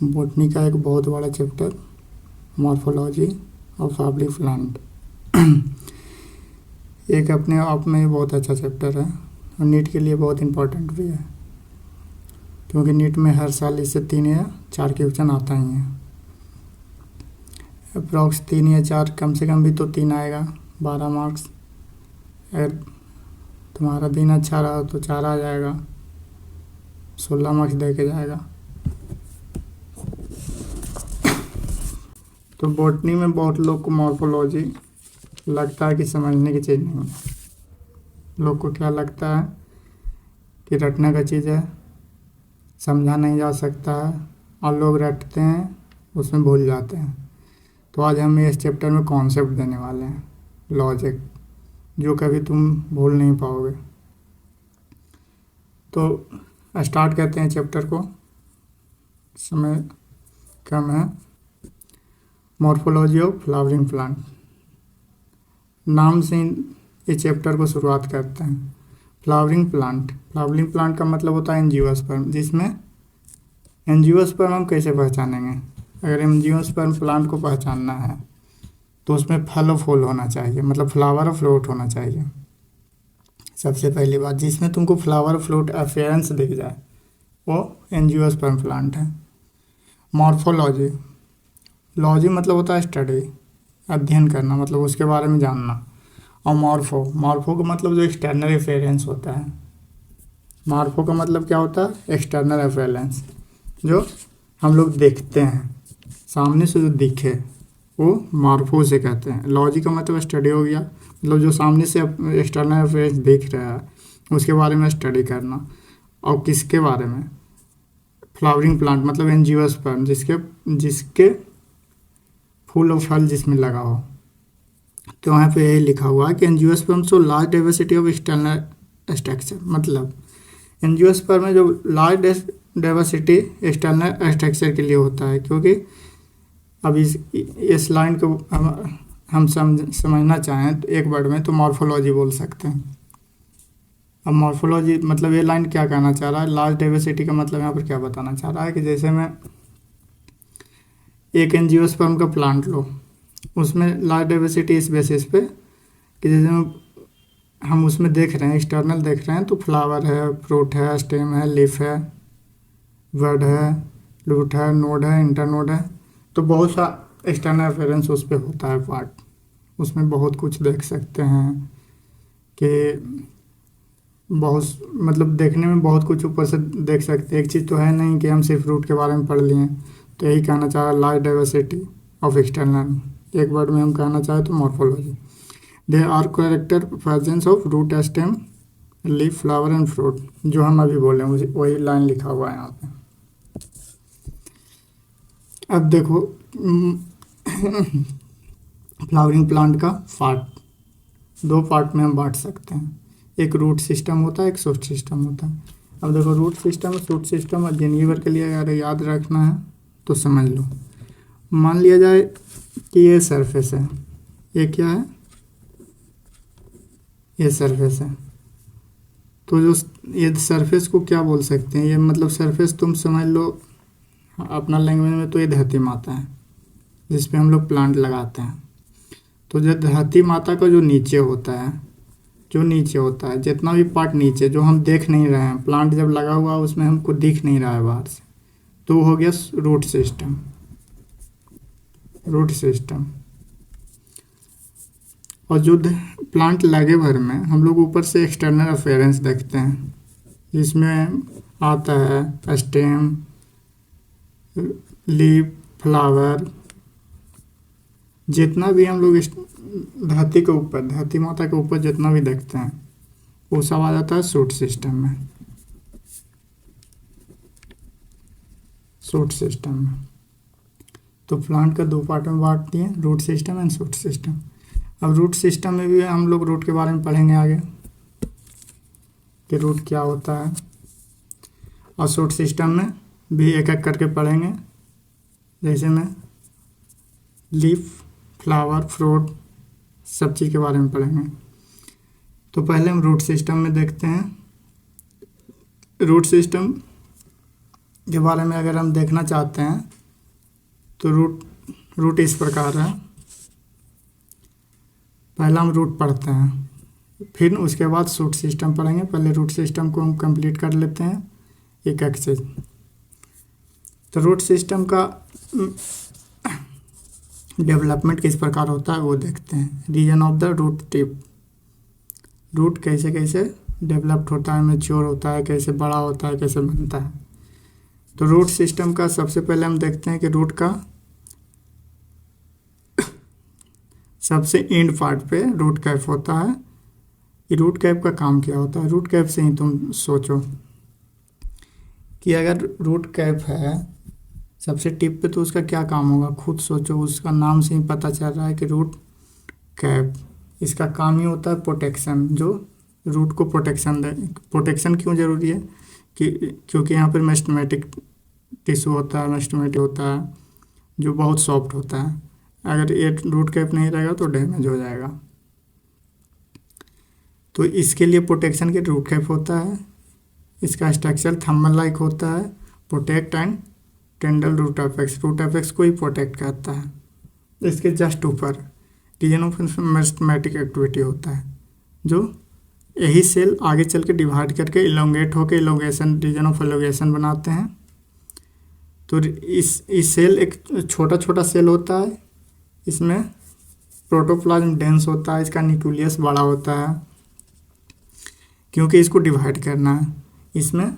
Botany का एक बहुत बड़ा chapter morphology of flowering plant एक अपने आप में बहुत अच्छा चैप्टर है और नीट के लिए बहुत इम्पोर्टेंट भी है, क्योंकि नीट में हर साल इससे 3 या 4 क्वेश्चन आता ही है। अप्रॉक्स 3 या 4, कम से कम भी तो 3 आएगा, 12 मार्क्स। अगर तुम्हारा दिन अच्छा रहा तो 4 आ जाएगा, 16 मार्क्स दे के जाएगा। तो बॉटनी में बहुत लोग को मॉर्फोलॉजी लगता है कि समझने की चीज़ नहीं है। लोग को क्या लगता है कि रटने का चीज़ है, समझा नहीं जा सकता है, और लोग रटते हैं, उसमें भूल जाते हैं। तो आज हम इस चैप्टर में कॉन्सेप्ट देने वाले हैं, लॉजिक, जो कभी तुम भूल नहीं पाओगे। तो स्टार्ट करते हैं चैप्टर को, समय कम है। मॉर्फोलॉजी ऑफ फ्लावरिंग प्लांट नाम से इस चैप्टर को शुरुआत करते हैं। फ्लावरिंग प्लांट का मतलब होता है एंजियोस्पर्म, जिसमें एंजियोस्पर्म हम कैसे पहचानेंगे? अगर एंजियोस्पर्म प्लांट को पहचानना है तो उसमें फल और फूल होना चाहिए, मतलब फ्लावर और फ्रूट होना चाहिए। सबसे पहली बात, जिसमें तुमको फ्लावर और फ्रूट अपीयरेंस दिख जाए वो एंजियोस्पर्म प्लांट है। मॉर्फोलॉजी, लॉजी मतलब होता है स्टडी, अध्ययन करना, मतलब उसके बारे में जानना। और मॉर्फो का मतलब जो एक्सटर्नल अपीयरेंस होता है। मॉर्फो का मतलब क्या होता है? एक्सटर्नल अपीयरेंस, जो हम लोग देखते हैं, सामने से जो दिखे वो मॉर्फो से कहते हैं। लॉजी का मतलब स्टडी हो गया, मतलब जो सामने से एक्सटर्नल अपीयरेंस दिख रहा है उसके बारे में स्टडी करना। और किसके बारे में? फ्लावरिंग प्लांट मतलब एंजियोस्पर्म, जिसके फूल और फल जिसमें लगा हो। तो वहाँ पे यही लिखा हुआ है कि angiosperm show large diversity of external structure, मतलब एंजियोस्पर्म में जो लार्ज डाइवर्सिटी एक्सटर्नल स्ट्रक्चर के लिए होता है। क्योंकि अब इस लाइन को हम समझना चाहें तो एक वर्ड में तो मॉर्फोलॉजी बोल सकते हैं। अब मॉर्फोलॉजी मतलब ये लाइन क्या कहना चाह रहा है? लार्ज डाइवर्सिटी का मतलब यहाँ पर क्या बताना चाह रहा है कि जैसे मैं एक एंजियोस्पर्म का प्लांट लो, उसमें लार्ज डाइवर्सिटी इस बेसिस पे कि जैसे हम उसमें देख रहे हैं, एक्सटर्नल देख रहे हैं, तो फ्लावर है, फ्रूट है, स्टेम है, लीफ है, बड है, रूट है, नोड है, इंटरनोड है। तो बहुत सा एक्सटर्नल अपीयरेंस उस पर होता है पार्ट, उसमें बहुत कुछ देख सकते हैं कि बहुत, मतलब देखने में बहुत कुछ ऊपर से देख सकते हैं। एक चीज़ तो है नहीं कि हम सिर्फ रूट के बारे में पढ़ लिए। तो यही कहना चाह रहा है लार्ज डाइवर्सिटी ऑफ एक्सटर्नल, एक वर्ड में हम कहना चाहें तो morphology. They are character presence of root, stem, leaf, flower and fruit, जो हम अभी बोले वही लाइन लिखा हुआ है यहाँ पे। अब देखो फ्लावरिंग प्लांट का दो पार्ट में हम बांट सकते हैं। एक रूट सिस्टम होता है, एक शूट सिस्टम होता है। अब देखो रूट सिस्टम, शूट सिस्टम और जिंदगी भर के लिए अगर याद रखना है तो समझ लो। मान लिया जाए कि ये सरफेस है, ये क्या है? ये सरफेस है। तो जो ये सरफेस को क्या बोल सकते हैं? ये मतलब सरफेस तुम समझ लो अपना लैंग्वेज में तो ये धरती माता है, जिस पे हम लोग प्लांट लगाते हैं। तो जो धरती माता का जो नीचे होता है, जितना भी पार्ट नीचे जो हम देख नहीं रहे हैं, प्लांट जब लगा हुआ उसमें हमको दिख नहीं रहा है बाहर से, तो वो हो गया रूट सिस्टम। और जो प्लांट लगे भर में हम लोग ऊपर से एक्सटर्नल अपीयरेंस देखते हैं, जिसमें आता है स्टेम, लीफ, फ्लावर, जितना भी हम लोग धरती माता के ऊपर जितना भी देखते हैं वो सब आ जाता है शूट सिस्टम में। तो प्लांट का 2 पार्ट में बांट दिए, root system and shoot system. अब रूट सिस्टम में भी हम लोग रूट के बारे में पढ़ेंगे आगे कि रूट क्या होता है, और शूट सिस्टम में भी एक एक करके पढ़ेंगे। जैसे में लीफ, फ्लावर, फ्रूट, सब चीज़ के बारे में पढ़ेंगे। तो पहले हम रूट सिस्टम में देखते हैं। रूट सिस्टम के बारे में अगर हम देखना चाहते हैं तो रूट इस प्रकार है। पहला हम रूट पढ़ते हैं, फिर उसके बाद शूट सिस्टम पढ़ेंगे। पहले रूट सिस्टम को हम कंप्लीट कर लेते हैं एक एक चीज। तो रूट सिस्टम का डेवलपमेंट किस प्रकार होता है वो देखते हैं। Region of the root tip, root कैसे कैसे डेवलप्ड होता है, मैच्योर होता है, कैसे बड़ा होता है, कैसे बनता है। तो रूट सिस्टम का सबसे पहले हम देखते हैं कि रूट का सबसे एंड पार्ट पे रूट कैप होता है। ये रूट कैप का काम क्या होता है? रूट कैप से ही तुम सोचो कि अगर रूट कैप है सबसे टिप पे तो उसका क्या काम होगा, खुद सोचो। उसका नाम से ही पता चल रहा है कि रूट कैप, इसका काम ही होता है प्रोटेक्शन, जो रूट को प्रोटेक्शन दे। प्रोटेक्शन क्यों जरूरी है? क्योंकि यहाँ पर मेस्टमेटिक टिश्यू होता है, मेस्टमेटिक होता है जो बहुत सॉफ्ट होता है। अगर ये रूट कैप नहीं रहेगा तो डैमेज हो जाएगा। तो इसके लिए प्रोटेक्शन के रूट कैप होता है। इसका स्ट्रक्चर थंबल लाइक होता है। Protect and tender root apex, root apex को ही प्रोटेक्ट करता है। इसके जस्ट ऊपर रीजन ऑफ मेस्टमेटिक एक्टिविटी होता है, जो यही सेल आगे चल के डिवाइड करके इलोंगेट होकर इलोंगेशन, रीजन ऑफ इलोंगेशन बनाते हैं। तो इस सेल एक छोटा छोटा सेल होता है, इसमें प्रोटोप्लाज्म डेंस होता है, इसका न्यूक्लियस बड़ा होता है क्योंकि इसको डिवाइड करना है। इसमें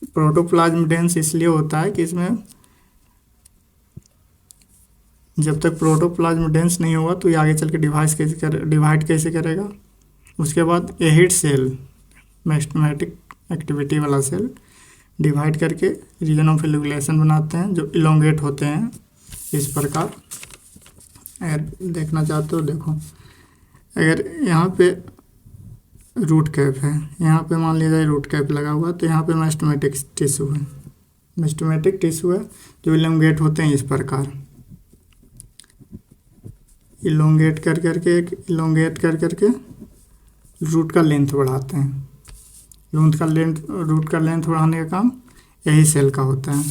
प्रोटोप्लाज्म डेंस इसलिए होता है कि इसमें जब तक प्रोटोप्लाज्म डेंस नहीं होगा तो ये आगे चल के डिवाइड कैसे करेगा। उसके बाद एहिड सेल, मेस्टमेटिक एक्टिविटी वाला सेल, डिवाइड करके रीजन ऑफ इलोंगेशन बनाते हैं जो इलोंगेट होते हैं इस प्रकार। अगर देखना चाहते हो देखो, अगर यहाँ पे रूट कैप है, यहाँ पे मान लिया जाए रूट कैप लगा हुआ, तो यहाँ पे मेस्टमेटिक टिश्यू है, मेस्टमेटिक टिश्यू है जो इलोंगेट होते हैं इस प्रकार। इलोंगेट कर करके रूट का लेंथ बढ़ाते हैं। रूट का लेंथ बढ़ाने का काम यही सेल का होता है।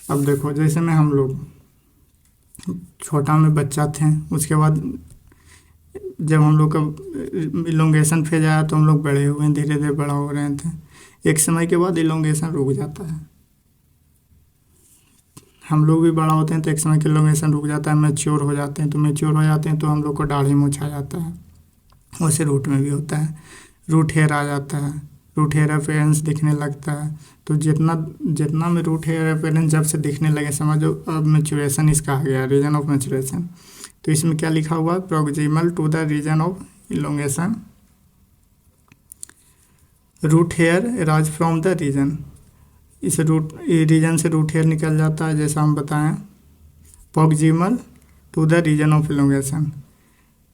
अब देखो, जैसे में हम लोग छोटा में बच्चा थे, उसके बाद जब हम लोग का इलोंगेशन फेज आया तो हम लोग बड़े हुए, धीरे धीरे बड़ा हो रहे थे। एक समय के बाद इलोंगेशन रुक जाता है। हम लोग भी बड़ा होते हैं तो एक समय के इलोंगेशन रुक जाता है, मैच्योर हो जाते हैं। तो मैच्योर हो जाते हैं तो हम लोग को दाढ़ी मूंछ आ जाता है। वैसे रूट में भी होता है, रूट हेयर आ जाता है, रूट हेयर अपेयरेंस दिखने लगता है। तो जितना में रूट हेयर अपेयरेंस जब से दिखने लगे, समझो अब मैच्योरेशन इसका आ गया, रीजन ऑफ मैच्योरेशन। तो इसमें क्या लिखा हुआ है? Proximal to the region of elongation root hair rise from the region. इस रीजन से रूट हेयर निकल जाता है, जैसा हम बताएं। Proximal to the region of elongation,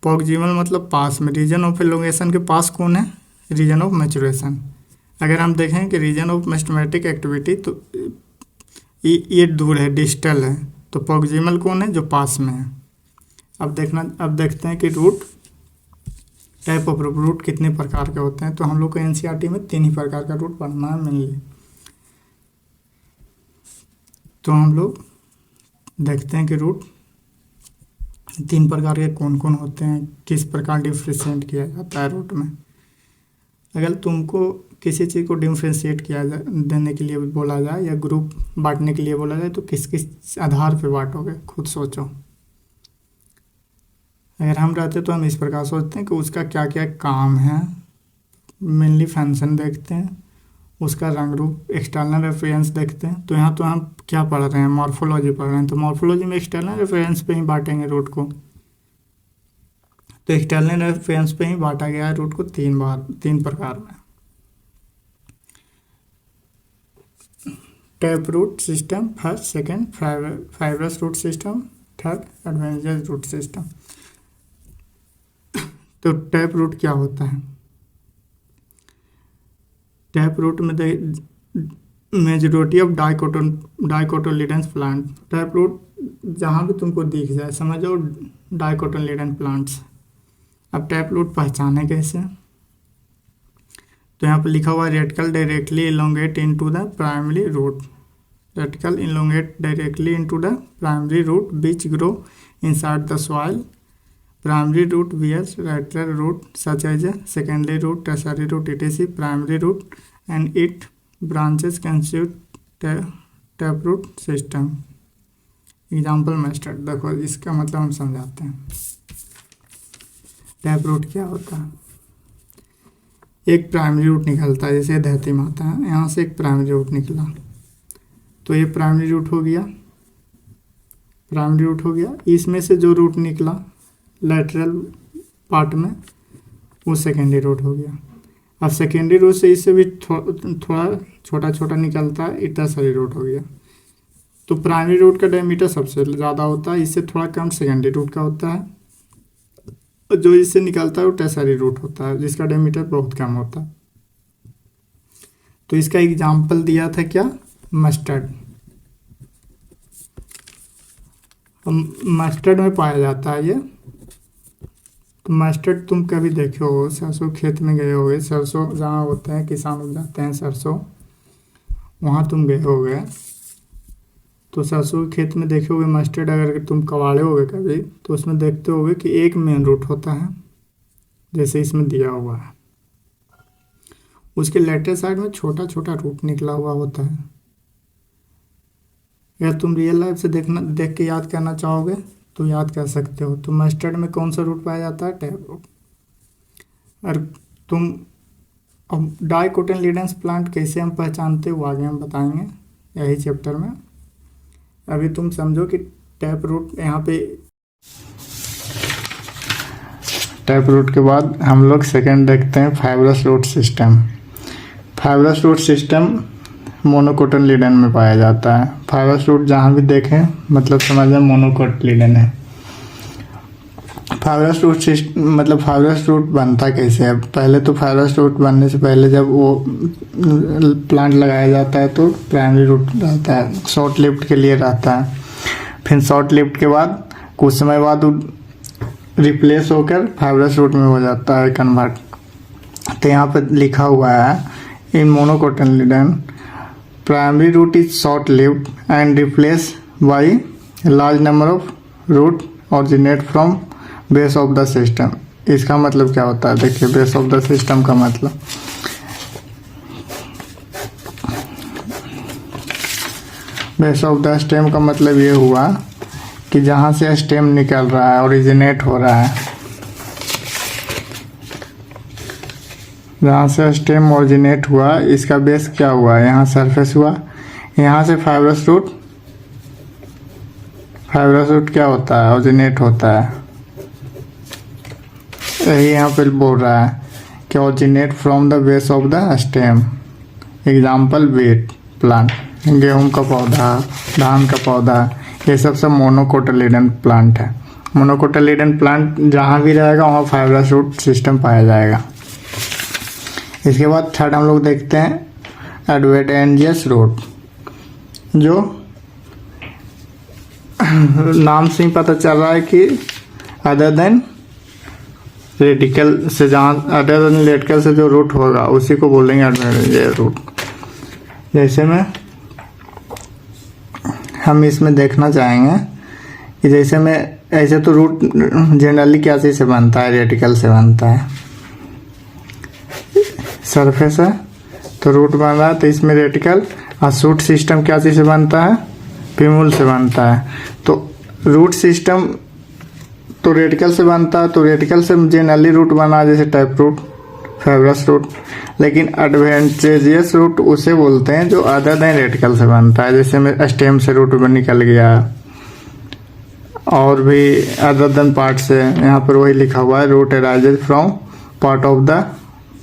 proximal मतलब पास में, रीजन ऑफ इलोंगेशन के पास कौन है? Region of maturation. अगर हम देखें कि रीजन ऑफ मेस्टमेटिक एक्टिविटी, तो ये दूर है, डिस्टल है। तो प्रोक्सिमल कौन है? जो पास में है। अब देखते हैं कि रूट टाइप ऑफ रूट कितने प्रकार के होते हैं। तो हम लोग को एनसीईआरटी में 3 ही प्रकार का रूट पढ़ना है मेनली। तो हम लोग देखते हैं कि रूट 3 प्रकार के कौन कौन होते हैं, किस प्रकार डिफ्रेंशिएट किया जाता है रूट में। अगर तुमको किसी चीज़ को डिफ्रेंशिएट देने के लिए बोला जाए या ग्रुप बांटने के लिए बोला जाए तो किस किस आधार पे बांटोगे, खुद सोचो। अगर हम रहते तो हम इस प्रकार सोचते हैं कि उसका क्या क्या काम है, मेनली फंक्शन देखते हैं, उसका रंग रूप, एक्सटर्नल रेफरेंस देखते हैं। तो यहाँ तो हम क्या पढ़ रहे हैं? मॉर्फोलॉजी पढ़ रहे हैं। तो मॉर्फोलॉजी में एक्सटर्नल रेफरेंस पे ही बांटेंगे रूट को। तो एक्सटर्नल रेफरेंस पे ही बांटा गया है रूट को 3 प्रकार में। Tap root system first, second fibrous root system, third adventurous root system. तो टैप रूट क्या होता है? टैप रूट में majority of dicotyledons plant, tap root जहाँ भी तुमको दिख जाए समझो डाइकोटिलेडन्स प्लांट्स। अब टैप रूट पहचाने कैसे? तो यहाँ पर लिखा हुआ है radicle directly elongate into the primary root. radical elongate directly into the primary root which grow inside the soil. Primary root bears lateral root such as a secondary root, tertiary root, etc. Primary root and its branches constitute taproot system. Example method देखो, इसका मतलब हम समझाते हैं। Tap root क्या होता है? एक प्राइमरी रूट निकलता है, जैसे धरती माता है, यहाँ से एक प्राइमरी रूट निकला, तो ये प्राइमरी रूट हो गया, प्राइमरी रूट हो गया। इसमें से जो रूट निकला लैटरल पार्ट में, वो सेकेंडरी रूट हो गया। अब सेकेंडरी रूट से इससे भी थोड़ा छोटा छोटा निकलता है, टर्शियरी रूट हो गया। तो प्राइमरी रूट का डायमीटर सबसे ज़्यादा होता है, इससे थोड़ा कम सेकेंडरी रूट का होता है। जो इससे निकलता है वो टर्शियरी रूट होता है, जिसका डायमीटर बहुत कम होता है। तो इसका एग्जाम्पल दिया था क्या? मस्टर्ड। मस्टर्ड में पाया जाता है ये। तो मस्टर्ड तुम कभी देखे हो, सरसों खेत में गए होगे, सरसों जहाँ होते हैं किसान उगाते हैं सरसों, वहाँ तुम गए होगे, तो सरसों के खेत में देखे होगे मस्टर्ड। अगर तुम कबाड़े होगे कभी, तो उसमें देखते होगे कि एक मेन रूट होता है, जैसे इसमें दिया हुआ है, उसके लेटर साइड में छोटा छोटा रूट निकला हुआ होता है। अगर तुम रियल लाइफ से देख के याद करना चाहोगे तो याद कर सकते हो। तो मस्टर्ड में कौन सा रूट पाया जाता है? Tap root. और तुम अब डाइकोटिलेडन्स प्लांट कैसे हम पहचानते हैं वो आगे हम बताएंगे यही चैप्टर में। अभी तुम समझो कि टैप रूट, यहाँ पे टैप रूट के बाद हम लोग सेकंड देखते हैं fibrous root system. Fibrous root system monocotyledon में पाया जाता है। फाइब्रस रूट जहाँ भी देखें मतलब समझ लें मोनोकोटिलेडन है। फाइब्रस रूट सिस्टम मतलब फाइब्रस रूट बनता कैसे है? पहले तो फाइब्रस रूट बनने से पहले जब वो प्लांट लगाया जाता है तो प्राइमरी रूट रहता है, शॉर्ट लिफ्ट के लिए रहता है। फिर शॉर्ट लिफ्ट के बाद कुछ समय बाद रिप्लेस होकर फाइब्रस रूट में हो जाता है कन्वर्ट। तो यहाँ पर लिखा हुआ है in monocotyledon primary root is short lived and replace by large number of root originate from base of the system. इसका मतलब क्या होता है? देखिए, बेस ऑफ द सिस्टम का मतलब बेस ऑफ द स्टेम का मतलब ये हुआ कि जहाँ से स्टेम निकल रहा है, ओरिजिनेट हो रहा है, जहाँ से स्टेम ओरिजिनेट हुआ, इसका बेस क्या हुआ? यहाँ सरफेस हुआ। यहाँ से फाइब्रस रूट क्या होता है? ओरिजिनेट होता है। यही यहाँ पे बोल रहा है कि originate from the base of the stem. Example wheat plant, गेहूं का पौधा, धान का पौधा, ये सब मोनोकोटिलेडन प्लांट है। मोनोकोटिलेडन प्लांट जहाँ भी रहेगा वहाँ फाइब्रस रूट सिस्टम पाया जाएगा। इसके बाद थर्ड हम लोग देखते हैं एडवेंटेजियस रूट, जो नाम से ही पता चल रहा है कि अदर देन रेडिकल से, जहाँ अदर देन रेडिकल से जो रूट होगा उसी को बोलेंगे एडवेंटेजियस रूट। जैसे में हम इसमें देखना चाहेंगे कि जैसे में ऐसे तो रूट जनरली क्या चीज़ से बनता है? रेडिकल से बनता है। सरफेस है तो रूट बन रहा है, तो इसमें रेडिकल। और शूट सिस्टम क्या चीज़ से बनता है? पिमूल से बनता है। तो रूट सिस्टम तो रेडिकल से बनता है, तो रेडिकल से जनरली रूट बना, जैसे टैप रूट, फाइब्रस रूट। लेकिन एडवेंटेजियस रूट उसे बोलते हैं जो अदर देन रेडिकल से बनता है, जैसे में स्टेम से रूट निकल गया, और भी अदर देन पार्ट से। यहाँ पर वही लिखा हुआ है, root arises from part of the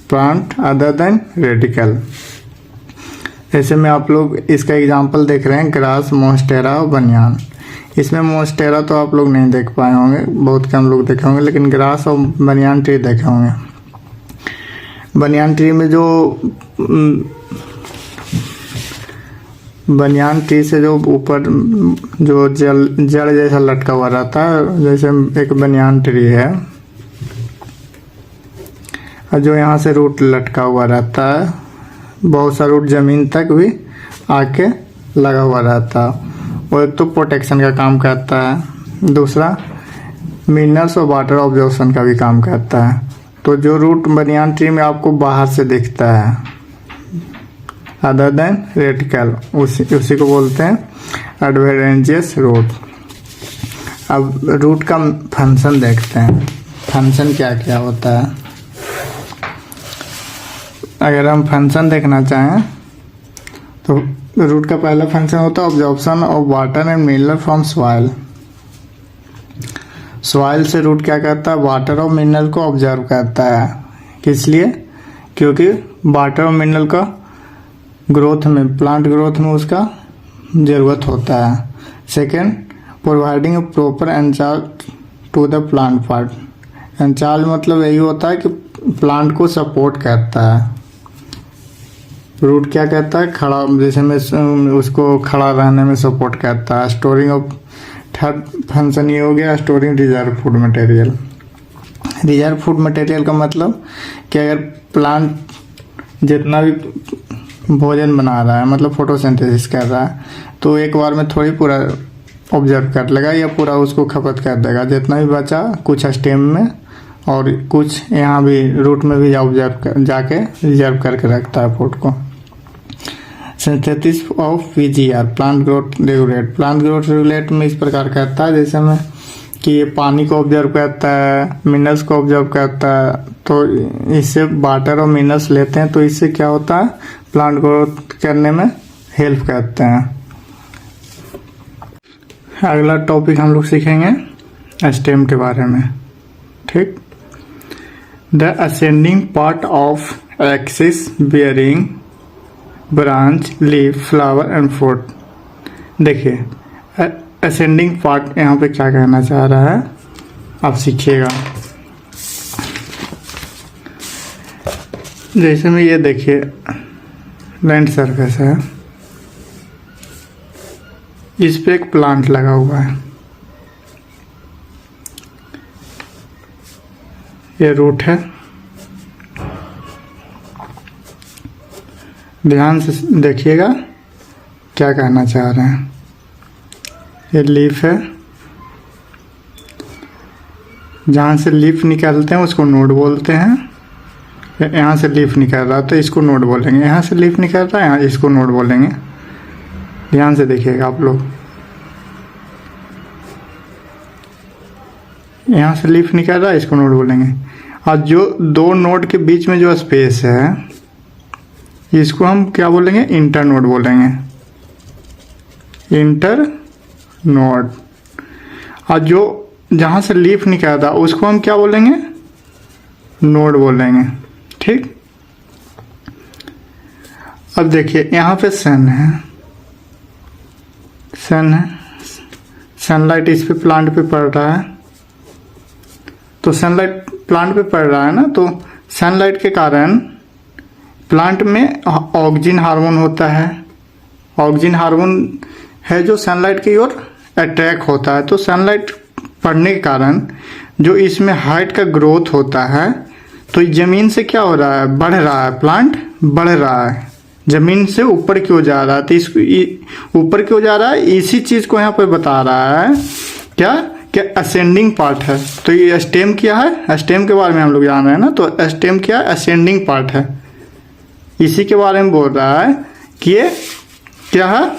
plant other than radicle. ऐसे में आप लोग इसका एग्जांपल देख रहे हैं, ग्रास, मोन्स्टेरा और बनियान। इसमें मोन्स्टेरा तो आप लोग नहीं देख पाए होंगे, बहुत कम लोग देखे होंगे, लेकिन ग्रास और बनियान ट्री देखे होंगे। बनियान ट्री में जो बनियान ट्री से जो ऊपर जो जड़ जैसा लटका हुआ रहता है, जैसे एक बनियान ट्री है, और जो यहाँ से रूट लटका हुआ रहता है, बहुत सा रूट जमीन तक भी आके लगा हुआ रहता है। वो एक तो प्रोटेक्शन का काम करता है, दूसरा मिनरल्स और वाटर ऑब्जॉर्प्शन का भी काम करता है। तो जो रूट बनियान ट्री में आपको बाहर से दिखता है अदर देन रेटिकल, उसी को बोलते हैं एडवेंटेजियस रूट। अब रूट का फंक्शन देखते हैं, फंक्शन क्या क्या होता है। अगर हम फंक्शन देखना चाहें तो रूट का पहला फंक्शन होता है absorption of water and mineral from soil. Soil से रूट क्या करता है, वाटर और मिनरल को ऑब्जर्व करता है। किस लिए? क्योंकि वाटर और मिनरल का ग्रोथ में, प्लांट ग्रोथ में उसका ज़रूरत होता है। Second, providing a proper anchor to the plant part. Anchor मतलब यही होता है कि प्लांट को सपोर्ट करता है। रूट क्या करता है, खड़ा, जैसे में उसको खड़ा रहने में सपोर्ट करता है। स्टोरिंग ऑफ, थर्ड फंक्शन ये हो गया storing reserve food material. Reserve food material का मतलब कि अगर प्लांट जितना भी भोजन बना रहा है, मतलब फोटोसिंथेसिस कर रहा है, तो एक बार में थोड़ी पूरा ऑब्जर्व कर लेगा या पूरा उसको खपत कर देगा। जितना भी बचा कुछ स्टेम में और कुछ यहाँ भी रूट में भी जाके रिजर्व करके रखता है फूड को। Synthesis of PGR, plant growth regulate. Plant growth regulate में इस प्रकार करता है जैसे में कि ये पानी को ऑब्जर्व करता है, मिनरल्स को ऑब्जर्व करता है। तो इससे वाटर और मिनरल्स लेते हैं, तो इससे क्या होता है, प्लांट ग्रोथ करने में हेल्प करते हैं। अगला टॉपिक हम लोग सीखेंगे स्टेम के बारे में। ठीक, the ascending part of axis bearing branch, leaf, flower and fruit. देखिए असेंडिंग पार्ट यहाँ पे क्या कहना चाह रहा है आप सीखिएगा। जैसे में ये देखिए लैंड सरफेस है, इस पे एक प्लांट लगा हुआ है, ये रूट है। ध्यान से देखिएगा क्या कहना चाह रहे हैं। ये लीफ है, जहाँ से लीफ निकलते हैं उसको नोड बोलते हैं। यहाँ से लीफ निकल रहा है तो इसको नोड बोलेंगे, यहाँ से लीफ निकल रहा है यहाँ इसको नोड बोलेंगे। ध्यान से देखिएगा आप लोग, यहाँ से लीफ निकल रहा है इसको नोड बोलेंगे। और जो दो नोड के बीच में जो स्पेस है इसको हम क्या बोलेंगे, इंटर नोड बोलेंगे, इंटर नोड। और जो जहाँ से लीफ निकल रहा उसको हम क्या बोलेंगे, नोड बोलेंगे। ठीक, अब देखिए यहाँ पे सन है, सन है, सनलाइट इस पे प्लांट पे पड़ रहा है। तो सनलाइट प्लांट पे पड़ रहा है ना, तो सनलाइट के कारण प्लांट में ऑक्सीजन हार्मोन होता है। ऑक्सीजन हार्मोन है जो सनलाइट की ओर अट्रैक्ट होता है। तो सनलाइट पड़ने के कारण जो इसमें हाइट का ग्रोथ होता है, तो ज़मीन से क्या हो रहा है, बढ़ रहा है, प्लांट बढ़ रहा है, ज़मीन से ऊपर क्यों जा रहा है। तो इसको ऊपर क्यों जा रहा है, इसी चीज़ को यहाँ पर बता रहा है क्या असेंडिंग पार्ट है। तो ये स्टेम क्या है, स्टेम के बारे में हम लोग जान रहे हैं ना। तो स्टेम क्या है, असेंडिंग पार्ट है। इसी के बारे में बोल रहा है कि ये क्या है,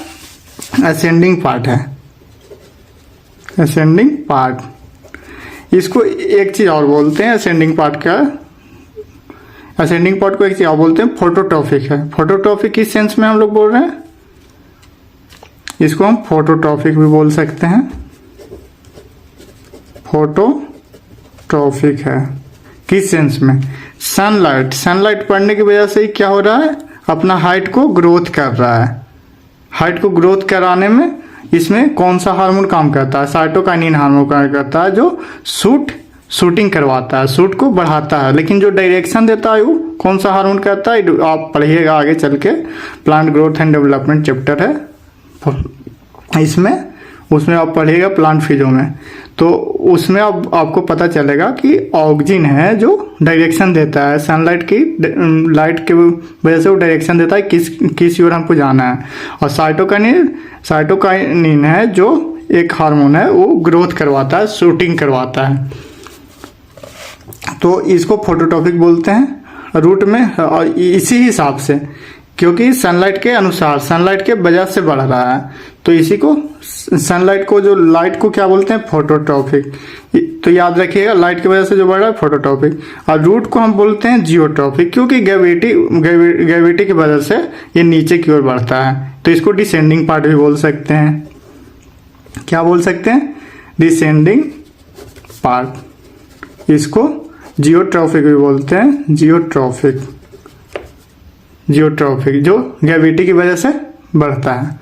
असेंडिंग पार्ट है, असेंडिंग पार्ट। इसको एक चीज और बोलते हैं असेंडिंग पार्ट का, असेंडिंग पार्ट को एक चीज और बोलते हैं फोटोट्रॉफिक है। फोटोट्रॉफिक किस सेंस में हम लोग बोल रहे हैं, इसको हम फोटोट्रॉफिक भी बोल सकते हैं। फोटोट्रॉफिक है किस सेंस में, सनलाइट, सनलाइट पड़ने की वजह से क्या हो रहा है, अपना हाइट को ग्रोथ कर रहा है। हाइट को ग्रोथ कराने में इसमें कौन सा हार्मोन काम करता है, साइटोकाइनिन हार्मोन काम करता है, जो शूटिंग करवाता है, शूट को बढ़ाता है। लेकिन जो डायरेक्शन देता है वो कौन सा हार्मोन करता है, आप पढ़िएगा आगे चल के, plant growth and development chapter है, इसमें उसमें आप पढ़िएगा प्लांट फिजो में, तो उसमें आपको पता चलेगा कि ऑक्सीजन है जो डायरेक्शन देता है सनलाइट की, लाइट के वजह से वो डायरेक्शन देता है किस ओर हमको जाना है। और साइटोकाइनिन है जो एक हार्मोन है, वो ग्रोथ करवाता है, शूटिंग करवाता है, तो इसको फोटोट्रॉपिक बोलते हैं रूट में। और इसी हिसाब से, क्योंकि सनलाइट के अनुसार, सनलाइट के वजह से बढ़ रहा है, तो इसी को सनलाइट को, जो लाइट को क्या बोलते हैं, फोटोट्रॉपिक। तो याद रखिएगा, लाइट की वजह से जो बढ़ रहा है फोटोट्रॉपिक। और रूट को हम बोलते हैं जियोट्रॉपिक, क्योंकि ग्रेविटी की वजह से ये नीचे की ओर बढ़ता है, तो इसको डिसेंडिंग पार्ट भी बोल सकते हैं। क्या बोल सकते हैं, डिसेंडिंग पार्ट। इसको जियोट्रॉपिक भी बोलते हैं, जियोट्रॉपिक जो ग्रेविटी की वजह से बढ़ता है।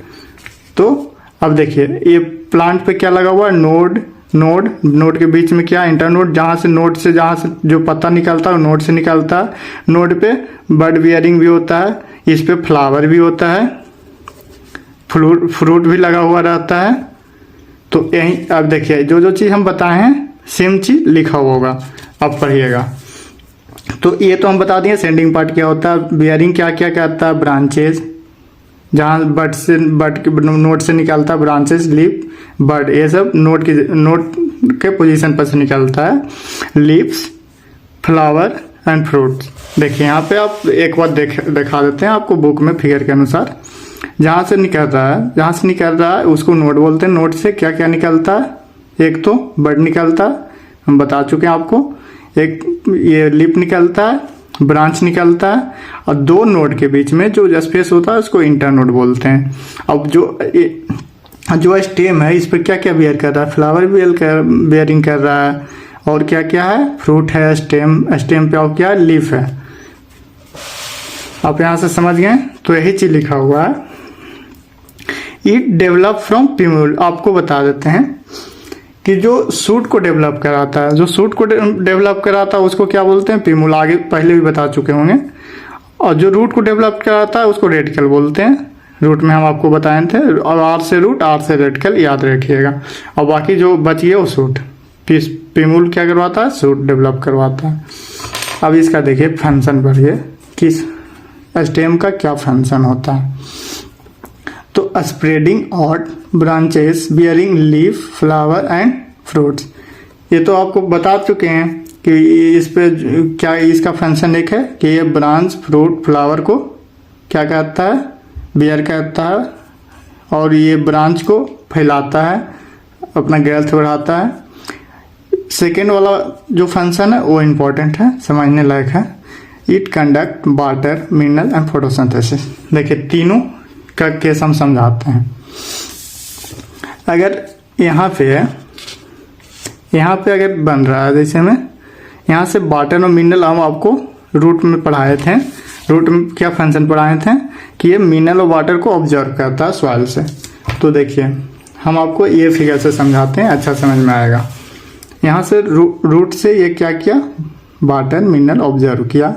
तो अब देखिए ये प्लांट पे क्या लगा हुआ है, नोड के बीच में क्या, इंटरनोड, जहाँ से जो पत्ता निकलता है नोड से निकलता है। नोड पे बड बियरिंग भी होता है, इस पे फ्लावर भी होता है, फ्रूट भी लगा हुआ रहता है। तो यही अब देखिए जो चीज़ हम बताए हैं सेम चीज लिखा हुआ होगा, अब पढ़िएगा। तो ये तो हम बता दिए सेंडिंग पार्ट क्या होता है, बियरिंग क्या क्या कहता है, ब्रांचेज, जहाँ बड नोड से निकलता है, ब्रांचेस, लीफ, बड, ये सब नोड के पोजीशन पर से निकलता है। Leaves, flower and fruits. देखिए यहाँ पे आप एक बार दिखा देते हैं आपको बुक में फिगर के अनुसार। जहाँ से निकल रहा है उसको नोड बोलते हैं। नोड से क्या क्या निकलता है, एक तो बड निकलता है, हम बता चुके हैं आपको, एक ये लीफ निकलता है, ब्रांच निकलता है, और दो नोड के बीच में जो स्पेस होता है उसको इंटरनोड बोलते हैं। अब जो स्टेम है इस पर क्या क्या बियर कर रहा है, फ्लावर बियरिंग कर रहा है, और क्या क्या है, फ्रूट है, स्टेम पे और क्या है, लीफ है। आप यहाँ से समझ गए, तो यही चीज लिखा हुआ है। It develop from plumule. आपको बता देते हैं कि जो सूट को डेवलप कराता है, उसको क्या बोलते हैं, पिम्यूल। आगे पहले भी बता चुके होंगे। और जो रूट को डेवलप कराता है उसको रेडिकल बोलते हैं। रूट में हम आपको बताए थे, और आर से रूट, आर से रेडिकल, याद रखिएगा। और बाकी जो बच गया वो सूट। पिम्यूल क्या करवाता है, सूट डेवलप करवाता है। अब इसका देखिए फंक्शन पढ़िए, किस स्टेम का क्या फंक्शन होता है। तो spreading out branches bearing leaf, flower and fruits. ये तो आपको बता चुके हैं कि इस पे क्या इसका फंक्शन एक है कि ये ब्रांच, फ्रूट, फ्लावर को क्या कहता है, बियर कहता है, और ये ब्रांच को फैलाता है, अपना ग्रोथ बढ़ाता है। सेकेंड वाला जो फंक्शन है वो इम्पोर्टेंट है, समझने लायक है। It conduct water, mineral and photosynthesis. देखिए तीनों का केस हम समझाते हैं। अगर यहाँ पे अगर बन रहा है, जैसे में यहाँ से वाटर और मिनरल हम आपको रूट में पढ़ाए थे। रूट में क्या फंक्शन पढ़ाए थे कि ये मिनरल और वाटर को ऑब्जर्व करता है सॉइल से। तो देखिए हम आपको ये फिगर से समझाते हैं, अच्छा समझ में आएगा। यहाँ से रूट से ये क्या किया, वाटर मिनरल ऑब्जर्व किया।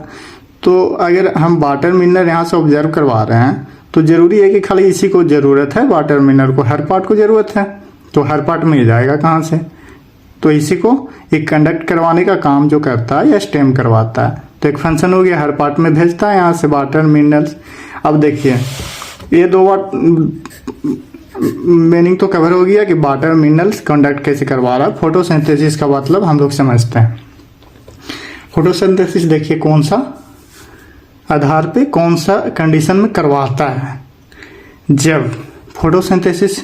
तो अगर हम वाटर मिनरल यहाँ से ऑब्जर्व करवा रहे हैं तो जरूरी है कि खाली इसी को जरूरत है, वाटर मिनरल को, हर पार्ट को जरूरत है, तो हर पार्ट मिल जाएगा कहाँ से। तो इसी को एक कंडक्ट करवाने का काम जो करता है या स्टेम करवाता है। तो एक फंक्शन हो गया, हर पार्ट में भेजता है यहाँ से वाटर मिनरल्स। अब देखिए ये दो बात मीनिंग तो कवर हो गया कि वाटर मिनरल्स कंडक्ट कैसे करवा रहा है। फोटोसिंथेसिस का मतलब हम लोग समझते हैं। फोटोसिंथेसिस देखिए कौन सा आधार पे, कौन सा कंडीशन में करवाता है। जब फोटोसिंथेसिस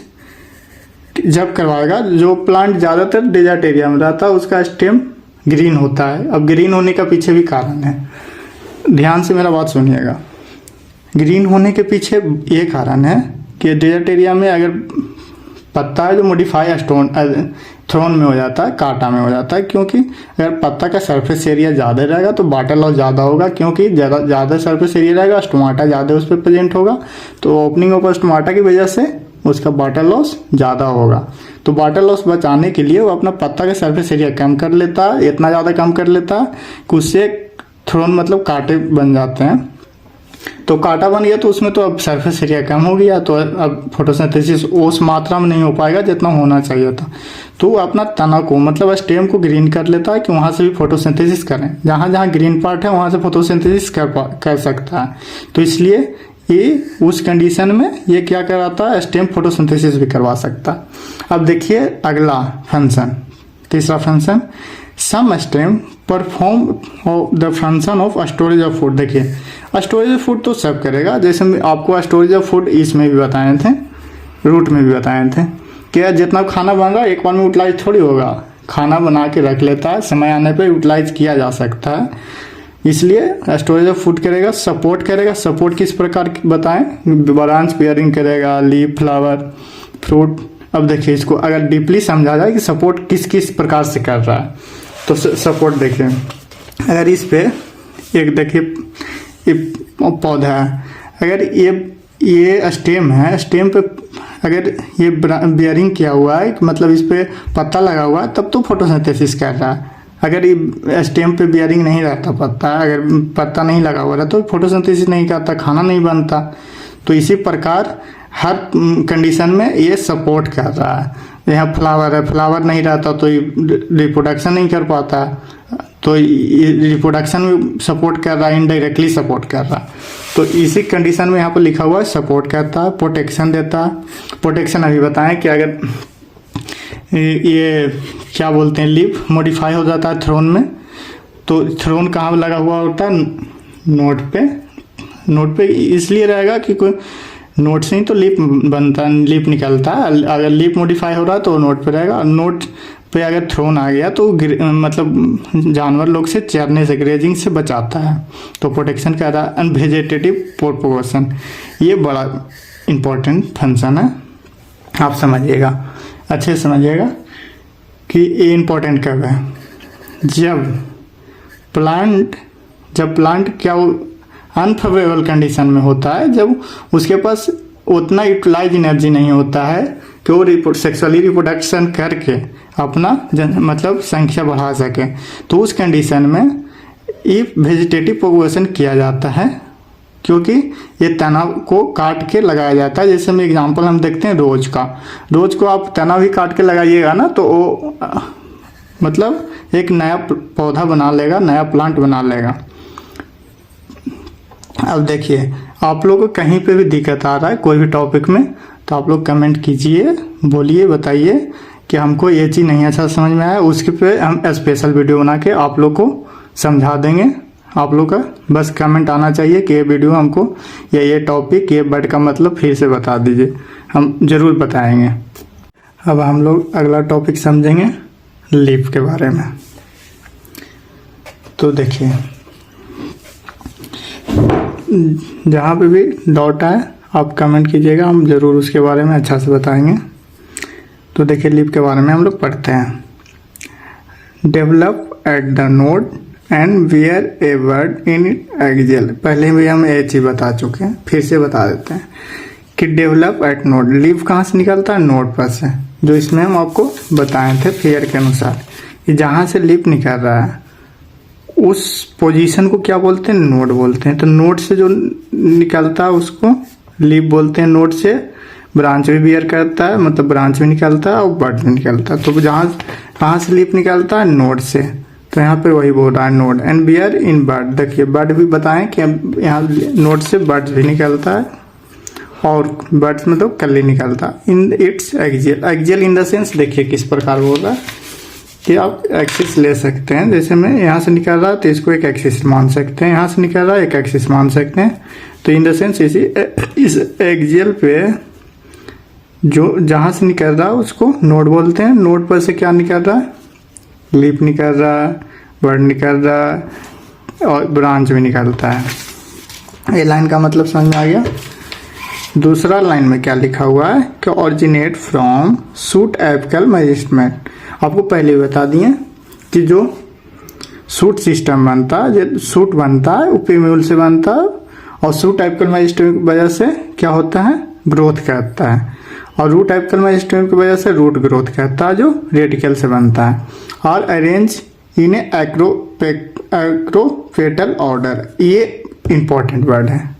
जब करवाएगा, जो प्लांट ज़्यादातर डेजर्ट एरिया में रहता है उसका स्टेम ग्रीन होता है। अब ग्रीन होने का पीछे भी कारण है, ध्यान से मेरा बात सुनिएगा। ग्रीन होने के पीछे ये कारण है कि डेजर्ट एरिया में अगर पत्ता है जो मॉडिफाई थ्रोन में हो जाता है, कांटा में हो जाता है, क्योंकि अगर पत्ता का सरफेस एरिया ज़्यादा रहेगा तो वाटर लॉस ज़्यादा होगा, क्योंकि ज़्यादा सरफेस एरिया रहेगा, स्टोमाटा ज़्यादा उस पर प्रेजेंट होगा, तो ओपनिंग ऑफ स्टोमाटा की वजह से उसका वाटर लॉस ज़्यादा होगा। तो वाटर लॉस बचाने के लिए वो अपना पत्ता का सरफेस एरिया कम कर लेता है, इतना ज़्यादा कम कर लेता है कि उससे थ्रोन मतलब कांटे बन जाते हैं। तो कांटा बन गया तो उसमें तो अब सरफेस एरिया कम हो गया, तो अब फोटोसिंथेसिस उस मात्रा में नहीं हो पाएगा जितना होना चाहिए था। तो अपना तना को मतलब स्टेम को ग्रीन कर लेता है कि वहाँ से भी फोटोसिंथेसिस करें, जहाँ जहाँ ग्रीन पार्ट है वहाँ से फोटोसिंथेसिस कर सकता है। तो इसलिए ये उस कंडीशन में ये क्या कराता है, स्टेम फोटोसिंथेसिस भी करवा सकता है। अब देखिए अगला फंक्शन, तीसरा function, some stem perform the function of storage of food. देखिए स्टोरेज ऑफ फूड तो सब करेगा, जैसे आपको स्टोरेज ऑफ फूड इसमें भी बताए थे, रूट में भी बताए थे कि जितना खाना बन रहा है एक बार में यूटिलाइज थोड़ी होगा, खाना बना के रख लेता है, समय आने पर यूटिलाइज किया जा सकता है। इसलिए स्टोरेज ऑफ फूड करेगा, सपोर्ट करेगा। सपोर्ट किस प्रकार बताएं, ब्रांच पेयरिंग करेगा, लीफ, फ्लावर, फ्रूट। अब देखिए इसको अगर डीपली समझा जाए कि सपोर्ट किस किस प्रकार से कर रहा है, तो सपोर्ट देखिए अगर इस पे एक देखिए पौधा है, अगर ये स्टेम है, स्टेम पे अगर ये बियरिंग किया हुआ है मतलब इस पे पत्ता लगा हुआ है तब तो फोटोसिंथेसिस कर रहा है। अगर ये स्टेम पे बियरिंग नहीं रहता पत्ता, अगर पत्ता नहीं लगा हुआ रहता तो फोटोसिंथेसिस नहीं करता, खाना नहीं बनता। तो इसी प्रकार हर कंडीशन में ये सपोर्ट कर रहा है। यहाँ फ्लावर है, फ्लावर नहीं रहता तो ये रिप्रोडक्शन नहीं कर पाता, तो रिप्रोडक्शन में सपोर्ट कर रहा है, इनडायरेक्टली सपोर्ट कर रहा है। तो इसी कंडीशन में यहाँ पर लिखा हुआ है सपोर्ट करता है, प्रोटेक्शन देता है। प्रोटेक्शन अभी बताएं कि अगर ये क्या बोलते हैं लीफ मॉडिफाई हो जाता है थ्रोन में, तो थ्रोन कहाँ लगा हुआ होता है, नोट पे इसलिए रहेगा कि कोई नोट से ही तो लीफ बनता है, लीफ निकलता है। अगर लीफ मॉडिफाई हो रहा है तो नोट पे रहेगा, नोट पे अगर थ्रोन आ गया तो मतलब जानवर लोग से चरने से, ग्रेजिंग से बचाता है। तो प्रोटेक्शन कह रहा है। एंड वेजिटेटिव प्रोपगेशन, ये बड़ा इंपॉर्टेंट फंक्शन है, आप समझिएगा, अच्छे से समझिएगा कि ये इंपॉर्टेंट कब है, जब प्लांट क्या अनफेवरेबल कंडीशन में होता है, जब उसके पास उतना यूटिलाइज एनर्जी नहीं होता है कि वो सेक्सुअली रिप्रोडक्शन करके अपना मतलब संख्या बढ़ा सके। तो उस कंडीशन में ये वेजिटेटिव प्रोपगेशन किया जाता है, क्योंकि ये तना को काट के लगाया जाता है। जैसे में एग्जांपल हम देखते हैं रोज को आप तना भी काट के लगाइएगा ना तो वो मतलब एक नया पौधा बना लेगा, नया प्लांट बना लेगा। अब देखिए आप लोग को कहीं पे भी दिक्कत आ रहा है कोई भी टॉपिक में, तो आप लोग कमेंट कीजिए, बोलिए, बताइए कि हमको ये चीज़ नहीं अच्छा समझ में आया, उसके पे हम स्पेशल वीडियो बना के आप लोग को समझा देंगे। आप लोग का बस कमेंट आना चाहिए कि ये वीडियो हमको या ये टॉपिक, ये वर्ड का मतलब फिर से बता दीजिए, हम ज़रूर बताएंगे। अब हम लोग अगला टॉपिक समझेंगे लीफ के बारे में। तो देखिए जहाँ पे भी डॉट आए आप कमेंट कीजिएगा, हम ज़रूर उसके बारे में अच्छा से बताएंगे। तो देखिए लीफ के बारे में हम लोग पढ़ते हैं। Develop at the node and wear A bird in एक्जेल। पहले भी हम ये चीज़ बता चुके हैं, फिर से बता देते हैं कि डेवलप एट नोड, लीफ कहाँ से निकलता है, नोड पर से, जो इसमें हम आपको बताए थे फियर के अनुसार कि जहाँ से लीफ निकल रहा है उस पोजीशन को क्या बोलते हैं, नोड बोलते हैं। तो नोड से जो निकलता है उसको लीफ बोलते हैं। नोड से ब्रांच भी बियर करता है, मतलब ब्रांच भी निकलता है और बर्ड भी निकलता है। तो कहाँ से लीफ निकलता है, नोड से। तो यहाँ पे वही बोल रहा है node and bear in bird. देखिए बर्ड भी बताएं कि यहाँ नोड से बर्ड भी निकलता है और बर्ड्स में तो कली निकलता है। In its axial, axial in the sense देखिए किस प्रकार बोल रहा है कि आप एक्सिस ले सकते हैं। जैसे मैं यहाँ से निकल रहा है तो इसको एक एक्सिस मान सकते हैं, यहाँ से निकल रहा है एक एक्सिस मान सकते हैं। तो इन द सेंस इस एक्जियल पे जो जहाँ से निकल रहा है उसको नोड बोलते हैं। नोड पर से क्या निकल रहा है, लीफ निकल रहा है, बर्ड निकल रहा है और ब्रांच भी निकलता है। ये लाइन का मतलब समझ में आ गया। दूसरा लाइन में क्या लिखा हुआ है कि originate from suit apical meristem. आपको पहले ही बता दिए कि जो सूट सिस्टम बनता है, सूट बनता है उपेम्यूल से बनता है और सूट एपिकल मेरिस्टेम की वजह से क्या होता है, ग्रोथ करता है। और रूट एपिकल मेरिस्टेम की वजह से रूट ग्रोथ करता है जो रेडिकल से बनता है। और अरेंज इन एक्रोपेटल ऑर्डर, ये इंपॉर्टेंट वर्ड है,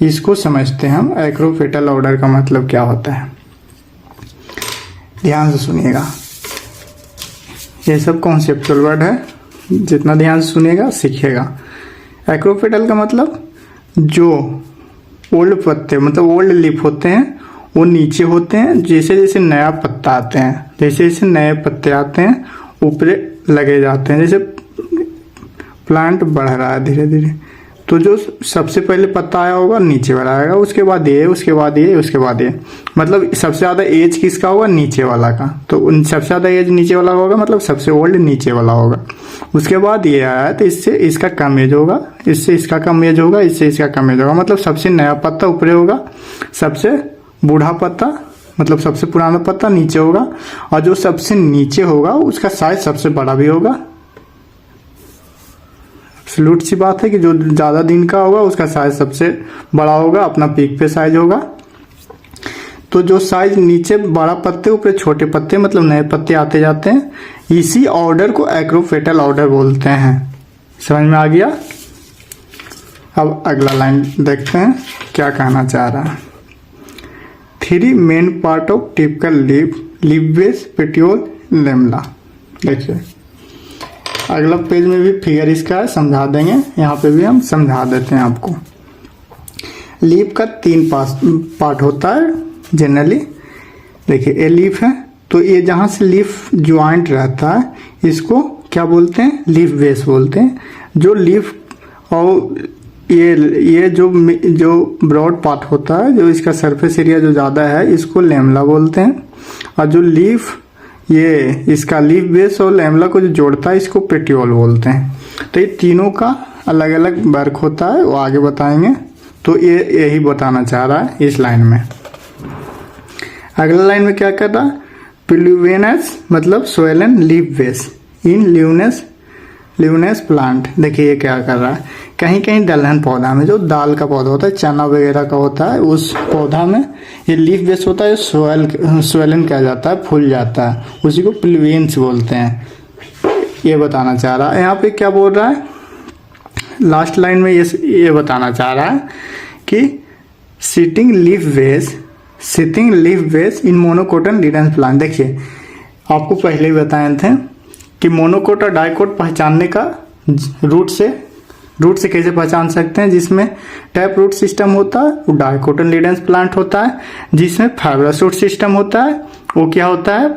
इसको समझते हैं हम एक्रोफेटल ऑर्डर का मतलब क्या होता है। ध्यान से सुनिएगा, ये सब कॉन्सेप्चुअल वर्ड है, जितना ध्यान से सुनिएगा सीखिएगा। एक्रोफेटल का मतलब जो ओल्ड पत्ते मतलब ओल्ड लीफ होते हैं वो नीचे होते हैं, जैसे जैसे नया पत्ता आते हैं, जैसे जैसे नए पत्ते आते हैं ऊपर लगे जाते हैं, जैसे प्लांट बढ़ रहा है धीरे धीरे, तो जो सबसे पहले पत्ता आया होगा नीचे वाला आएगा, उसके बाद ये, उसके बाद ये, उसके बाद ये, मतलब सबसे ज़्यादा एज किसका होगा, नीचे वाला का। तो सबसे ज़्यादा एज नीचे वाला होगा, मतलब सबसे ओल्ड नीचे वाला होगा। उसके बाद ये आया तो इससे इसका कम एज होगा, इससे इसका कम एज होगा, इससे इसका कम एज होगा, मतलब सबसे नया पत्ता ऊपर होगा, सबसे बूढ़ा पत्ता मतलब सबसे पुराना पत्ता नीचे होगा, और जो सबसे नीचे होगा उसका साइज सबसे बड़ा भी होगा। एब्सोल्यूट सी बात है कि जो ज़्यादा दिन का होगा उसका साइज सबसे बड़ा होगा, अपना पीक पे साइज होगा। तो जो साइज नीचे बड़ा पत्ते ऊपर छोटे पत्ते मतलब नए पत्ते आते जाते हैं, इसी ऑर्डर को एक्रोफेटल ऑर्डर बोलते हैं। समझ में आ गया? अब अगला लाइन देखते हैं क्या कहना चाह रहा है। 3 main part of typical leaf base petiole lamella. देखिए अगला पेज में भी फिगर इसका है, समझा देंगे, यहाँ पे भी हम समझा देते हैं आपको। लीफ का 3 पार्ट होता है जनरली। देखिए ये लीफ है, तो ये जहाँ से लीफ ज्वाइंट रहता है इसको क्या बोलते हैं, लीफ बेस बोलते हैं। जो लीफ और ये जो ब्रॉड पार्ट होता है, जो इसका सरफेस एरिया जो ज़्यादा है, इसको लेमला बोलते हैं। और जो लीफ ये इसका लीफ बेस और लेमला को जो जोड़ता है इसको पेटियोल बोलते हैं। तो ये तीनों का अलग अलग वर्क होता है, वो आगे बताएंगे। तो ये यही बताना चाह रहा है इस लाइन में। अगला लाइन में क्या कर रहा है, प्लूवेनस मतलब सोइलन लीफ बेस इन ल्यूनेस प्लांट। देखिए ये क्या कर रहा है, कहीं कहीं दलहन पौधा में जो दाल का पौधा होता है, चना वगैरह का होता है, उस पौधा में ये लीफ बेस होता है, स्वेलन कहा जाता है, फूल जाता है, उसी को प्लूवेंस बोलते हैं। ये बताना चाह रहा है। यहाँ पे क्या बोल रहा है लास्ट लाइन में, ये बताना चाह रहा है कि sitting leaf base in monocotyledonous plant. देखिए आपको पहले ही बताए थे कि मोनोकोट और डाइकोट पहचानने का रूट से कैसे पहचान सकते हैं। जिसमें टैप रूट सिस्टम होता है वो डाइकोटिलेडोनस प्लांट होता है, जिसमें फाइब्रस रूट सिस्टम होता है वो क्या होता है,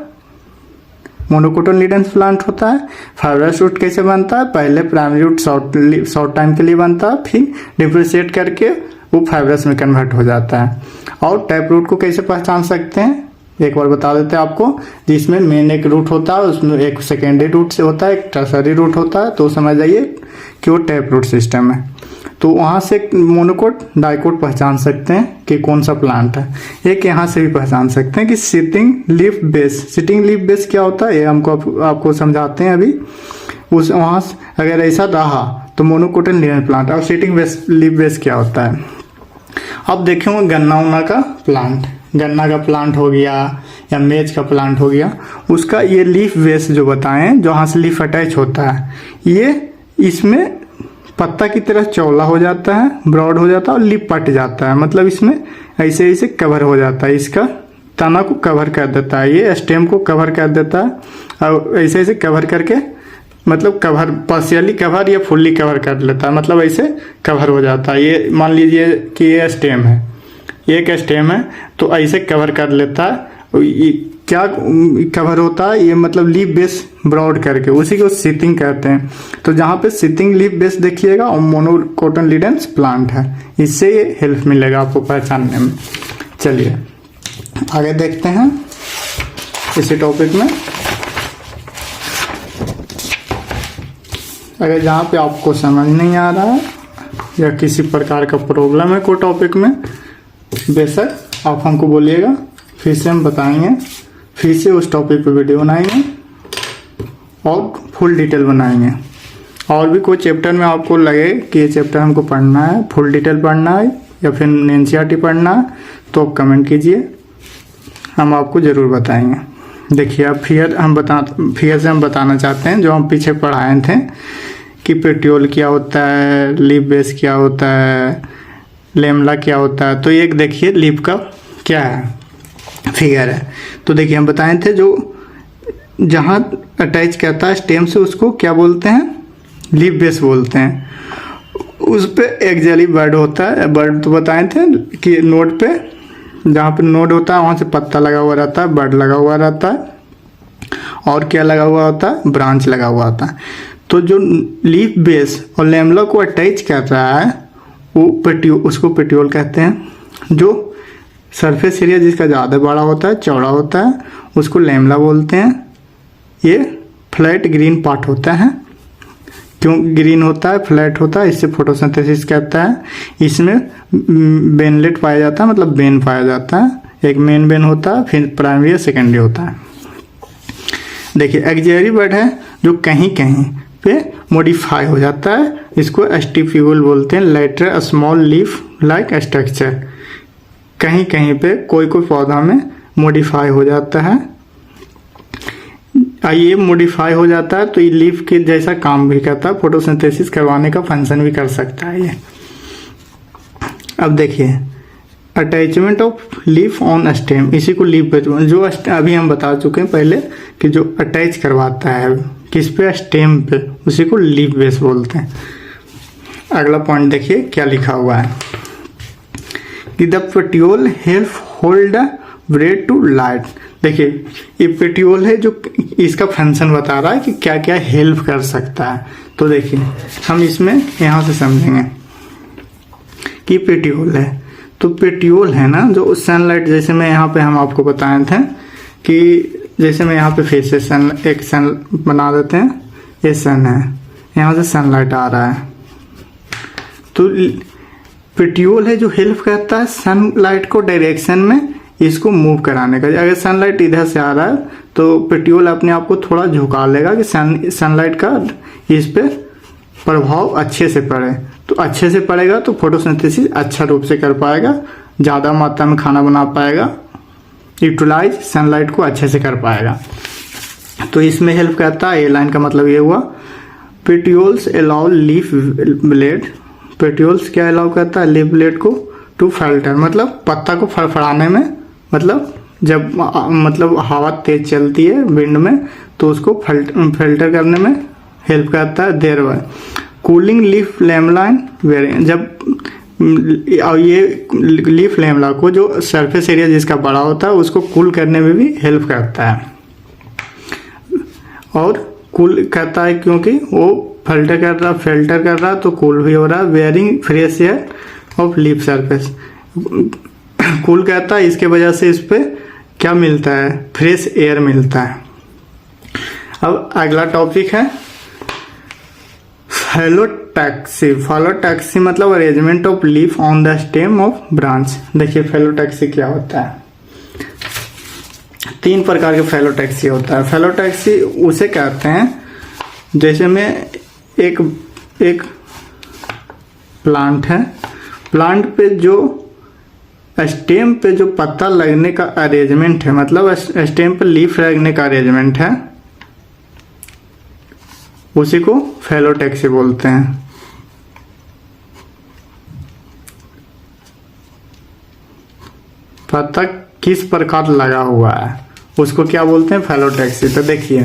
मोनोकोटिलेडोनस प्लांट होता है। फाइब्रस रूट कैसे बनता है, पहले प्राइमरी रूट शॉर्ट टाइम के लिए बनता है, फिर डिफरेंशिएट करके वो फाइब्रस में कन्वर्ट हो जाता है। और टैप रूट को कैसे पहचान सकते हैं, एक बार बता देते हैं आपको। जिसमें मेन एक रूट होता है, उसमें एक सेकेंडरी रूट से होता है, एक टर्सरी रूट होता है, तो समझ जाइए कि वो टैप रूट सिस्टम है। तो वहाँ से मोनोकोट डाइकोट पहचान सकते हैं कि कौन सा प्लांट है। एक यहाँ से भी पहचान सकते हैं कि सिटिंग लीफ बेस क्या होता है, ये हमको आपको समझाते हैं अभी। उस वहाँ अगर ऐसा रहा तो मोनोकोटिलेडोनस प्लांट। और सिटिंग लीफ बेस क्या होता है, अब देखेंगे गन्ना का प्लांट हो गया या मेज का प्लांट हो गया, उसका ये लीफ बेस जो बताएं, जहाँ से लीफ अटैच होता है, ये इसमें पत्ता की तरह चौड़ा हो जाता है, ब्रॉड हो जाता है और लीफ पट जाता है, मतलब इसमें ऐसे ऐसे कवर हो जाता है, इसका तना को कवर कर देता है, ये स्टेम को कवर कर देता है, और ऐसे ऐसे कवर करके मतलब कवर पार्शियली कवर या फुल्ली कवर कर लेता है, मतलब ऐसे कवर हो जाता है। ये मान लीजिए कि ये स्टेम है, एक स्टेम है, तो ऐसे कवर कर लेता है। ये क्या कवर होता है, ये मतलब लीफ बेस ब्रॉड करके, उसी को सिटिंग कहते हैं। तो जहाँ पे सिटिंग लीफ बेस देखिएगा और मोनोकोटिलेडोनस प्लांट है, इससे ये हेल्प मिलेगा आपको पहचानने में। चलिए आगे देखते हैं इसी टॉपिक में। अगर जहाँ पे आपको समझ नहीं आ रहा है या किसी प्रकार का प्रॉब्लम है कोई टॉपिक में, बेशक आप हमको बोलिएगा, फिर से हम बताएंगे, फिर से उस टॉपिक पे वीडियो बनाएंगे और फुल डिटेल बनाएंगे। और भी कोई चैप्टर में आपको लगे कि ये चैप्टर हमको पढ़ना है, फुल डिटेल पढ़ना है या फिर एनसीईआरटी पढ़ना है, तो आप कमेंट कीजिए, हम आपको ज़रूर बताएंगे। देखिए अब फिर से हम बताना चाहते हैं जो हम पीछे पढ़ाए थे कि पेटियोल क्या होता है, लीफ बेस क्या होता है, लेमला क्या होता है। तो एक देखिए लीफ का क्या है फिगर है। तो देखिए हम बताए थे जो जहाँ अटैच करता है स्टेम से उसको क्या बोलते हैं, लीफ बेस बोलते हैं। उस पे एक्जेली बर्ड होता है, बर्ड तो बताए थे कि नोड पे, जहाँ पे नोड होता है वहाँ से पत्ता लगा हुआ रहता है, बर्ड लगा हुआ रहता है, और क्या लगा हुआ होता है, ब्रांच लगा हुआ होता है। तो जो लीफ बेस और लेमला को अटैच कर रहा है वो उसको पेट्यूल कहते हैं। जो सरफेस एरिया जिसका ज़्यादा बड़ा होता है, चौड़ा होता है, उसको लेमला बोलते हैं। ये फ्लैट ग्रीन पार्ट होता है। क्यों ग्रीन होता है, फ्लैट होता है, इससे फोटोसिंथेसिस कहता है। इसमें बेनलेट पाया जाता है, मतलब बेन पाया जाता है। एक मेन बेन होता है, फिर प्राइमरी और सेकेंडरी होता है। देखिए एक्जेरी बर्ड है जो कहीं कहीं पे मॉडिफाई हो जाता है, इसको स्टिप्यूल बोलते हैं। Lateral small leaf like structure, कहीं कहीं पे कोई कोई पौधा में मॉडिफाई हो जाता है। ये मॉडिफाई हो जाता है तो ये लीफ के जैसा काम भी करता है, फोटोसिंथेसिस करवाने का फंक्शन भी कर सकता है ये। अब देखिए attachment of leaf on stem, इसी को लीफ बेस, जो अभी हम बता चुके हैं पहले कि जो अटैच करवाता है किस पे, स्टेम पे, उसी को लीफ बेस बोलते हैं। अगला पॉइंट देखिए क्या लिखा हुआ है कि the petiole help hold the blade to light. देखिए ये पेट्यूल है जो इसका फंक्शन बता रहा है कि क्या क्या हेल्प कर सकता है। तो देखिए हम इसमें यहाँ से समझेंगे कि पेट्यूल है, तो पेट्यूल है ना जो सनलाइट, जैसे मैं यहाँ पे हम आपको बताए थे कि जैसे मैं यहाँ पे फेस से सन, एक सन बना देते हैं, ये सन है, यहाँ से सनलाइट आ रहा है। तो पेट्यूल है जो हेल्प करता है सनलाइट को डायरेक्शन में इसको मूव कराने का। अगर सनलाइट इधर से आ रहा है तो पेट्यूल अपने आप को थोड़ा झुका लेगा कि सनलाइट का इस पे प्रभाव अच्छे से पड़े। तो अच्छे से पड़ेगा तो फोटोसिंथेसिस अच्छा रूप से कर पाएगा, ज़्यादा मात्रा में खाना बना पाएगा, यूटिलाइज सनलाइट को अच्छे से कर पाएगा। तो इसमें हेल्प करता है। ए लाइन का मतलब ये हुआ petioles allow leaf blade, petioles क्या अलाउ करता है, लीफ ब्लेड को टू फिल्टर, मतलब पत्ता को फड़फड़ाने में, मतलब जब मतलब हवा तेज चलती है विंड में तो उसको फिल्टर करने में हेल्प करता है। There by cooling leaf lamella variant, जब ये लीफ लेमला को जो सरफेस एरिया जिसका बड़ा होता है उसको कूल करने में भी हेल्प करता है। और कूल करता है क्योंकि वो फिल्टर कर रहा तो कूल भी हो रहा है। Wearing fresh air of leaf surface, cool करता है, इसके वजह से इस पे क्या मिलता है, फ्रेश एयर मिलता है। अब अगला टॉपिक है फेलोटैक्सी। फेलोटैक्सी मतलब arrangement of leaf on the stem of branch. देखिए फेलोटैक्सी क्या होता है, 3 प्रकार के फेलोटैक्सी होता है। फेलोटैक्सी उसे कहते हैं जैसे में एक प्लांट है, प्लांट पे जो स्टेम पे जो पत्ता लगने का अरेंजमेंट है, मतलब स्टेम पे लीफ लगने का अरेंजमेंट है, उसी को फेलोटैक्सी बोलते हैं। पत्ता किस प्रकार लगा हुआ है उसको क्या बोलते हैं, फेलोटैक्सी। तो देखिए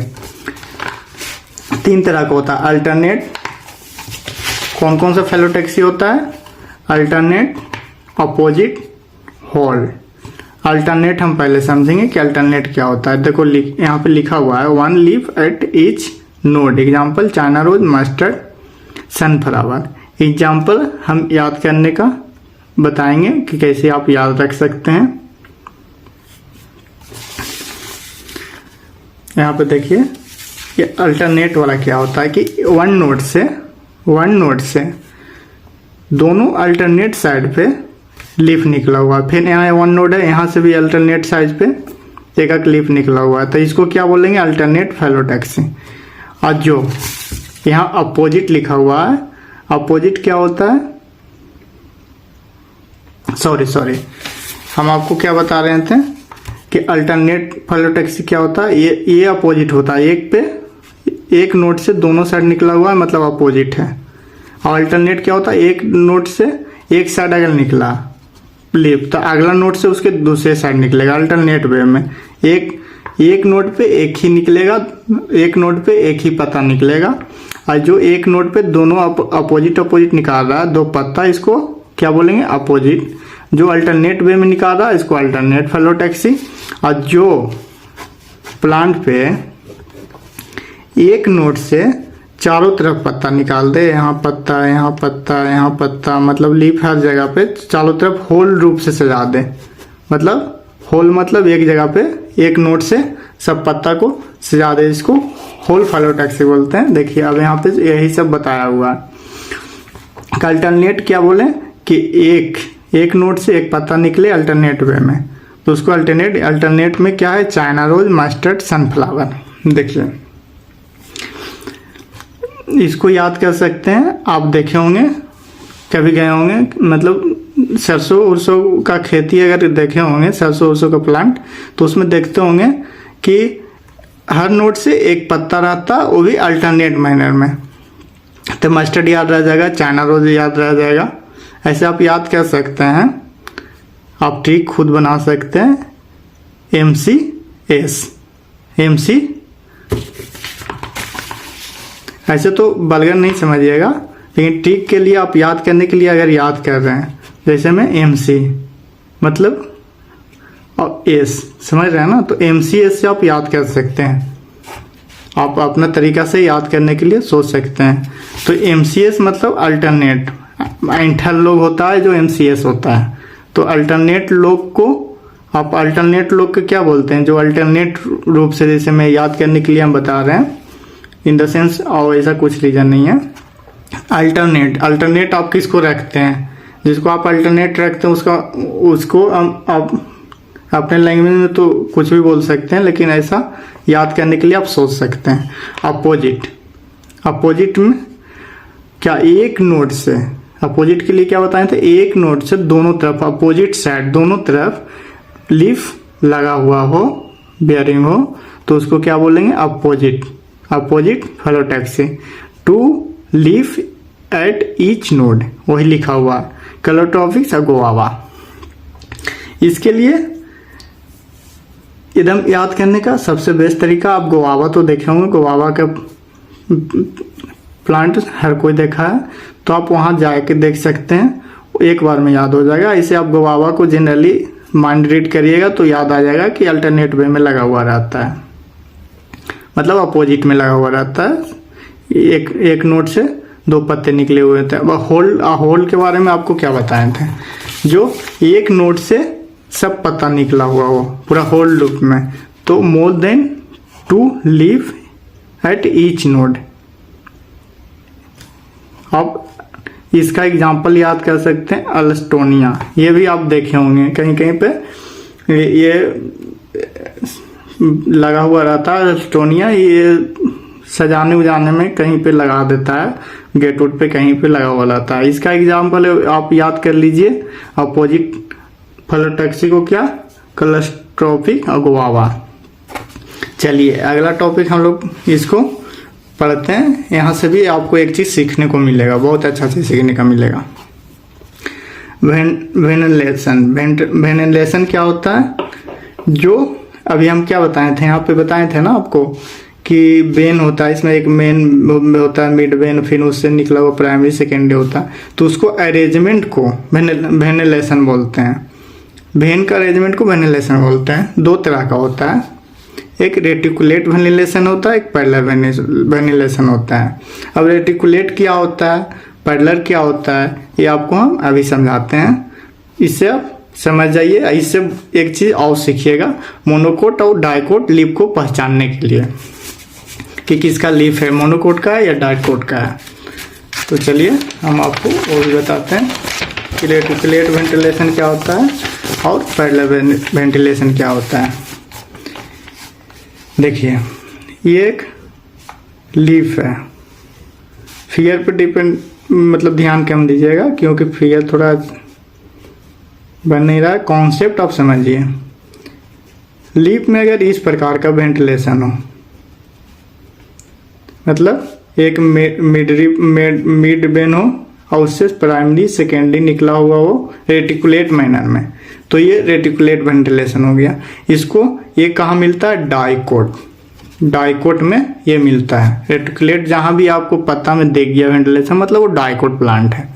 3 तरह का होता है। अल्टरनेट, कौन कौन सा फेलोटैक्सी होता है, अल्टरनेट, अपोजिट, होल। अल्टरनेट हम पहले समझेंगे कि अल्टरनेट क्या होता है। देखो यहाँ पे लिखा हुआ है 1 leaf at each node, example China rose, mustard, sunflower. Example हम याद करने का बताएंगे कि कैसे आप याद रख सकते हैं। यहाँ पे देखिए ये अल्टरनेट वाला क्या होता है कि वन नोड से दोनों अल्टरनेट साइड पे लीफ निकला हुआ है। फिर यहाँ 1 नोड है, यहाँ से भी अल्टरनेट साइड पे एक लीफ निकला हुआ है, तो इसको क्या बोलेंगे, अल्टरनेट फेलोटैक्सी। और जो यहाँ अपोजिट लिखा हुआ है, अपोजिट क्या होता है, सॉरी हम आपको क्या बता रहे थे कि अल्टरनेट फेलोटैक्सी क्या होता है, ये अपोजिट होता है, एक नोड से दोनों साइड निकला हुआ है मतलब अपोजिट है। और अल्टरनेट क्या होता है, एक नोड से एक साइड अगर निकला लीफ तो अगला नोड से उसके दूसरे साइड निकलेगा अल्टरनेट वे में। एक नोड पे एक ही निकलेगा, एक नोड पे एक ही पत्ता निकलेगा, और जो एक नोड पे दोनों अपोजिट निकाल रहा है दो पत्ता, इसको क्या बोलेंगे? अपोजिट। जो अल्टरनेट वे में निकाल रहा है इसको अल्टरनेट फेलोटैक्सी। और जो प्लांट पे एक नोड से चारों तरफ पत्ता निकाल दे, यहाँ पत्ता, यहाँ पत्ता, यहाँ पत्ता, मतलब लीफ हर जगह पे चारों तरफ होल रूप से सजा दे, मतलब होल मतलब एक जगह पे एक नोड से सब पत्ता को सजा दे, इसको होल फेलोटैक्सी बोलते हैं। देखिए अब यहाँ पे यही सब बताया हुआ है। अल्टरनेट क्या बोले कि एक नोड से एक पत्ता निकले अल्टरनेट वे में, तो उसको अल्टरनेट में क्या है? China rose, mustard, sunflower. देखिए इसको याद कर सकते हैं, आप देखे होंगे, कभी गए होंगे, मतलब सरसों उरसों का खेती अगर देखे होंगे, सरसों उरसों का प्लांट, तो उसमें देखते होंगे कि हर नोड से एक पत्ता रहता, वो भी अल्टरनेट मैनर में। तो मस्टर्ड याद रह जाएगा, चाइना रोज याद रह जाएगा, ऐसे आप याद कर सकते हैं। आप ट्रिक खुद बना सकते हैं। MCS ऐसे तो बलगन नहीं समझिएगा, लेकिन ट्रिक के लिए आप याद करने के लिए अगर याद कर रहे हैं, जैसे में MC मतलब और S समझ रहे हैं ना, तो MCS से आप याद कर सकते हैं। आप अपना तरीका से याद करने के लिए सोच सकते हैं। तो MCS मतलब अल्टरनेट, इंटर लोग होता है जो MCS होता है। तो अल्टरनेट लोग को आप अल्टरनेट लोग को क्या बोलते हैं? जो अल्टरनेट रूप से, जैसे मैं याद करने के लिए हम बता रहे हैं, इन द सेंस और ऐसा कुछ रीजन नहीं है। अल्टरनेट आप किसको रखते हैं? जिसको आप अल्टरनेट रखते हैं उसको आप अपने लैंग्वेज में तो कुछ भी बोल सकते हैं, लेकिन ऐसा याद करने के लिए आप सोच सकते हैं। अपोजिट में क्या? एक नोड से, अपोजिट के लिए क्या बताए थे? एक नोड से दोनों तरफ, अपोजिट साइड दोनों तरफ लीफ लगा हुआ हो, बेयरिंग हो, तो उसको क्या बोलेंगे? Opposite phyllotaxy. Two leaf at each node, वही लिखा हुआ क्लोट्रॉपिक्स और गुआवा। इसके लिए एकदम याद करने का सबसे बेस्ट तरीका, आप गुआवा तो देखे होंगे, गुआवा का प्लांट हर कोई देखा है, तो आप वहां जाके देख सकते हैं, एक बार में याद हो जाएगा। इसे आप गुआवा को जनरली माइंड रीड करिएगा तो याद आ जाएगा कि अल्टरनेट वे में लगा हुआ रहता है, मतलब अपोजिट में लगा हुआ रहता है। एक नोड से दो पत्ते निकले हुए थे। होल के बारे में आपको क्या बताए थे? जो एक नोड से सब पत्ता निकला हुआ हो पूरा होल लूप में, तो more than 2 leaf at each node. आप इसका एग्जाम्पल याद कर सकते हैं, अल्स्टोनिया, ये भी आप देखे होंगे कहीं कहीं पे ये लगा हुआ रहता है। अल्स्टोनिया ये सजाने उजाने में कहीं पे लगा देता है, गेट उट पे कहीं पे लगा हुआ रहता है। इसका एग्जाम्पल आप याद कर लीजिए, अपोजिट फेलोटैक्सी को क्या? क्लोट्रॉपिक और गुआवा। चलिए अगला टॉपिक हम लोग इसको पढ़ते हैं। यहाँ से भी आपको एक चीज सीखने को मिलेगा, बहुत अच्छा चीज सीखने का मिलेगा। वेनिलेशन क्या होता है? जो अभी हम क्या बताए थे, यहाँ पे बताए थे ना आपको कि वेन होता है, इसमें एक मेन होता है, मिड वेन, फिर उससे निकला हुआ प्राइमरी सेकेंडरी होता है, तो उसको अरेंजमेंट को वेनिलेशन बोलते हैं। वेन का अरेंजमेंट को वेनिलेशन बोलते हैं। दो तरह का होता है, एक रेटिकुलेट वेनिलेशन होता है, एक पैरेलल वेनिलेशन होता है। अब रेटिकुलेट क्या होता है, पैरेलल क्या होता है, ये आपको हम अभी समझाते हैं। इससे आप समझ जाइए। इससे एक चीज और सीखिएगा, मोनोकोट और डाइकोट लीफ को पहचानने के लिए कि किसका लीफ है, मोनोकोट का है या डाइकोट का है। तो चलिए हम आपको वो भी बताते हैं कि रेटिकुलेट वेंटिलेशन क्या होता है और पैरेलल वेंटिलेशन क्या होता है। देखिए ये एक लीफ है, फिगर पे डिपेंड, मतलब ध्यान कम दीजिएगा क्योंकि फिगर थोड़ा बन नहीं रहा है, कॉन्सेप्ट आप समझिए। लीफ में अगर इस प्रकार का वेंटिलेशन हो, मतलब एक मिड वेन हो और उससे प्राइमरी सेकेंडरी निकला हुआ वो रेटिकुलेट मैनर में, तो ये रेटिकुलेट वेंटिलेशन हो गया। इसको ये कहाँ मिलता है? डाइकोट, डाइकोट में ये मिलता है। रेटिकुलेट जहाँ भी आपको पता में देख गया वेंटिलेशन मतलब वो डाइकोट प्लांट है।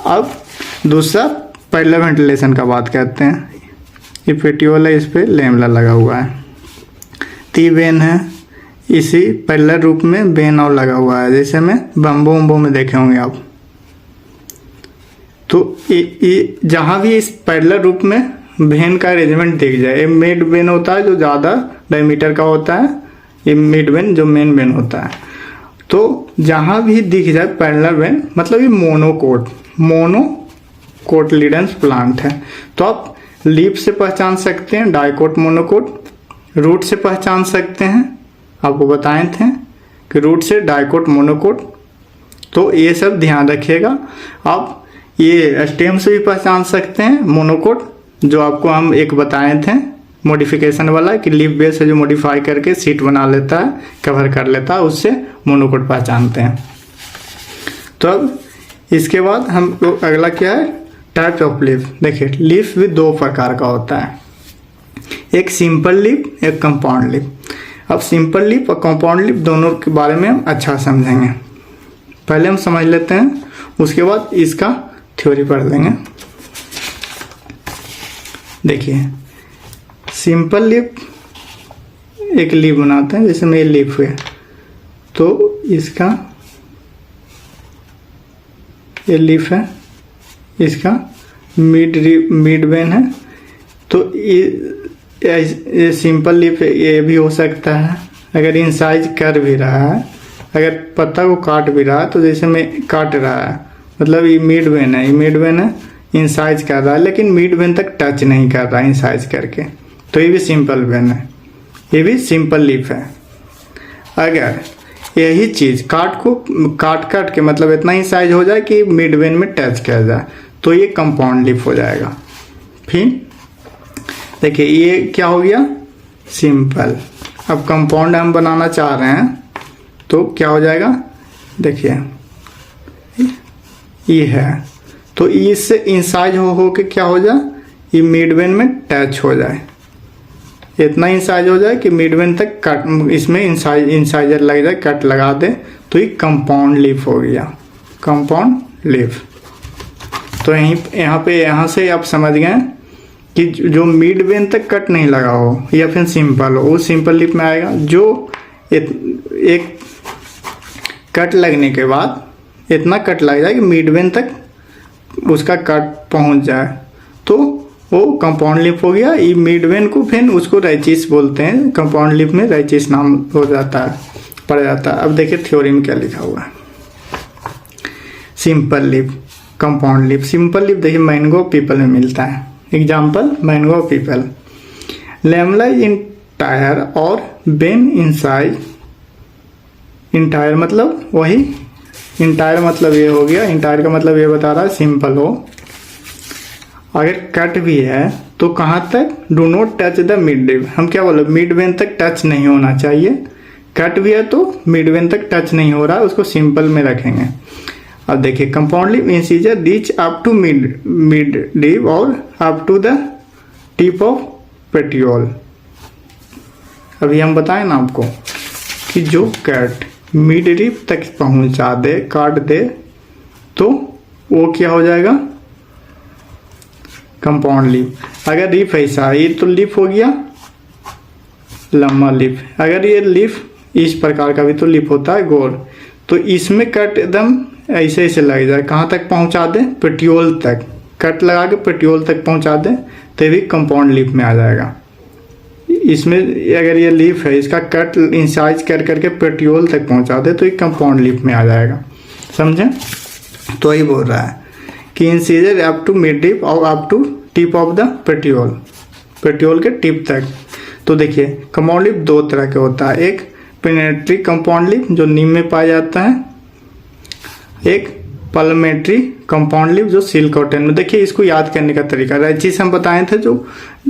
अब दूसरा पैरेलल वेंटिलेशन का बात करते हैं। ये पेटियोल है, इस पे लेमला लगा हुआ है, ती वेन है, इसी पैरेलल रूप में वेन और लगा हुआ है, जैसे में बम्बो वम्बो में देखे होंगे आप। तो ये जहाँ भी इस पैरेलल रूप में वेन का अरेंजमेंट दिख जाए, ये मिड वेन होता है जो ज़्यादा डायमीटर का होता है, ये मिड वेन जो मेन वेन होता है। तो जहाँ भी दिख जाए पैरेलल वेन मतलब ये मोनोकोटिलिडन्स प्लांट है। तो आप लीफ से पहचान सकते हैं डाइकोट मोनोकोट, रूट से पहचान सकते हैं, आपको बताए थे कि रूट से डाइकोट मोनोकोट। तो ये सब ध्यान रखिएगा। आप ये स्टेम से भी पहचान सकते हैं मोनोकोट, जो आपको हम एक बताए थे मॉडिफिकेशन वाला कि लीफ बेस से जो मॉडिफाई करके सीट बना लेता है, कवर कर लेता है, उससे मोनोकोट पहचानते हैं। तो अब इसके बाद हम लोग अगला क्या है? Type of leaf. देखिए लीफ भी दो प्रकार का होता है, एक सिंपल लीफ, एक कंपाउंड लीफ। अब सिंपल लीफ और कंपाउंड लीफ दोनों के बारे में हम अच्छा समझेंगे। पहले हम समझ लेते हैं, उसके बाद इसका थ्योरी पढ़ लेंगे। देखिए सिंपल लीफ एक लीफ बनाते हैं, जैसे में ये लीफ है, तो इसका ये लीफ है, इसका मिड वेन है। तो ये सिंपल लीफ ये भी हो सकता है अगर इंसाइज कर भी रहा है, अगर पत्ता को काट भी रहा है, तो जैसे में काट रहा है मतलब ये मिड वेन है, ये मिड वेन है, इंसाइज कर रहा है लेकिन मिड वेन तक टच नहीं कर रहा है इंसाइज करके, तो ये भी सिंपल वेन है, ये भी सिंपल लीफ है। अगर यही चीज काट के मतलब इतना ही साइज हो जाए कि मिड वेन में टच कर जाए, तो ये कंपाउंड लीफ हो जाएगा। फिर देखिए ये क्या हो गया? सिंपल। अब कंपाउंड हम बनाना चाह रहे हैं तो क्या हो जाएगा? देखिए ये है, तो इससे इंसाइज हो के क्या हो जाए? ये मिड वेन में टच हो जाए, इतना इंसाइज हो जाए कि मिड वेन तक कट, इसमें इंसाइजर लग जाए, कट लगा दे, तो ये कंपाउंड लीफ हो गया, कंपाउंड लीफ। तो यहाँ से आप समझ गए कि जो मिड वेन तक कट नहीं लगा हो या फिर सिंपल हो, वो सिंपल लीफ में आएगा। जो एक कट लगने के बाद इतना कट लग जाए कि मिड वेन तक उसका कट पहुंच जाए, तो वो कंपाउंड लीफ हो गया। ये मिड वेन को फिर उसको रैचिस बोलते हैं, कंपाउंड लीफ में रैचिस नाम हो जाता है, पड़ जाता है। अब देखिए थ्योरी में क्या लिखा हुआ है। Simple leaf, compound leaf. Simple leaf देखिए मैंगो पीपल में मिलता है। Example mango people. Lamella entire और बेन इनसाइज। इंटायर मतलब वही, इंटायर मतलब ये हो गया, इंटायर का मतलब ये बता रहा है सिंपल हो। अगर कट भी है तो कहाँ तक? Do not touch the mid when. हम क्या बोले? मिड वेन तक टच नहीं होना चाहिए। कट भी है तो मिड वेन तक टच नहीं हो रहा है, उसको सिंपल में रखेंगे। अब देखिए compound leaf incision reach up to mid leaf और up to the tip of petiole. अभी हम बताएं ना आपको कि जो कट मिड लीफ तक पहुंचा दे, काट दे, तो वो क्या हो जाएगा? Compound leaf. अगर लीफ ऐसा, ये तो लीफ हो गया लंबा लीफ। अगर ये लीफ इस प्रकार का भी तो लीफ होता है गोल, तो इसमें कट एकदम ऐसे ऐसे लग जाए, कहाँ तक पहुंचा दे? पेटियोल तक। कट लगा के पेटियोल तक पहुंचा दे तो भी कंपाउंड लीफ में आ जाएगा। इसमें अगर ये लीफ है, इसका कट इंसाइज कर करके पेटियोल तक पहुंचा दे तो ये कंपाउंड लीफ में आ जाएगा। समझे? तो यही बोल रहा है कि incision up to mid tip और up to tip of the petiole, petiole के टिप तक। तो देखिए कंपाउंड लीफ दो तरह के होता है, एक पेनेट्री कंपाउंड लीफ जो नीम में पाया जाता है, एक पल्मेट्री कंपाउंड लीफ जो सिल्क कॉटन में। देखिए इसको याद करने का तरीका, रैचिस हम बताए थे, जो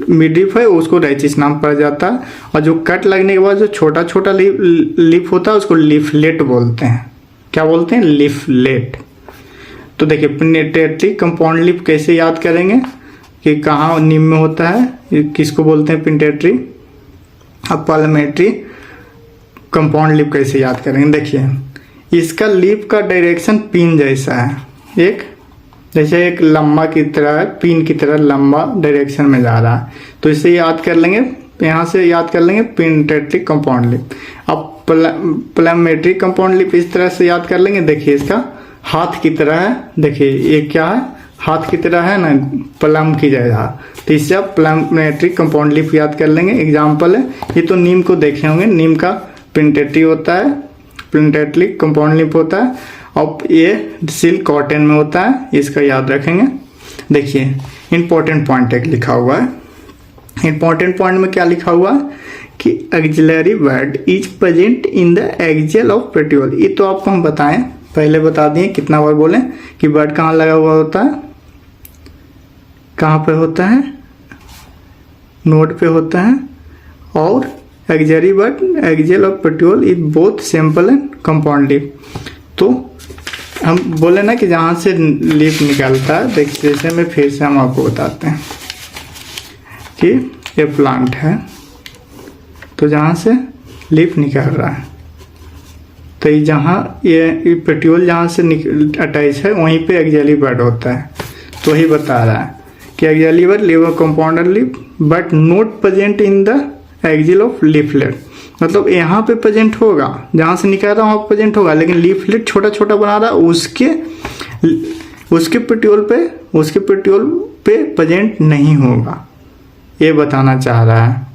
मिड है उसको रैचिस नाम पड़ जाता है, और जो कट लगने के बाद जो छोटा छोटा लीफ होता है उसको लीफलेट बोलते हैं। क्या बोलते हैं? लीफलेट। तो देखिए पिनेट्रेटरी कंपाउंड लिप कैसे याद करेंगे कि कहाँ नीम में होता है, किसको बोलते हैं पिनेट्रेटरी। अब पार्लियामेंट्री कंपाउंड लिप कैसे याद करेंगे, देखिए इसका लिप का डायरेक्शन पिन जैसा है, एक जैसे एक लंबा की तरह, पिन की तरह लंबा डायरेक्शन में जा रहा है, तो इसे याद कर लेंगे, यहाँ से याद कर लेंगे पिनेट्रेटरी कंपाउंड लिप। अब पार्लियामेंट्री कंपाउंड लिप इस तरह से याद कर लेंगे, देखिए इसका हाथ की तरह है, देखिए ये क्या है, हाथ की तरह है ना, प्लम की जगह, तो इससे आप पार्लियामेंट्री कंपाउंड लिप याद कर लेंगे। एग्जाम्पल है, ये तो नीम को देखे होंगे, नीम का पिनेट्रेटरी होता है, पिनेट्रेटरी कंपाउंड लिप होता है, और ये सिल्क कॉटन में होता है, इसका याद रखेंगे। देखिए इंपॉर्टेंट पॉइंट एक लिखा हुआ है, इंपॉर्टेंट पॉइंट में क्या लिखा हुआ है कि axillary bud is present in the axil of petiole. ये तो आपको हम बताएं, पहले बता दिए, कितना बार बोले कि वर्ड कहाँ लगा हुआ होता है, कहाँ पे होता है, नोड पे होता है, और axillary bud axil of petiole is both simple and compound leaf. तो हम बोले ना कि जहाँ से लिप निकलता है, देखिए जैसे में फिर से हम आपको बताते हैं कि ये प्लांट है, तो जहाँ से लिप निकल रहा है, तो ये जहाँ ये पेट्यूल जहाँ से अटैच है वहीं पे एक्सिलरी वर्ड होता है। तो ही बता रहा है कि axillary word live compound lip but not present in the axil of leaflet, मतलब यहाँ पे प्रेजेंट होगा, जहाँ से निकल रहा है वहाँ प्रेजेंट होगा, लेकिन लीफलेट छोटा छोटा बना रहा है, उसके पेट्यूल पे प्रेजेंट नहीं होगा, ये बताना चाह रहा है।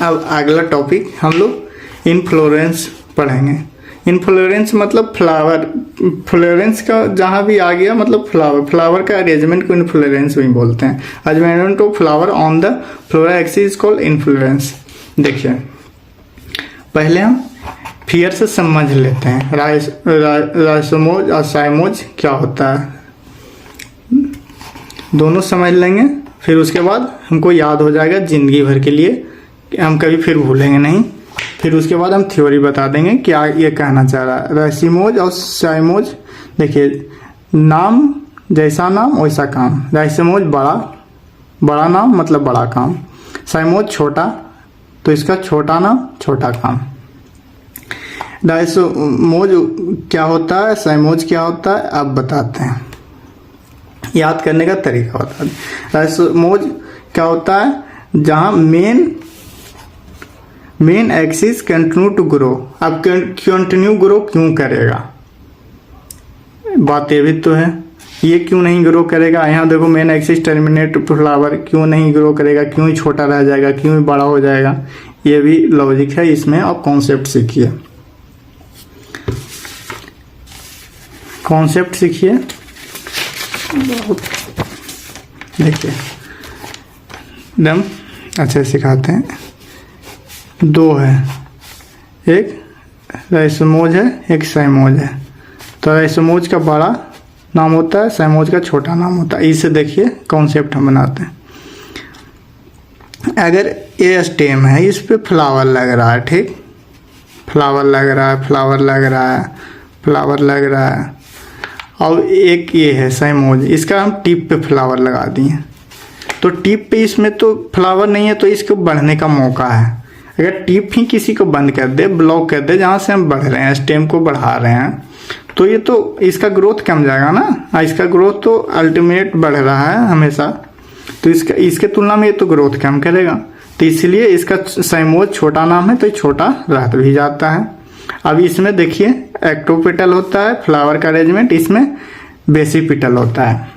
अब अगला टॉपिक हम लोग इनफ्लोरेंस पढ़ेंगे। इनफ्लोरेंस मतलब फ्लावर, फ्लोरेंस का जहाँ भी आ गया मतलब फ्लावर, फ्लावर का अरेंजमेंट को इनफ्लोरेंस भी बोलते हैं। Arrangement of flower on the floral axis is called inflorescence. देखिए पहले हम फियर से समझ लेते हैं राइसोमोज और साइमोज क्या होता है, दोनों समझ लेंगे, फिर उसके बाद हमको याद हो जाएगा जिंदगी भर के लिए, हम कभी फिर भूलेंगे नहीं। फिर उसके बाद हम थ्योरी बता देंगे क्या ये कहना चाह रहा है। राइसोमोज और साइमोज, देखिए नाम जैसा नाम वैसा काम। राइसोमोज बड़ा नाम मतलब बड़ा काम, साइमोज छोटा, तो इसका छोटा नाम छोटा काम। राइसोमोज क्या होता है, साइमोज क्या होता है, अब बताते हैं, याद करने का तरीका बता दें। राइसोमोज क्या होता है, जहाँ main axis continue to grow. अब कंटिन्यू ग्रो क्यों करेगा, बात ये भी तो है, ये क्यों नहीं ग्रो करेगा। यहाँ देखो मेन एक्सिस टर्मिनेट फ्लावर क्यों नहीं ग्रो करेगा, क्यों ही छोटा रह जाएगा, क्यों ही बड़ा हो जाएगा, ये भी लॉजिक है इसमें। आप कॉन्सेप्ट सीखिए, कॉन्सेप्ट सीखिए। देखिए एकदम अच्छे सिखाते हैं। दो है, एक राइसोमोज है, एक साइमोज है। तो राइसोमोज का बड़ा नाम होता है, साइमोज का छोटा नाम होता है। इसे देखिए कॉन्सेप्ट हम बनाते हैं। अगर ये स्टेम है, इस पे फ्लावर लग रहा है, ठीक, फ्लावर लग रहा है, फ्लावर लग रहा है, फ्लावर लग रहा है, और एक ये है साइमोज, इसका हम टिप पे फ्लावर लगा दिए, तो टिप पे इसमें तो फ्लावर नहीं है, तो इसको बढ़ने का मौका है। अगर टिप ही किसी को बंद कर दे, ब्लॉक कर दे, जहाँ से हम बढ़ रहे हैं, स्टेम को बढ़ा रहे हैं, तो ये तो इसका ग्रोथ कम जाएगा ना। इसका ग्रोथ तो अल्टीमेट बढ़ रहा है हमेशा, तो इसके तुलना में ये तो ग्रोथ कम करेगा, तो इसलिए इसका साइमोज छोटा नाम है, तो ये छोटा रह भी जाता है। अब इसमें देखिए एक्टोपेटल होता है फ्लावर का अरेंजमेंट, इसमें बेसिपिटल होता है।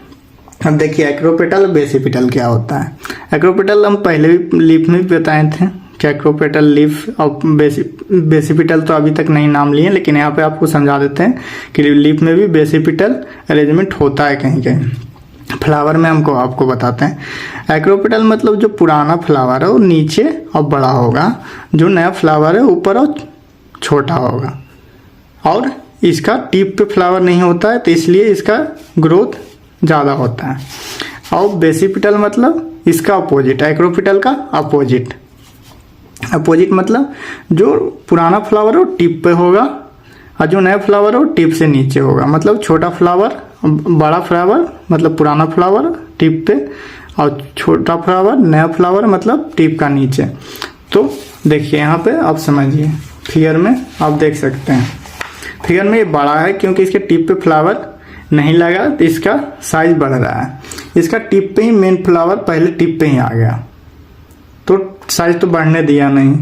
अब देखिए एक्रोपेटल बेसिपिटल क्या होता है। एक्रोपेटल हम पहले भी लीफ में भी बताए थे कि एक्रोपेटल लीफ और बेसिपिटल तो अभी तक नहीं नाम लिए, लेकिन यहाँ पे आपको समझा देते हैं कि लीफ में भी बेसिपिटल अरेंजमेंट होता है कहीं कहीं। फ्लावर में आपको बताते हैं। एक्रोपेटल मतलब जो पुराना फ्लावर है वो नीचे और बड़ा होगा, जो नया फ्लावर है ऊपर और छोटा होगा, और इसका टिप पे फ्लावर नहीं होता है, तो इसलिए इसका ग्रोथ ज़्यादा होता है। और बेसिपिटल मतलब इसका अपोजिट, एक्रोपिटल का अपोजिट। अपोजिट मतलब जो पुराना फ्लावर है वो टिप पे होगा, और जो नया फ्लावर है वो टिप से नीचे होगा, मतलब छोटा फ्लावर बड़ा फ्लावर मतलब पुराना फ्लावर टिप पे, और छोटा फ्लावर नया फ्लावर मतलब टिप का नीचे। तो देखिए यहाँ पे आप समझिए, फिगर में आप देख सकते हैं, फिगर में ये बड़ा है क्योंकि इसके टिप पे फ्लावर नहीं लगा तो इसका साइज बढ़ रहा है। इसका टिप पे ही मेन फ्लावर पहले टिप पे ही आ गया तो साइज तो बढ़ने दिया नहीं।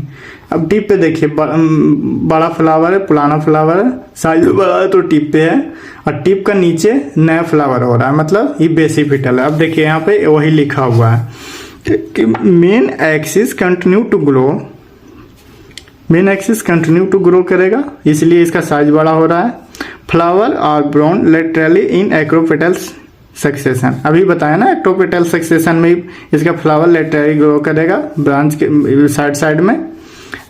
अब टिप पे देखिए बड़ा फ्लावर है, पुराना फ्लावर है, साइज बड़ा है तो टिप पे है, और टिप का नीचे नया फ्लावर हो रहा है मतलब ये बेसिपिटल है। अब देखिए यहाँ पे वही लिखा हुआ है कि main axis continue to grow, main axis continue to grow करेगा इसलिए इसका साइज बड़ा हो रहा है। Flower are borne laterally in acropetals succession, अभी बताया ना एक्रोपेटल सक्सेशन में इसका फ्लावर लेटरली ग्रो करेगा ब्रांच के साइड साइड में,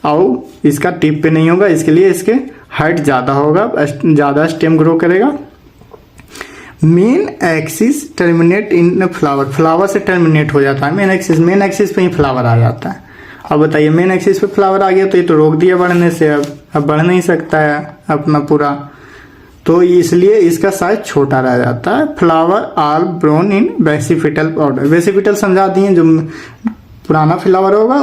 और इसका टिप पे नहीं होगा इसके लिए इसके हाइट ज़्यादा होगा, ज़्यादा स्टेम ग्रो करेगा। मेन एक्सिस टर्मिनेट इन फ्लावर, फ्लावर से टर्मिनेट हो जाता है मेन एक्सिस पे ही फ्लावर आ जाता है। अब बताइए मेन एक्सिस पे फ्लावर आ गया तो ये तो रोक दिया बढ़ने से, अब बढ़ नहीं सकता है अपना पूरा, तो इसलिए इसका साइज छोटा रह जाता है। Flower are borne in basipetal powder, basipetal समझा दिए, जो पुराना फ्लावर होगा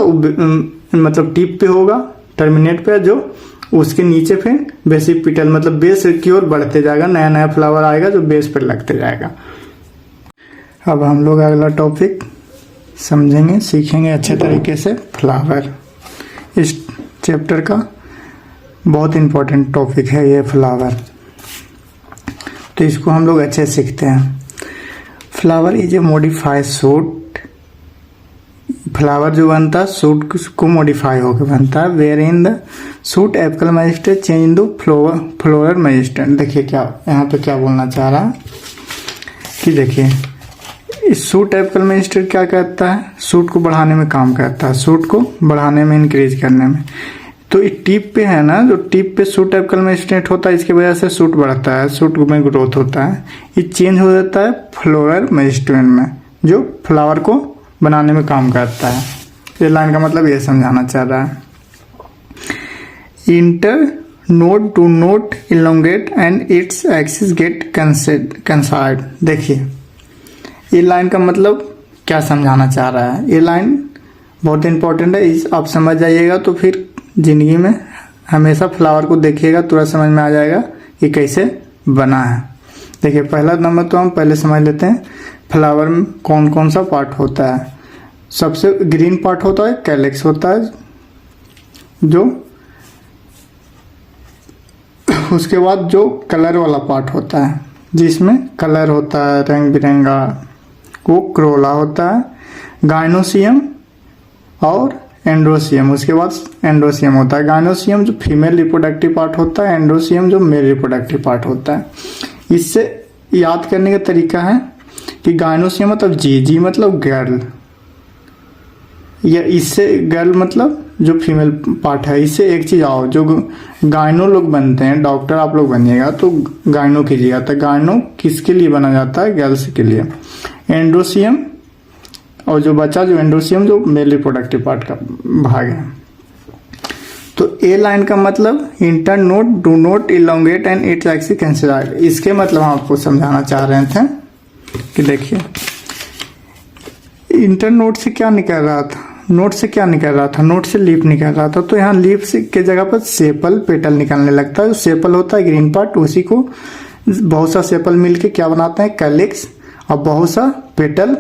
मतलब टिप पे होगा टर्मिनेट पे, जो उसके नीचे फिर बेसिपिटल मतलब बेस की ओर बढ़ते जाएगा, नया नया फ्लावर आएगा जो बेस पर लगते जाएगा। अब हम लोग अगला टॉपिक समझेंगे, सीखेंगे अच्छे तरीके से फ्लावर। इस चैप्टर का बहुत इम्पोर्टेंट टॉपिक है ये फ्लावर, तो इसको हम लोग अच्छे से सीखते हैं। Flower is a modified shoot, flower जो बनता है सूट को मॉडिफाई होकर बनता है। Where in the shoot apical meristem change in the floral meristem. देखिए क्या यहाँ पे क्या बोलना चाह रहा है कि देखिए इस सूट एपिकल मैजिस्टर क्या करता है, सूट को बढ़ाने में काम करता है, सूट को बढ़ाने में इंक्रीज करने में। तो इस टिप पे है ना, जो टिप पे सूट एपिकल मैजिस्ट्रेट होता है इसकी वजह से सूट बढ़ता है, सूट में ग्रोथ होता है। ये चेंज हो जाता है फ्लोरल मैजिस्ट्रेट में जो फ्लावर को बनाने में काम करता है। ये लाइन का मतलब ये समझाना चाह रहा है। Internode to node elongate and its axis get condensed. देखिए ये लाइन का मतलब क्या समझाना चाह रहा है, ये लाइन बहुत इंपॉर्टेंट है, इस आप समझ जाइएगा तो फिर जिंदगी में हमेशा फ्लावर को देखिएगा तुरंत समझ में आ जाएगा कि कैसे बना है। देखिए पहला नंबर तो हम पहले समझ लेते हैं फ्लावर में कौन कौन सा पार्ट होता है। सबसे ग्रीन पार्ट होता है कैलेक्स होता है, जो उसके बाद जो कलर वाला पार्ट होता है जिसमें कलर होता है रंग बिरंगा, वो क्रोला होता है। गाइनोसियम और एंड्रोसियम, उसके बाद एंड्रोसियम होता है। गाइनोसियम जो फीमेल रिप्रोडक्टिव पार्ट होता है, एंड्रोसियम जो मेल रिप्रोडक्टिव पार्ट होता है। इससे याद करने का तरीका है कि गाइनोसियम मतलब जी मतलब गर्ल, या इससे गर्ल मतलब जो फीमेल पार्ट है। इससे एक चीज आओ, जो गाइनो लोग बनते हैं, डॉक्टर आप लोग बनिएगा तो गाइनो कीजिएगा, तो गाइनो किसके लिए बना जाता है, गर्ल्स के लिए। एंड्रोसियम और जो बचा जो एंड्रोसियम जो मेल रिप्रोडक्टिव पार्ट का भाग है। तो ए लाइन का मतलब inter node do not elongate and its axis कंसाइड। इसके मतलब हम आपको समझाना चाह रहे थे कि देखिए इंटर नोड से क्या निकल रहा था, नोट से क्या निकल रहा था, नोट से लीफ निकल रहा था। तो यहाँ लीफ के जगह पर सेपल पेटल निकलने लगता है। जो सेपल होता है ग्रीन पार्ट, उसी को बहुत सा सेपल मिलके क्या बनाते हैं, कैलिक्स, और बहुत सा पेटल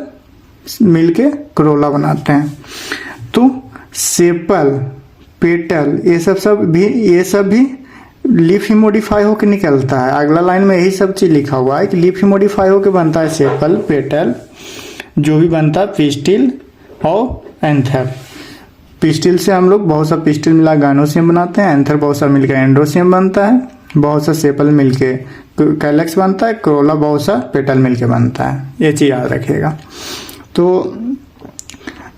मिलके क्रोला बनाते हैं। तो सेपल पेटल ये सब भी लीफ ही मॉडिफाई होकर निकलता है। अगला लाइन में यही सब चीज लिखा हुआ है कि लीफ ही मॉडिफाई होकर बनता है सेपल पेटल, जो भी बनता है पिस्टिल और एंथर। पिस्टिल से हम लोग बहुत सा पिस्टिल मिला गाइनोसियम बनाते हैं, एंथर बहुत सा मिलकर एंड्रोसियम बनता है, बहुत सा सेपल मिलके कैलेक्स बनता है, क्रोला बहुत सा पेटल मिलके बनता है। ये चीज याद रखिएगा। तो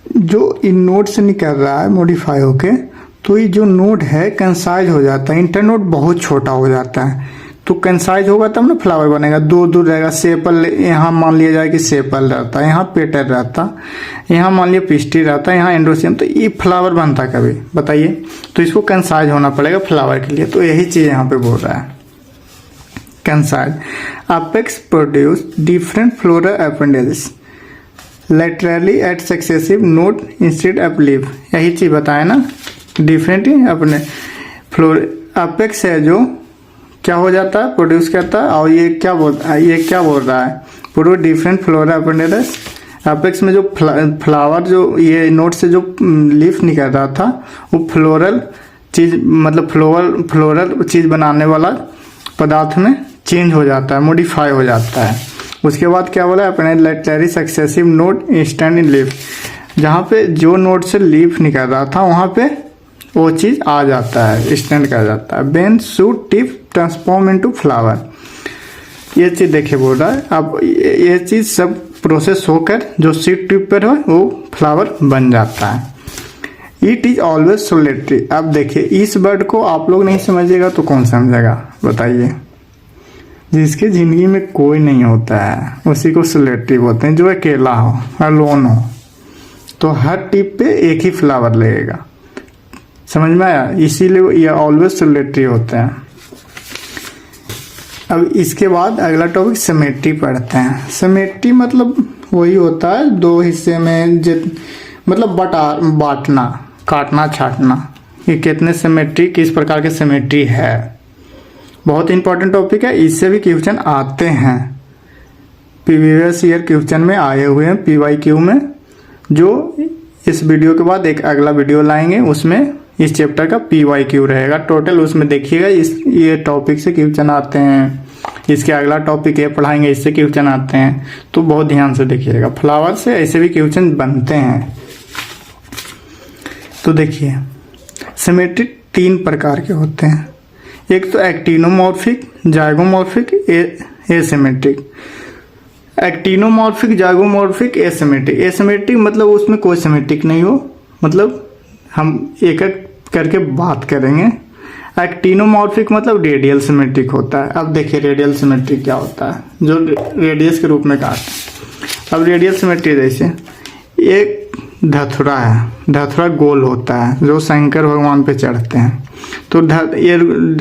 जो इन नोड से निकल रहा है मॉडिफाई होके, तो ये जो नोड है कंसाइज हो जाता है, इंटरनोड बहुत छोटा हो जाता है। तो कंसाइज होगा तब ना फ्लावर बनेगा, दूर दूर रहेगा। सेपल यहाँ मान लिया जाए कि सेपल रहता है, यहाँ पेटल रहता, यहाँ मान लिया पिस्टिल रहता है, यहाँ एंड्रोसियम, तो ये फ्लावर बनता कभी बताइए। तो इसको कंसाइज होना पड़ेगा फ्लावर के लिए, तो यही चीज यहाँ पे बोल रहा है। कैंसाइड। Apex produce different floral appendages laterally at successive node instead of leaf. यही चीज बताया ना, डिफरेंट अपने फ्लोर अपेक्स है जो क्या हो जाता है, प्रोड्यूस करता है। और ये क्या बोल रहा है, produce different floral appendages. Apex में जो फ्लावर जो ये नोट से जो लीफ निकल रहा था वो फ्लोरल चीज मतलब फ्लोरल चीज बनाने वाला पदार्थ में चेंज हो जाता है, मॉडिफाई हो जाता है। उसके बाद क्या बोला, अपने laterally successive node stand in leaf, जहाँ पे जो नोट से लीफ निकल रहा था वहाँ पे वो चीज आ जाता है, स्टैंड कर जाता है। Ben shoot tip transform into flower. ये चीज देखिए बोल रहा है। अब ये चीज सब प्रोसेस होकर जो सीड ट्यूब पर हो वो फ्लावर बन जाता है। It is always solitary. अब देखिए इस वर्ड को आप लोग नहीं समझिएगा तो कौन समझेगा बताइए। जिसके जिंदगी में कोई नहीं होता है उसी को सोलेटरी बोलते हैं। जो अकेला हो, अलोन हो, तो हर टिप पे एक ही फ्लावर लगेगा। समझ में आया? इसीलिए ये ऑलवेज सोलेटरी होते हैं। अब इसके बाद अगला टॉपिक सिमेट्री पढ़ते हैं। सिमेट्री मतलब वही होता है दो हिस्से में मतलब बांटना, काटना छाटना। ये कितने सिमेट्री, किस प्रकार के सिमेट्री है, बहुत इंपॉर्टेंट टॉपिक है। इससे भी क्वेश्चन आते हैं, प्रीवियस ईयर क्वेश्चन में आए हुए हैं PYQ में। जो इस वीडियो के बाद एक अगला वीडियो लाएंगे उसमें इस चैप्टर का PYQ रहेगा टोटल। उसमें देखिएगा ये टॉपिक से क्वेश्चन आते हैं, इसके अगला टॉपिक ये पढ़ाएंगे इससे क्वेश्चन आते हैं, तो बहुत ध्यान से देखिएगा। फ्लावर से ऐसे भी क्वेश्चन बनते हैं। तो देखिए सिमेट्री 3 प्रकार के होते हैं। एक तो actinomorphic, zygomorphic, asymmetric. Actinomorphic, zygomorphic, asymmetric. Asymmetric मतलब उसमें कोई सिमेट्रिक नहीं हो, मतलब हम एक एक करके बात करेंगे। एक्टिनोमॉर्फिक मतलब रेडियल सिमेट्रिक होता है। अब देखिए रेडियल सिमेट्रिक क्या होता है, जो रेडियस के रूप में काटते। अब रेडियल सिमेट्री जैसे एक धतुरा है, धतुरा गोल होता है जो शंकर भगवान पे चढ़ते हैं, तो ये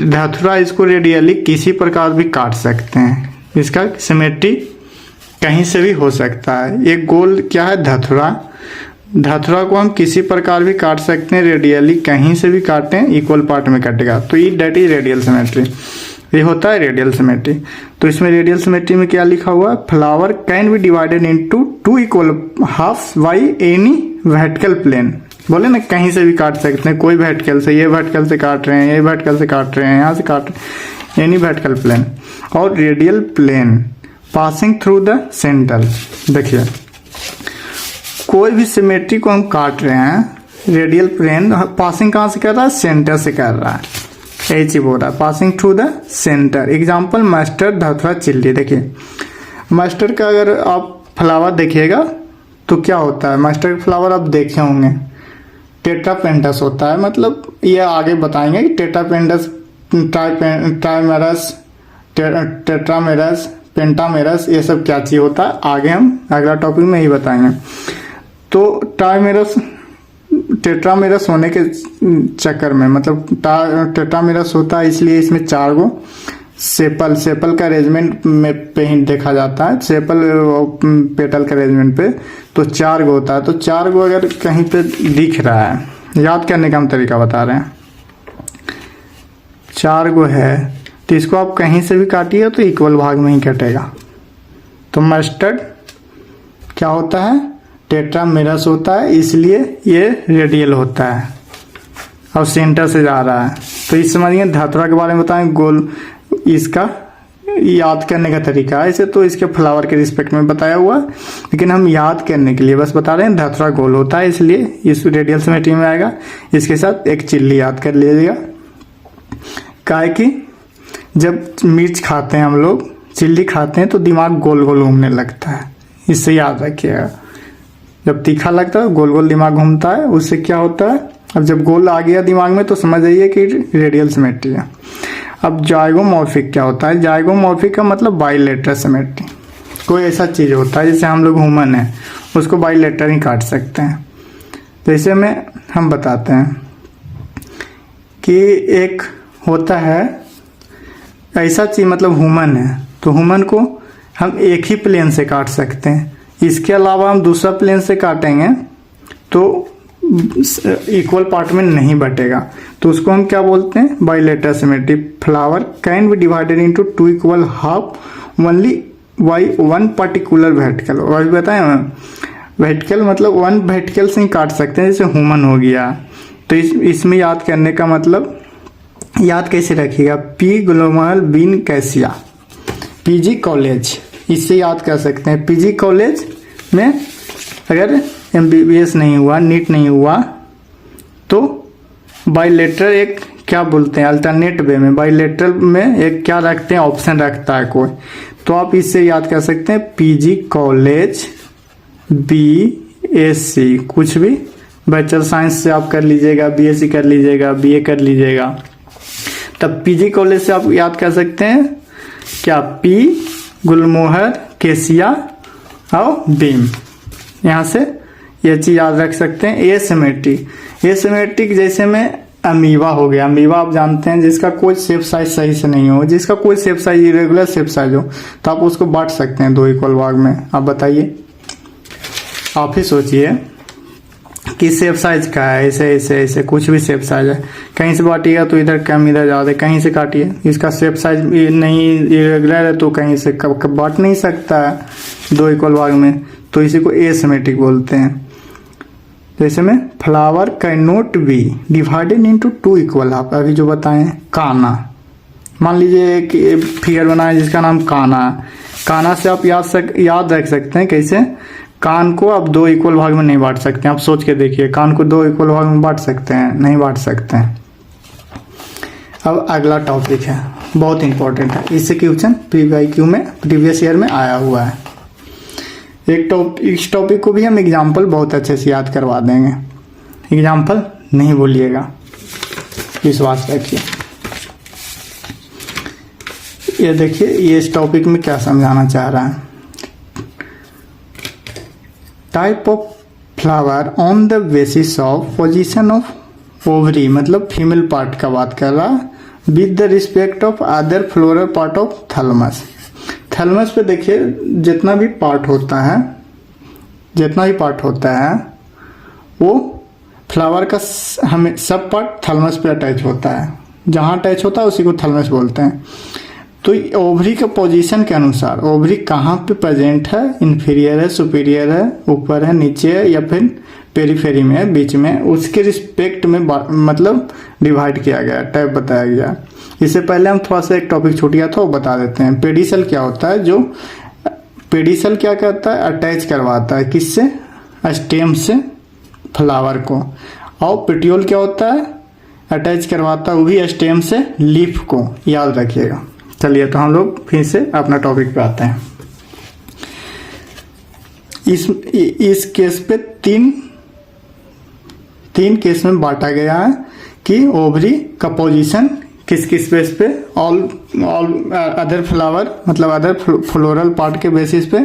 धतुरा इसको रेडियली किसी प्रकार भी काट सकते हैं। इसका सिमेट्री कहीं से भी हो सकता है। ये गोल क्या है, धतुरा। धतुरा को हम किसी प्रकार भी काट सकते हैं, रेडियली कहीं से भी काटें इक्वल पार्ट में कटेगा, तो ये डेट इज रेडियल सिमेट्री। ये होता है रेडियल सिमेट्री। तो इसमें रेडियल सिमेट्री में क्या लिखा हुआ है, flower can be divided into 2 equal half by any vertical plane. बोले ना कहीं से भी काट सकते हैं, कोई वर्टिकल से, ये वर्टिकल से काट रहे हैं, ये वर्टिकल से काट रहे हैं, यहाँ से काट रहे हैं, एनी वर्टिकल प्लेन। और radial plane passing through the centre. देखिए कोई भी सिमेट्री को हम काट रहे हैं, रेडियल प्लेन पासिंग कहाँ से कर रहा है, सेंटर से कर रहा है। यही चीज बोल रहा है, passing through the centre. Example mustard, धतुरा, चिल्ली। देखिए मस्टर्ड का अगर आप फ्लावर देखिएगा तो क्या होता है, मस्टर्ड फ्लावर आप देखे होंगे टेट्रापेंटस होता है। मतलब ये आगे बताएंगे कि टेट्रापेंटस, ट्राइमेरस, टेट्रामेरस, पेंटामेरस, ये सब क्या चीज होता है, आगे हम अगला टॉपिक में ही बताएंगे। तो ट्राइमेरस, टेट्रामेरस होने के चक्कर में, मतलब टेट्रामेरस होता है इसलिए इसमें 4 गो सेपल का अरेंजमेंट में पे ही देखा जाता है, सेपल पेटल का अरेंजमेंट पे, तो 4 गो होता है। तो 4 गो अगर कहीं पे दिख रहा है, याद करने का हम तरीका बता रहे हैं, 4 गो है तो इसको आप कहीं से भी काटिए तो इक्वल भाग में ही कटेगा। तो मस्टर्ड क्या होता है, टेट्रामेरस होता है, इसलिए ये रेडियल होता है और सेंटर से जा रहा है। तो इस समझिए धतुरा के बारे में बताएं, गोल, इसका याद करने का तरीका है। इसे तो इसके फ्लावर के रिस्पेक्ट में बताया हुआ, लेकिन हम याद करने के लिए बस बता रहे हैं। धतुरा गोल होता है इसलिए इस रेडियल सिमेट्री में आएगा। इसके साथ एक चिल्ली याद कर लीजिएगा, काहे कि जब मिर्च खाते हैं हम लोग, चिल्ली खाते हैं तो दिमाग गोल गोल घूमने लगता है, इससे याद रखिएगा। जब तीखा लगता है गोल गोल दिमाग घूमता है, उससे क्या होता है, अब जब गोल आ गया दिमाग में तो समझ जाइए कि रेडियल सिमेट्री है। अब जाइगोमॉर्फिक क्या होता है, जाइगोमॉर्फिक का मतलब बाइलेटरल सिमेट्री। कोई ऐसा चीज होता है जैसे हम लोग ह्यूमन है उसको बाइलेटरल ही काट सकते हैं। जैसे में हम बताते हैं कि एक होता है ऐसा चीज मतलब ह्यूमन है, तो ह्यूमन को हम एक ही प्लेन से काट सकते हैं। इसके अलावा हम दूसरा प्लेन से काटेंगे तो इक्वल पार्ट में नहीं बटेगा, तो उसको हम क्या बोलते हैं, bilateral symmetry. Flower can be divided into two equal half only by one particular vertical. वही बताया मैं, वर्टिकल मतलब वन वर्टिकल से ही काट सकते हैं, जैसे ह्यूमन हो गया। तो इसमें याद करने का मतलब, याद कैसे रखिएगा, पी ग्लोमल बीन कैसिया, पीजी कॉलेज, इससे याद कर सकते हैं। पीजी कॉलेज में अगर एमबीबीएस नहीं हुआ, नीट नहीं हुआ, तो बाइलेटरल एक क्या बोलते हैं, अल्टरनेट वे में बाइलेटरल में एक क्या रखते हैं, ऑप्शन रखता है कोई, तो आप इससे याद कर सकते हैं पीजी कॉलेज बीएससी, कुछ भी बैचलर साइंस से आप कर लीजिएगा, बीएससी कर लीजिएगा, बीए कर लीजिएगा। तब पीजी कॉलेज से आप याद कर सकते हैं क्या, पी गुलमोहर केसिया और बीम, यहाँ से ये चीज याद रख सकते हैं। एसिमेट्रिक जैसे में अमीबा हो गया, अमीबा आप जानते हैं जिसका कोई शेप साइज सही से नहीं हो, जिसका कोई shape size irregular shape size हो, तो आप उसको बांट सकते हैं दो इक्वल भाग में। आप बताइए, आप ही सोचिए कि शेप साइज का है, ऐसे ऐसे ऐसे कुछ भी शेप साइज है, कहीं से बांटिएगा तो इधर कम इधर ज़्यादा, कहीं से काटिए, इसका शेप साइज नहीं इरेगुलर है तो कहीं से कब बांट नहीं सकता है दो इक्वल भाग में, तो इसी को एसिमेट्रिक बोलते हैं। जैसे में flower can not be divided into two equal half, अभी जो बताएं काना, मान लीजिए कि फिगर बनाए जिसका नाम काना, काना से आप याद रख सकते हैं कैसे, कान को आप दो इक्वल भाग में नहीं बांट सकते हैं। आप सोच के देखिए, कान को दो इक्वल भाग में बांट सकते हैं, नहीं बांट सकते हैं। अब अगला टॉपिक है, बहुत इंपॉर्टेंट है, इससे क्वेश्चन PYQ में प्रीवियस ईयर में आया हुआ है। इस टॉपिक को भी हम एग्जाम्पल बहुत अच्छे से याद करवा देंगे, एग्जाम्पल नहीं भूलिएगा, विश्वास रखिए। ये देखिए, ये इस टॉपिक में क्या समझाना चाह रहा है, type of flower on the basis of position of ovary, मतलब फीमेल पार्ट का बात कर रहा है, with the respect of other floral part of thalamus. Thalamus पे देखिए जितना भी पार्ट होता है वो फ्लावर का हमें सब पार्ट थैलमस पे अटैच होता है, जहाँ अटैच होता है उसी को थैलमस बोलते हैं। तो ओवरी के पोजीशन के अनुसार ओवरी कहाँ पे प्रेजेंट है, इन्फीरियर है, सुपीरियर है, ऊपर है, नीचे है, या फिर पेरीफेरी में है, बीच में, उसके रिस्पेक्ट में मतलब डिवाइड किया गया, टाइप बताया गया। इससे पहले हम थोड़ा सा एक टॉपिक छूट गया था वो बता देते हैं। पेडिसल क्या होता है, जो पेडिसल क्या करता है, अटैच करवाता है किससे, स्टेम से फ्लावर को, और पेटियोल क्या होता है, अटैच करवाता है वो भी स्टेम से लीफ को, याद रखिएगा। चलिए तो हम लोग फिर से अपना टॉपिक पे आते हैं। इस केस पे तीन केस में बांटा गया है कि ओवरी का पोजीशन किस किस बेस पे, ऑल अदर फ्लावर मतलब अदर फ्लोरल पार्ट के बेसिस पे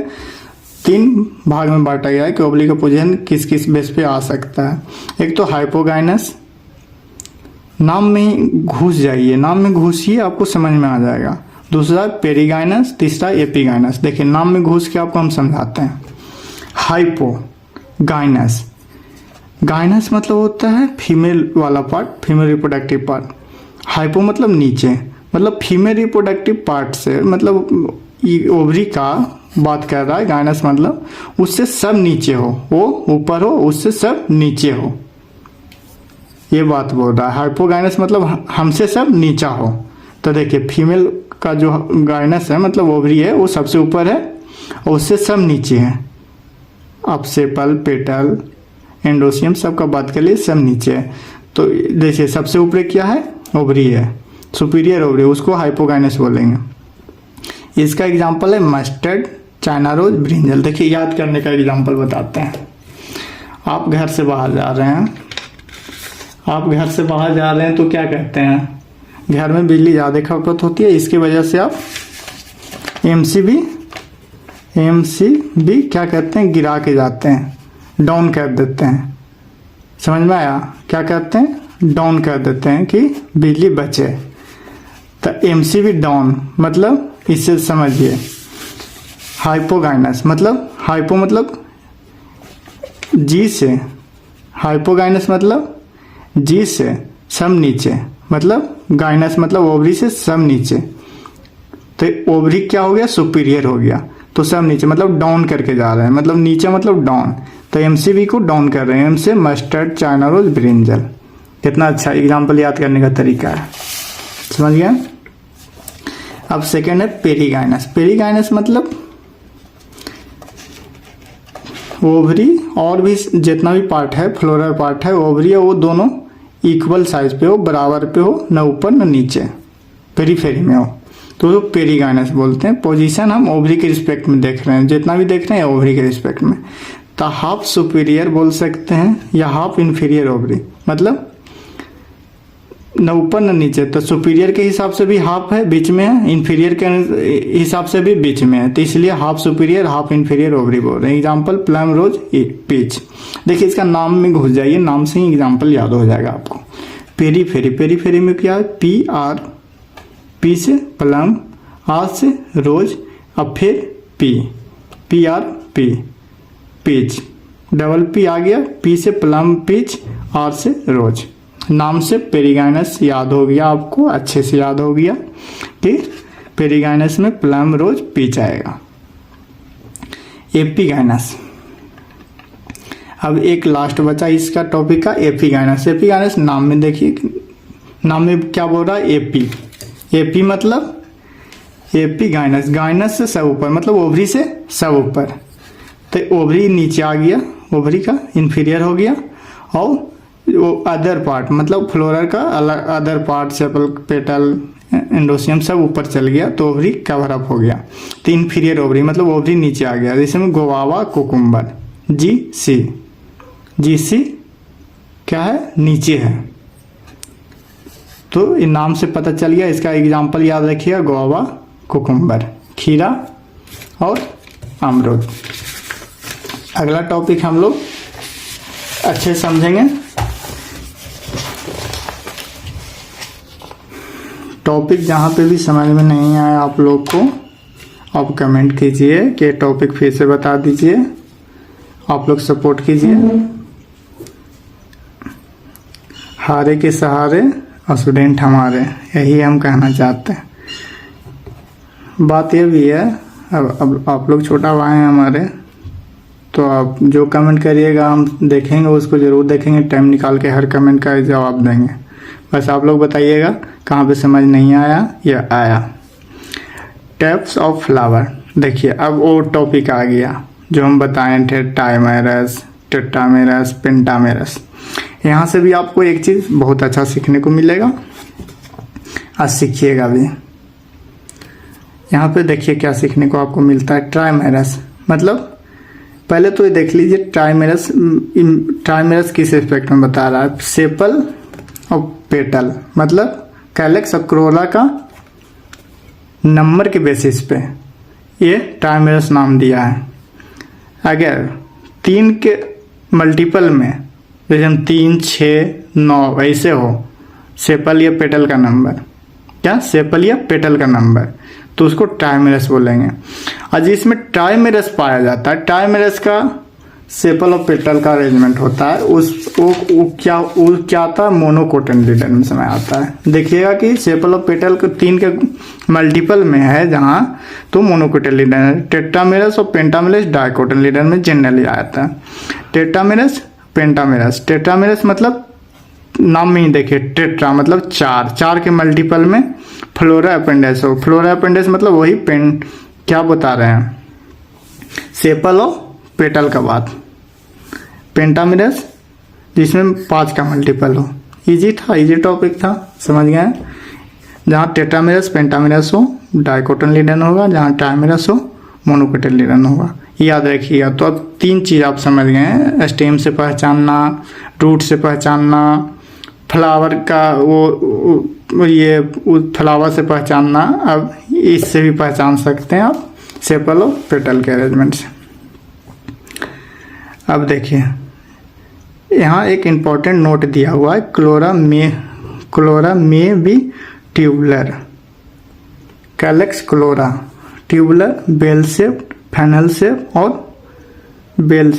तीन भाग में बांटा गया है कि ओवरी का पोजीशन किस किस बेस पे आ सकता है। एक तो हाइपोगाइनस, नाम में घुस जाइए, नाम में घुसिए, आपको समझ में आ जाएगा। दूसरा पेरीगाइनस, तीसरा एपीगाइनस। देखिए नाम में घुस के आपको हम समझाते हैं। हाइपोगाइनस, गाइनस मतलब होता है फीमेल वाला part, female reproductive part. Hypo मतलब नीचे, मतलब फीमेल रिप्रोडक्टिव पार्ट से, मतलब ओवरी का बात कर रहा है। गाइनस मतलब उससे सब नीचे हो, वो ऊपर हो, उससे सब नीचे हो, ये बात बोल रहा है। हाइपोगाइनस मतलब हमसे सब नीचा हो। तो देखिए फीमेल का जो गाइनस है मतलब ओवरी है, वो सबसे ऊपर है और उससे सब नीचे है। अब सेपल, पेटल, एंडोसियम सबका बात कर लिए, सब नीचे है। तो देखिए सबसे ऊपर क्या है, ओवरी है, सुपीरियर ओवरी, उसको हाइपोगाइनस बोलेंगे। इसका एग्जांपल है मस्टर्ड, चाइना रोज, ब्रिंजल। देखिए याद करने का एग्जांपल बताते हैं। आप घर से बाहर जा रहे हैं, तो क्या कहते हैं, घर में बिजली ज़्यादा खपत होती है, इसकी वजह से आप एमसीबी क्या कहते हैं, गिरा के जाते हैं, डाउन कर देते हैं। समझ में आया, क्या कहते हैं, डाउन कर देते हैं कि बिजली बचे। तो एमसीवी डाउन मतलब इससे समझिए हाइपोगाइनस मतलब हाइपो मतलब जी से, हाइपोगाइनस मतलब जी से सम नीचे, मतलब गाइनस मतलब ओवरी से सम नीचे। तो ओवरी क्या हो गया, सुपीरियर हो गया, तो सम नीचे मतलब डाउन करके जा रहे हैं, मतलब नीचे मतलब डाउन। तो एमसीवी को डाउन कर रहे हैं, एम से मस्टर्ड, चाइना रोज, ब्रिंजल। कितना अच्छा एग्जाम्पल याद करने का तरीका है, समझ गया। अब सेकेंड है पेरीगाइनस। पेरीगाइनस मतलब ओवरी और भी जितना भी पार्ट है, फ्लोरल पार्ट है, ओवरी है, वो दोनों इक्वल साइज पे हो, बराबर पे हो, न ऊपर न नीचे, पेरीफेरी में हो, तो पेरीगाइनस बोलते हैं। पोजीशन हम ओवरी के रिस्पेक्ट में देख रहे हैं, जितना भी देख रहे हैं ओवरी के रिस्पेक्ट में। तो हाफ सुपीरियर बोल सकते हैं या हाफ इन्फीरियर ओवरी, मतलब न ऊपर न नीचे। तो सुपीरियर के हिसाब से भी हाफ है, बीच में है, इन्फीरियर के हिसाब से भी बीच में है, तो इसलिए half superior half inferior ovary बोल रहे हैं। Example plum rose peach. देखिए इसका नाम में घुस जाइए, नाम से ही एग्जाम्पल याद हो जाएगा आपको। पेरीफेरी, पेरीफेरी में क्या है, पी आर, पी से प्लम, आर से रोज, अब फिर P, P R P, peach, double P आ गया, पी से प्लम पीच, आर से रोज। नाम से पेरीगाइनस याद हो गया आपको, अच्छे से याद हो गया कि पेरीगाइनस में प्लम रोज पीच आएगा। एपीगाइनस, अब एक लास्ट बचा इसका टॉपिक का, एपीगाइनस। एपीगाइनस नाम में देखिए, नाम में क्या बोल रहा है, एपी। एपी मतलब एपीगाइनस, गाइनस से सब ऊपर, मतलब ओवरी से सब ऊपर। तो ओवरी नीचे आ गया, ओवरी का इन्फीरियर हो गया, और वो अदर पार्ट मतलब फ्लोरल का अलग अदर पार्ट, सेपल, पेटल, एंडोसियम सब ऊपर चल गया, तो ओवरी कवर अप हो गया। तो इन्फीरियर ओवरी मतलब ओवरी नीचे आ गया, जैसे में गोवावा, कुकुम्बर। जी सी, जी सी क्या है, नीचे है। तो इन नाम से पता चल गया, इसका एग्जाम्पल याद रखिएगा, गोवावा, कुकुम्बर, खीरा और अमरूद। अगला टॉपिक हम लोग अच्छे समझेंगे। टॉपिक जहाँ पे भी समझ में नहीं आया आप लोग को, आप कमेंट कीजिए कि टॉपिक फिर से बता दीजिए, आप लोग सपोर्ट कीजिए। हारे के सहारे और स्टूडेंट हमारे, यही हम कहना चाहते हैं। बात ये भी है, अब आप लोग छोटा भाई हैं हमारे, तो आप जो कमेंट करिएगा हम देखेंगे, उसको ज़रूर देखेंगे, टाइम निकाल के हर कमेंट का जवाब देंगे। बस आप लोग बताइएगा कहाँ पे समझ नहीं आया या आया। टाइप्स ऑफ फ्लावर, देखिए अब वो टॉपिक आ गया जो हम बताए थे, टाइमेरस, टेट्रामेरस, पेंटामेरस। यहाँ से भी आपको एक चीज़ बहुत अच्छा सीखने को मिलेगा, आज सीखिएगा भी। यहाँ पे देखिए क्या सीखने को आपको मिलता है। ट्राइमेरस मतलब पहले तो ये देख लीजिए, ट्राइमेरस, ट्राइमेरस किस एस्पेक्ट में बता रहा है, सेपल और पेटल, मतलब कैलेक्स और क्रोला का नंबर के बेसिस पे ये ट्राइमेरस नाम दिया है। अगर 3 के मल्टीपल में, जैसे हम 3, 6, 9 ऐसे हो, सेपल या पेटल का नंबर, क्या सेपल या पेटल का नंबर, तो उसको ट्राइमेरस बोलेंगे। और जिसमें ट्राइमेरस पाया जाता है, ट्राइमेरस का सेपल और पेटल का अरेंजमेंट होता है, वो क्या आता है, मोनोकोटिलेडन में समय आता है। देखिएगा कि सेपल और पेटल को 3 के मल्टीपल में है जहाँ, तो मोनोकोटिलेडन है। टेट्रामेरस और पेंटामेरस डाइकोटिलेडन में जनरली आता है। Tetramerous, pentamerous. टेट्रामेरस मतलब नाम में ही देखिए, टेट्रा मतलब 4 के मल्टीपल में फ्लोरा अपेंडेस हो। फ्लोरा अपेंडेस मतलब वही क्या बता रहे हैं, सेपल और पेटल का बात। पेंटामेरस जिसमें 5 का मल्टीपल हो। इजी था, इजी टॉपिक था, समझ गए। जहाँ टेट्रामेरस, पेंटामेरस हो डाइकोटिलेडन होगा, जहाँ ट्राइमेरस हो मोनोकोटिलेडन होगा, याद रखिएगा। तो अब 3 चीज़ आप समझ गए हैं, स्टेम से पहचानना, रूट से पहचानना, फ्लावर का ये फ्लावर से पहचानना। अब इससे भी पहचान सकते हैं आप सेपल और पेटल के अरेंजमेंट से। अब देखिए यहाँ एक इम्पॉर्टेंट नोट दिया हुआ है, क्लोरा में be tubular, calyx corolla, tubular, bell shape, funnel shape और बेल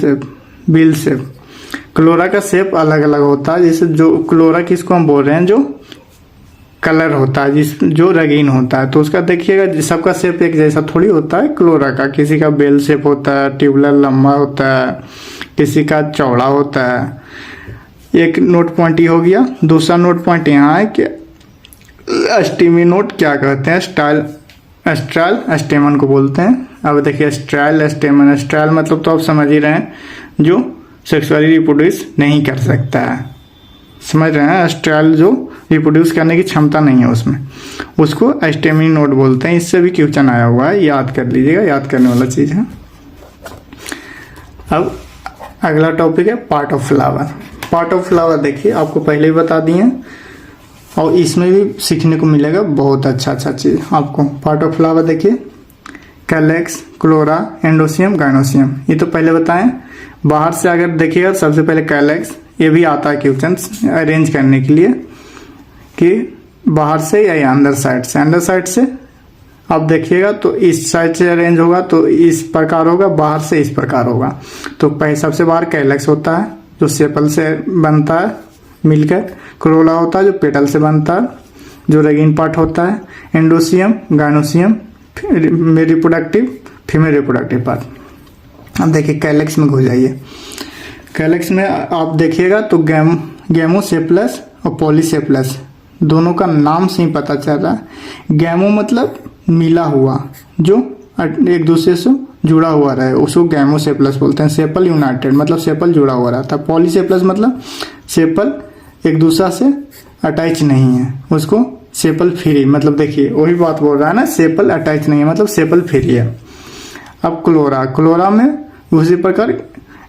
शेप। क्लोरा का शेप अलग अलग होता है, जैसे जो क्लोरा किसको हम बोल रहे हैं, जो कलर होता है, जो रंगीन होता है, तो उसका देखिएगा सबका शेप एक जैसा थोड़ी होता है। क्लोरा का किसी का बेल शेप होता है, ट्यूबुलर लंबा होता है, किसी का चौड़ा होता है। एक नोट पॉइंट ये हो गया। दूसरा नोट पॉइंट यहाँ है कि स्टेमी नोट क्या कहते हैं, स्ट्राइल स्टेमन को बोलते हैं। अब देखिए स्ट्राइल स्टेमन, स्ट्राइल मतलब तो आप समझ ही रहे हैं, जो सेक्सुअली रिप्रोड्यूस नहीं कर सकता है, समझ रहे हैं। स्ट्राइल जो रिप्रोड्यूस करने की क्षमता नहीं है उसमें, उसको स्टेमी नोट बोलते हैं। इससे भी क्वेश्चन आया हुआ है, याद कर लीजिएगा, याद करने वाला चीज़ है। अब अगला टॉपिक है part of flower. Part of flower देखिए आपको पहले ही बता दिए, और इसमें भी सीखने को मिलेगा बहुत अच्छा चीज़ आपको। पार्ट ऑफ फ्लावर देखिए कैलेक्स, क्लोरा, एंडोसियम, गाइनोसियम, ये तो पहले बताएं। बाहर से अगर देखिएगा सबसे पहले कैलेक्स, ये भी आता है क्वेश्चन अरेंज करने के लिए कि बाहर से या अंदर साइड से। अंदर साइड से आप देखिएगा तो इस साइड से अरेंज होगा तो इस प्रकार होगा, बाहर से इस प्रकार होगा। तो पहले सबसे बाहर कैलेक्स होता है जो सेपल से बनता है मिलकर, क्लोरा होता है जो पेटल से बनता है, जो रंगीन पार्ट होता है, एंडोसियम, गाइनोसियम में रिप्रोडक्टिव, फीमेल रिप्रोडक्टिव पार्ट। अब देखिए कैलेक्स में घुस जाइए। कैलेक्स में आप देखिएगा तो गैमोसेप्लस और पॉलीसेप्लस दोनों का नाम से ही पता चल रहा है। गैमो मतलब मिला हुआ, जो एक दूसरे से जुड़ा हुआ रहे, उसको गैमोसेप्लस बोलते हैं। सेपल यूनाइटेड मतलब सेपल जुड़ा हुआ रहता है। पॉलीसेप्लस मतलब सेपल एक दूसरा से अटैच नहीं है, उसको सेपल फ्री, मतलब देखिए वही बात बोल रहा है ना, सेपल अटैच नहीं है मतलब सेपल फ्री है। अब क्लोरा में उसी प्रकार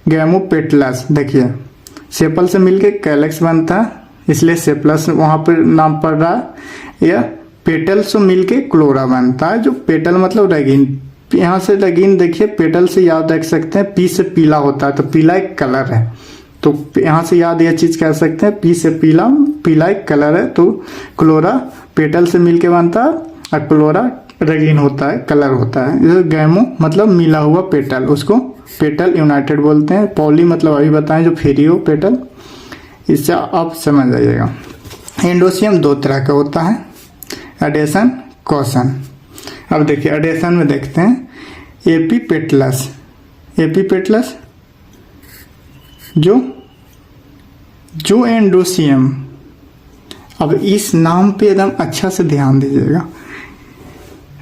गैमोपेटलस, देखिए सेपल से मिलके कैलेक्स बनता है इसलिए सेप्लस वहां पर नाम पड़ रहा है। या पेटल से मिलके क्लोरा बनता है, जो पेटल मतलब रंगीन, यहाँ से रंगीन देखिए, पेटल से याद रख सकते हैं, पी से पीला होता है तो पीला एक कलर है, तो यहाँ से याद यह चीज कह सकते हैं, पी से पीला एक कलर है। तो क्लोरा पेटल से मिलके बनता है और क्लोरा रंगीन होता है, कलर होता है। गैमो मतलब मिला हुआ पेटल, उसको पेटल यूनाइटेड बोलते हैं। पॉली मतलब अभी बताएं जो फ्री हो पेटल, इससे आप समझ जाइएगा। एंडोसियम दो तरह का होता है, एडेशन, कॉशन। अब देखिए एडेशन में देखते हैं एपीपेटलस, एपीपेटलस जो एंडोसियम। अब इस नाम पे एकदम अच्छा से ध्यान दीजिएगा।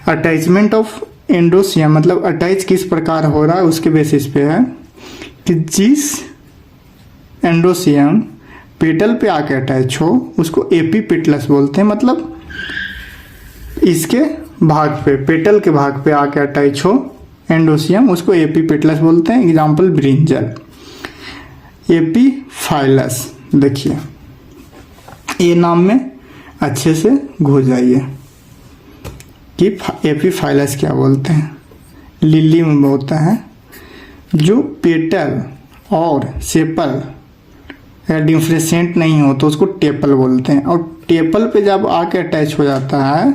अटैचमेंट ऑफ एंडोसियम मतलब अटैच किस प्रकार हो रहा है उसके बेसिस पे है कि जिस एंडोसियम पेटल पे आके अटैच हो उसको एपीपेटलस बोलते हैं। मतलब इसके भाग पे, पेटल के भाग पे आके अटैच हो एंडोसियम, उसको एपीपेटलस बोलते हैं। Example brinjal. एपीफाइलस, देखिए ये नाम में अच्छे से घुस जाइए कि एपीफाइलस क्या बोलते हैं। लिली में बोलता है जो पेटल और सेपल या डिफ्रेंशिएट नहीं हो तो उसको टेपल बोलते हैं। और टेपल पे जब आके अटैच हो जाता है,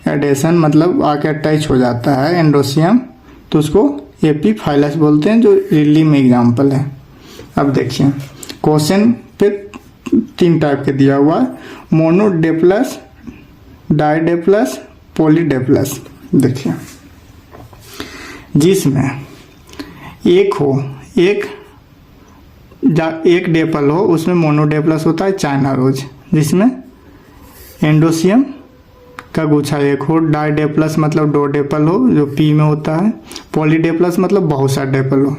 एडेशन मतलब आके अटैच हो जाता है एंडोसियम, तो उसको एपीफाइलस बोलते हैं, जो लिली में एग्जाम्पल है। अब देखिए क्वेश्चन पे 3 टाइप के दिया हुआ है, मोनोडेप्लस, डाइडेप्लस, पॉलीडेप्लस। देखिए जिसमें एक डेपल हो उसमें मोनोडेप्लस होता है, चाइना रोज, जिसमें एंडोसियम का गुच्छा एक हो। डाइडेप्लस मतलब 2 डेपल हो जो पी में होता है। पॉलीडेप्लस मतलब बहुत सा डेपल हो,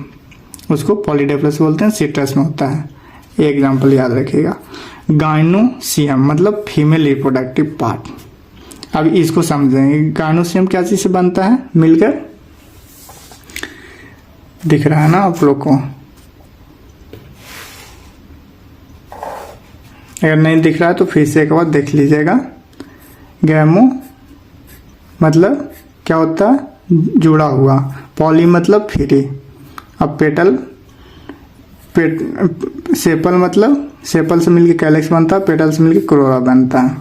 उसको पॉलीडेप्लस बोलते हैं, सिट्रस में होता है। ये एग्जाम्पल याद रखिएगा। गाइनोसियम मतलब फीमेल रिप्रोडक्टिव पार्ट। अब इसको समझेंगे, गाइनोसियम क्या चीज से बनता है, मिलकर, दिख रहा है ना आप लोग को, अगर नहीं दिख रहा है तो फिर से एक बार देख लीजिएगा। गैमो मतलब क्या होता है, जुड़ा हुआ। पॉली मतलब फ्री। अब सेपल मतलब सेपल से मिलकर कैलेक्स बनता है, पेटल से मिलकर क्लोरा बनता है।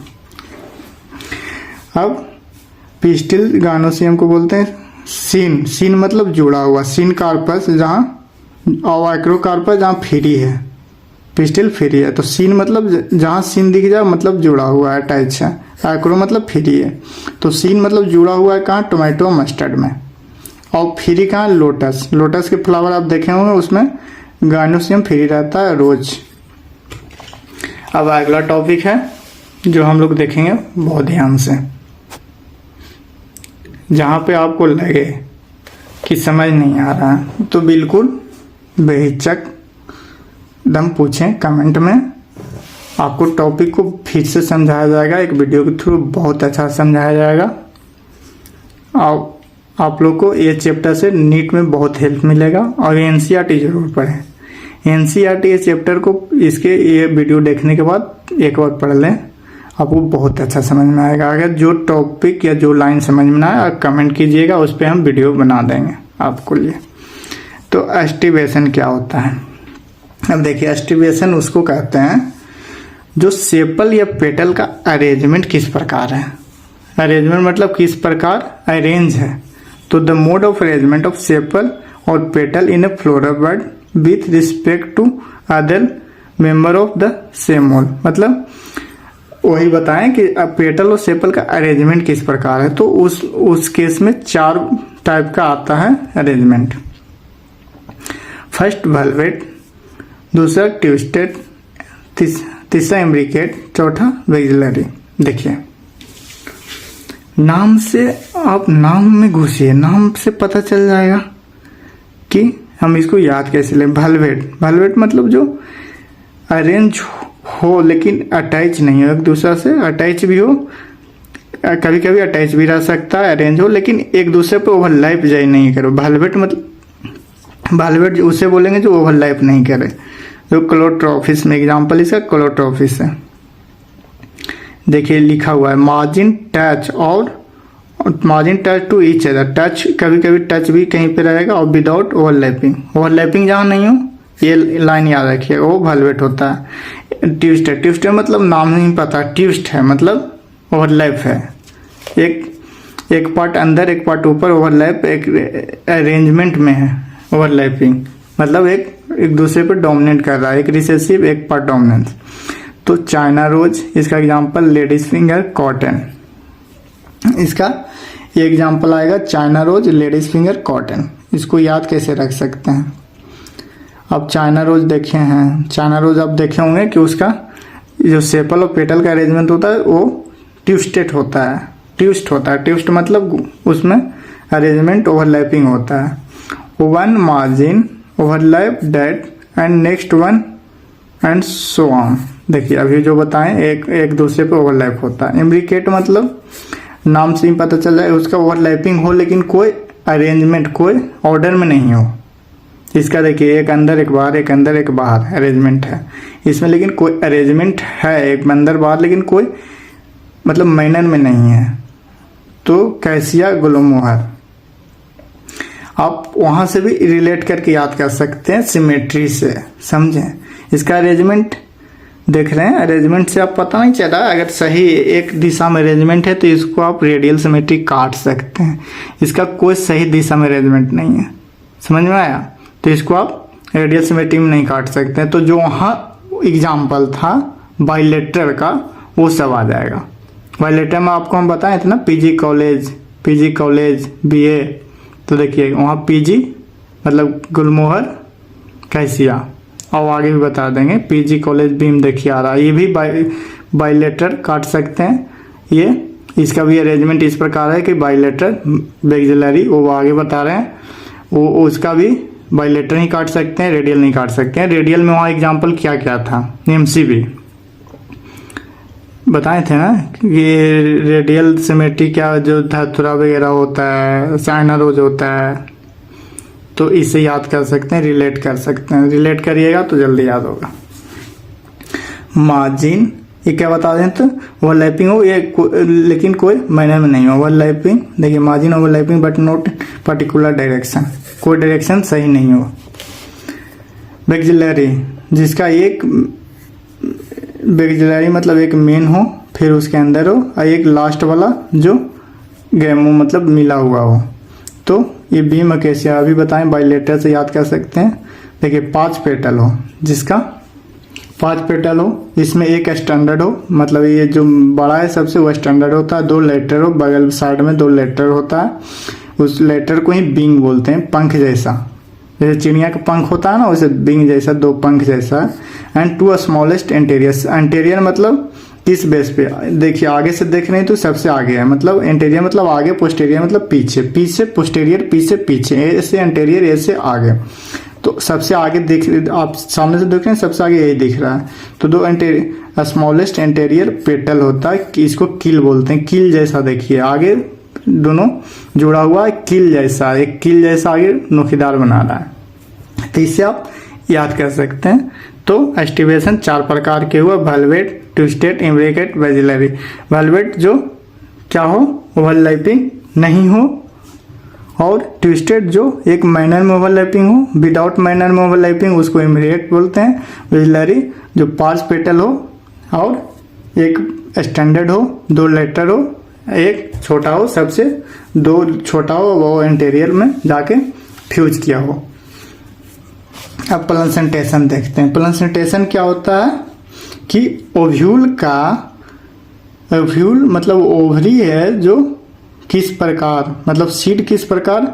अब पिस्टिल गानोसियम को बोलते हैं सीन, सीन मतलब जुड़ा हुआ, सीन कार्पस जहाँ और एक्रोकार्पस जहाँ फ्री है, पिस्टिल फ्री है, तो सीन मतलब जहाँ सीन दिख जाए मतलब जुड़ा हुआ है, अटैच है। एक्रो मतलब फ्री है, तो सीन मतलब जुड़ा हुआ है कहाँ, टोमेटो मस्टर्ड में। और फ्री कहाँ, लोटस, लोटस के फ्लावर आप देखे होंगे उसमें गानोसियम फ्री रहता है रोज। अब अगला टॉपिक है जो हम लोग देखेंगे बहुत ध्यान से, जहाँ पे आपको लगे कि समझ नहीं आ रहा है तो बिल्कुल बेहिचक दम पूछें कमेंट में, आपको टॉपिक को फिर से समझाया जाएगा, एक वीडियो के थ्रू बहुत अच्छा समझाया जाएगा। आप लोग को ये चैप्टर से नीट में बहुत हेल्प मिलेगा। और एनसीईआरटी जरूर पढ़ें, एनसीईआरटी ये चैप्टर को इसके ये वीडियो देखने के बाद एक बार पढ़ लें, आपको बहुत अच्छा समझ में आएगा। अगर जो टॉपिक या जो लाइन समझ में ना आए कमेंट कीजिएगा, उस पर हम वीडियो बना देंगे आपको लिए। तो एस्टिवेशन क्या होता है, अब देखिए एस्टिवेशन उसको कहते हैं जो सेपल या पेटल का अरेंजमेंट किस प्रकार है। अरेंजमेंट मतलब किस प्रकार अरेंज है, तो the mode of arrangement of sepal और petal in a floral bud with respect to other member of the same mode, मतलब वही बताएं कि पेटल और सेपल का अरेंजमेंट किस प्रकार है। तो उस केस में 4 टाइप का आता है अरेंजमेंट। फर्स्ट वेलवेट, दूसरा ट्विस्टेड, तीसरा इम्ब्रिकेट, चौथा वेक्सिलरी। देखिए नाम से आप नाम में घुसिए, नाम से पता चल जाएगा कि हम इसको याद कैसे लें। वेलवेट, वेलवेट मतलब जो अरेंज हो लेकिन अटैच नहीं हो, एक दूसरे से अटैच भी हो, कभी कभी अटैच भी रह सकता है, अरेंज हो लेकिन एक दूसरे पे ओवरलैप जाए नहीं करो। वेलवेट मतलब वेलवेट उसे बोलेंगे जो ओवरलैप नहीं करे, जो क्लोट्रॉफिस में एग्जांपल इसका क्लोट्रॉफिस है। देखिए लिखा हुआ है मार्जिन टच और margin touch to each other, touch कभी कभी टच भी कहीं पे रहेगा और विदाउट ओवरलैपिंग, ओवरलैपिंग जहाँ नहीं हो ये लाइन याद रखिए, वो वेलवेट होता है। ट्विस्ट है, ट्विस्ट मतलब नाम नहीं पता, ट्विस्ट है मतलब ओवरलैप है, एक पार्ट अंदर एक पार्ट ऊपर ओवरलैप, एक अरेंजमेंट में है ओवरलैपिंग, मतलब एक दूसरे पर डोमिनेट कर रहा है, एक रिसेसिव एक पार्ट डोमिनेंस। तो चाइना रोज इसका एग्जांपल, लेडीज फिंगर कॉटन, इसका ये एग्जांपल आएगा China rose, ladies finger cotton. इसको याद कैसे रख सकते हैं, अब चाइना रोज देखे हैं, चाइना रोज आप देखे होंगे कि उसका जो सेपल और पेटल का अरेंजमेंट होता है वो ट्विस्टेड होता है, ट्विस्ट होता है, ट्विस्ट मतलब उसमें अरेंजमेंट ओवरलैपिंग होता है। One margin overlap that and next one and so on. देखिए अभी जो बताएं एक दूसरे पे ओवरलैप होता है। इम्ब्रिकेट मतलब नाम से ही पता चल जाए उसका ओवरलैपिंग हो लेकिन कोई अरेंजमेंट, कोई ऑर्डर में नहीं हो। इसका देखिए एक अंदर एक बाहर, एक अंदर एक बाहर अरेंजमेंट है इसमें, लेकिन कोई अरेंजमेंट है एक अंदर बाहर लेकिन कोई मतलब मैनर में नहीं है। तो कैसिया ग्लोमोहर आप वहां से भी रिलेट करके याद कर सकते हैं सिमेट्री से, समझें। इसका अरेंजमेंट देख रहे हैं, अरेंजमेंट से आप पता नहीं चला, अगर सही एक दिशा में अरेंजमेंट है तो इसको आप रेडियल सिमेट्री काट सकते हैं। इसका कोई सही दिशा में अरेंजमेंट नहीं है, समझ में आया, तो इसको आप रेडियल सिमेट्री में नहीं काट सकते हैं। तो जो वहाँ एग्जाम्पल था बाइलेटरल का वो सब आ जाएगा। बाइलेटरल में आपको हम बताएं थे ना पीजी कॉलेज बीए, तो देखिए वहाँ पीजी मतलब गुलमोहर कैसिया, और आगे भी बता देंगे पीजी कॉलेज बीम देखिए आ रहा है, ये भी बाइलेटरल काट सकते हैं। ये इसका भी अरेंजमेंट इस प्रकार है कि बाइलेटरल वेक्सिलरी वो आगे बता रहे हैं, वो उसका भी बाइलेटरल ही काट सकते हैं, रेडियल नहीं काट सकते हैं। रेडियल में वहाँ एग्जाम्पल क्या क्या था, एमसीबी बताए थे ना, ये रेडियल सिमेट्री क्या जो धतुरा वगैरह होता है, चाइना रोज होता है, तो इसे याद कर सकते हैं, रिलेट कर सकते हैं। रिलेट करिएगा तो जल्दी याद होगा। मार्जिन ये क्या बता दें तो ओवरलैपिंग हो ये लेकिन कोई मैनर में नहीं हो। ओवरलैपिंग देखिए margin overlapping but not particular direction, कोई डायरेक्शन सही नहीं हो। वेक्सिलरी जिसका एक वेक्सिलरी मतलब एक मेन हो फिर उसके अंदर हो और एक लास्ट वाला जो गेमो मतलब मिला हुआ हो। तो ये बीम अकेसिया अभी बताएं बाइलेटर से याद कर सकते हैं। देखिए 5 पेटल हो, जिसका 5 पेटल हो, इसमें एक स्टैंडर्ड हो, मतलब ये जो बड़ा है सबसे वो स्टैंडर्ड होता है। 2 लेटर हो, बगल साइड में 2 लेटर होता है, उस लेटर को ही विंग बोलते हैं, पंख जैसा। जैसे चिड़िया का पंख होता है ना, वैसे विंग जैसा 2 पंख जैसा। And 2 smallest anterior. एंटेरियर मतलब किस बेस पे, देखिए आगे से देख रहे हैं तो सबसे आगे है, मतलब एंटेरियर मतलब आगे, पोस्टेरियर मतलब पीछे, पीछे पोस्टेरियर, पीछे पीछे, ऐसे एंटेरियर, ऐसे आगे। तो सबसे आगे देख, आप सामने से देख रहे हैं सबसे आगे यही दिख रहा है। तो 2 स्मॉलेस्ट एंटेरियर पेटल होता है, इसको कील बोलते हैं। कील जैसा देखिए आगे दोनों जुड़ा हुआ है, कील जैसा, एक कील जैसा आगे नोखीदार बना रहा है। तो इससे आप याद कर सकते हैं। तो एस्टिवेशन 4 प्रकार के हुआ, वैल्वेट, ट्विस्टेड, इम्ब्रेकेट, वेजिलरी। वैल्वेट जो क्या हो, ओवरलैपिंग नहीं हो, और ट्विस्टेड जो एक माइनर में ओवरलैपिंग हो, विदाउट माइनर में ओवरलैपिंग उसको इम्ब्रेकेट बोलते हैं। वेजिलरी जो 5 पेटल हो और एक स्टैंडर्ड हो, 2 लेटर हो, एक छोटा हो, सबसे 2 छोटा हो, वो इंटीरियर में जाके फ्यूज किया हो। अब प्लेसेंटेशन देखते हैं। प्लेसेंटेशन क्या होता है कि ओव्यूल का, ओव्यूल मतलब ओवरी है जो किस प्रकार, मतलब सीड किस प्रकार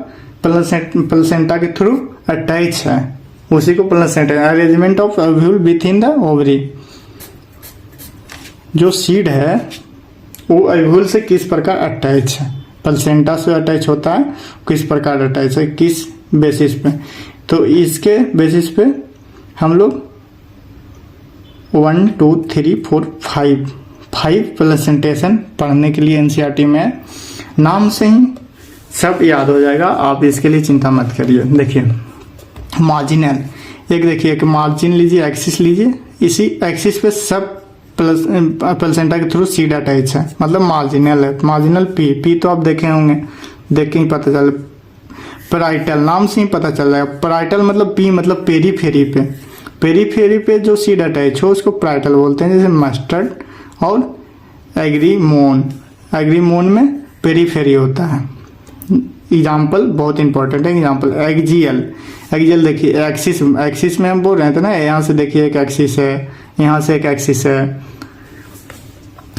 प्लेसेंटा के थ्रू अटैच है, उसी को placenta, arrangement of ovule with in the ovary. जो सीड है वो ओव्यूल से किस प्रकार अटैच है, प्लेसेंटा से अटैच होता है, किस प्रकार अटैच है, किस बेसिस पे। तो इसके बेसिस पे हम लोग 1 2 3 4 5 प्लेसेंटेशन पढ़ने के लिए एनसीईआरटी में नाम से ही सब याद हो जाएगा, आप इसके लिए चिंता मत करिए। देखिए मार्जिनल, एक देखिए एक मार्जिन लीजिए, एक्सिस लीजिए, इसी एक्सिस पे सब प्लेसेंटा के थ्रू सीड अटैच है, मतलब मार्जिनल है। मार्जिनल पी तो आप देखे होंगे, देख के ही पता चल। पैराइटल नाम से ही पता चल जाएगा। पैराइटल मतलब पी मतलब पेरीफेरी पे, पेरीफेरी पे जो सीड अटैच हो उसको पैराइटल बोलते हैं। जैसे मस्टर्ड और एग्रीमोन, एग्रीमोन में पेरीफेरी होता है। एग्जाम्पल बहुत इंपॉर्टेंट है, एग्जाम्पल एक्जियल। एक्जियल देखिए एक्सिस, एक्सिस में हम बोल रहे थे ना, यहाँ से देखिए एक एक्सिस है, यहाँ से एक एक्सिस है,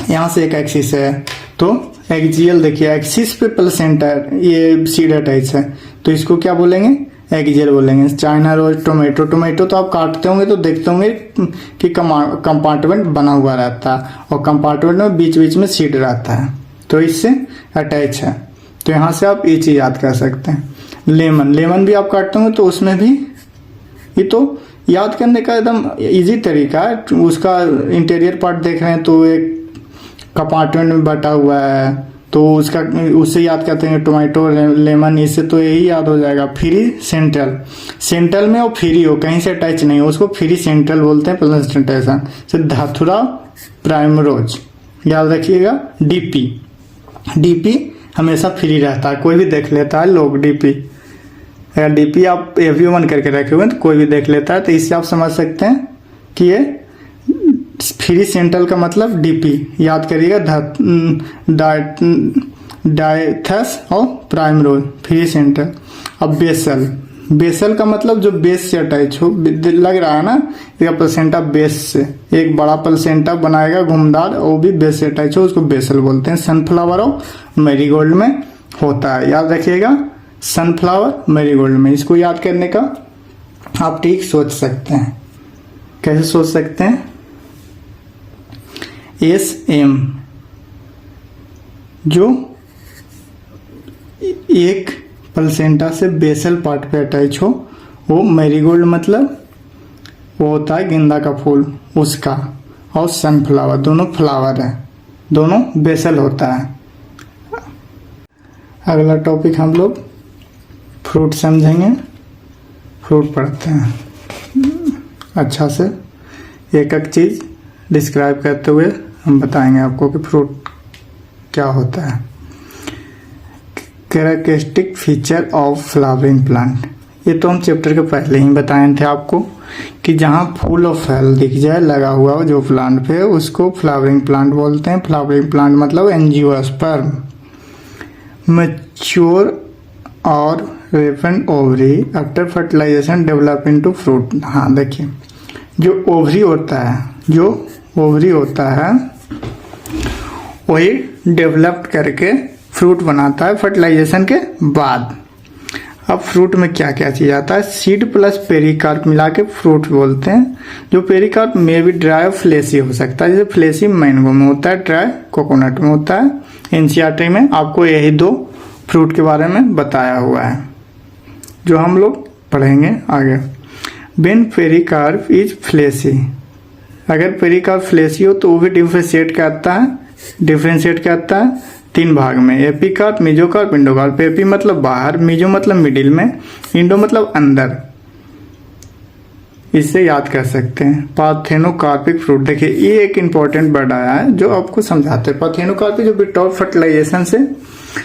यहाँ से एक एक्सिस है। तो एक्जियल देखिए एक्सिस पे प्लेसेंटा ये सीड अटैच है, तो इसको क्या बोलेंगे, एक्जियल बोलेंगे। चाइना रोज, टोमेटो, टोमेटो तो आप काटते होंगे तो देखते होंगे कि कंपार्टमेंट बना हुआ रहता है और कंपार्टमेंट में बीच बीच में सीड रहता है, तो इससे अटैच है। तो यहाँ से आप ये चीज याद कर सकते हैं। लेमन, लेमन भी आप काटते होंगे तो उसमें भी, ये तो याद करने का एकदम इजी तरीका है। उसका इंटीरियर पार्ट देख रहे हैं तो एक कंपार्टमेंट में बटा हुआ है, तो उसका उससे याद करते हैं टोमेटो, लेमन, इससे तो यही याद हो जाएगा। फ्री सेंट्रल, सेंट्रल में वो फ्री हो, कहीं से अटैच नहीं हो, उसको फ्री सेंट्रल बोलते हैं प्लेसेंटेशन। सिद्धार्थुरा प्राइमरोज याद रखिएगा। डीपी, डीपी हमेशा फ्री रहता है, कोई भी देख लेता है लोग डीपी। अगर डीपी आप एवरीवन करके रखे हुए तो कोई भी देख लेता है, तो इससे आप समझ सकते हैं कि ये फ्री सेंट्रल का मतलब डीपी याद करिएगा। डायथस और प्राइमरोज फ्री सेंट्रल। अब बेसल, बेसल का मतलब जो बेस से अटैच हो, लग रहा है ना, एक प्लेसेंटा बेस से एक बड़ा प्लेसेंटा बनाएगा घुमदार, वो भी बेस से अटैच हो, उसको बेसल बोलते हैं। सनफ्लावर और मैरीगोल्ड में होता है, याद रखिएगा। सनफ्लावर मैरीगोल्ड में, इसको याद करने का आप ठीक सोच सकते हैं। कैसे सोच सकते हैं, SM जो एक प्लेसेंटा से बेसल पार्ट पे अटैच हो, वो मैरीगोल्ड मतलब वो होता है गेंदा का फूल उसका, और सनफ्लावर दोनों फ्लावर है, दोनों बेसल होता है। अगला टॉपिक हम लोग फ्रूट समझेंगे। फ्रूट पढ़ते हैं अच्छा से, एक एक चीज डिस्क्राइब करते हुए हम बताएंगे आपको कि फ्रूट क्या होता है। Characteristic feature of flowering plant, ये तो हम चैप्टर के पहले ही बताए थे आपको कि जहाँ फूल और फल दिख जाए लगा हुआ हो जो प्लांट पे, उसको फ्लावरिंग प्लांट बोलते हैं। फ्लावरिंग प्लांट मतलब एंजियोस्पर्म। मैच्योर और ripened ovary after fertilization develop into fruit. हाँ देखिए, जो ओवरी होता है वही डेवलप करके फ्रूट बनाता है फर्टिलाइजेशन के बाद। अब फ्रूट में क्या क्या चीज आता है, सीड प्लस पेरिकार्प मिला के फ्रूट बोलते हैं। जो पेरिकार्प में भी ड्राई फ्लेसी हो सकता है, जैसे फ्लेसी मैंगो में होता है, ड्राई कोकोनट में होता है। एनसीईआरटी में आपको यही 2 फ्रूट के बारे में बताया हुआ है जो हम लोग पढ़ेंगे आगे। बेन पेरिकार्प इज फ्लेसी, अगर पेरिकार्प फ्लेसी हो तो वो भी डिफ्रेंशिएट करता है 3 भाग में, एपिकार्प, मेसोकार्प, इंडोकार्प। एपी मतलब बाहर, मेसो मतलब मिडिल में, इंडो मतलब अंदर। इससे याद कर सकते हैं। पार्थेनोकार्पिक फ्रूट, देखिए ये एक इंपॉर्टेंट वर्ड आया है जो आपको समझाते हैं। पार्थेनोकार्पिक जो विदाउट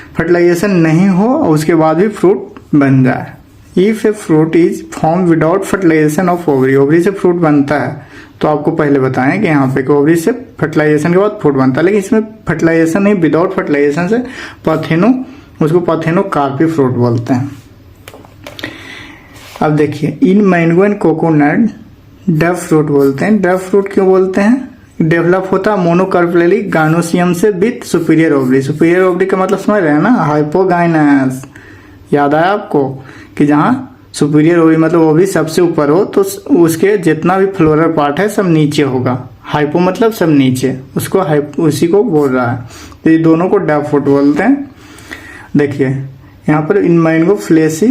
फर्टिलाइजेशन नहीं हो और उसके बाद भी फ्रूट बन जाए। If a fruit is form without fertilisation of ovary से फ्रूट बनता है, तो आपको पहले बताएं कि यहाँ पे ओवरी से फर्टिलाइजेशन के बाद फ्रूट बनता है, लेकिन इसमें फर्टिलाइजेशन नहीं, विदाउट फर्टिलाइजेशन से उसको पार्थेनोकार्पिक फ्रूट बोलते हैं। अब देखिए, in mango and coconut Dove fruit बोलते हैं। डव फ्रूट क्यों बोलते हैं, डेवलप होता है मोनोकार्पेली गाइनोसियम से with superior ovary. Superior ovary का मतलब समझ रहे हैं ना, हाइपोगाइनस। याद आया आपको कि जहाँ सुपीरियर ओवरी मतलब ओवरी सबसे ऊपर हो तो उसके जितना भी फ्लोरल पार्ट है सब नीचे होगा। हाइपो मतलब सब नीचे, उसी को बोल रहा है। तो ये दोनों को डव फ्रूट बोलते हैं। देखिए यहाँ पर in mango fleshy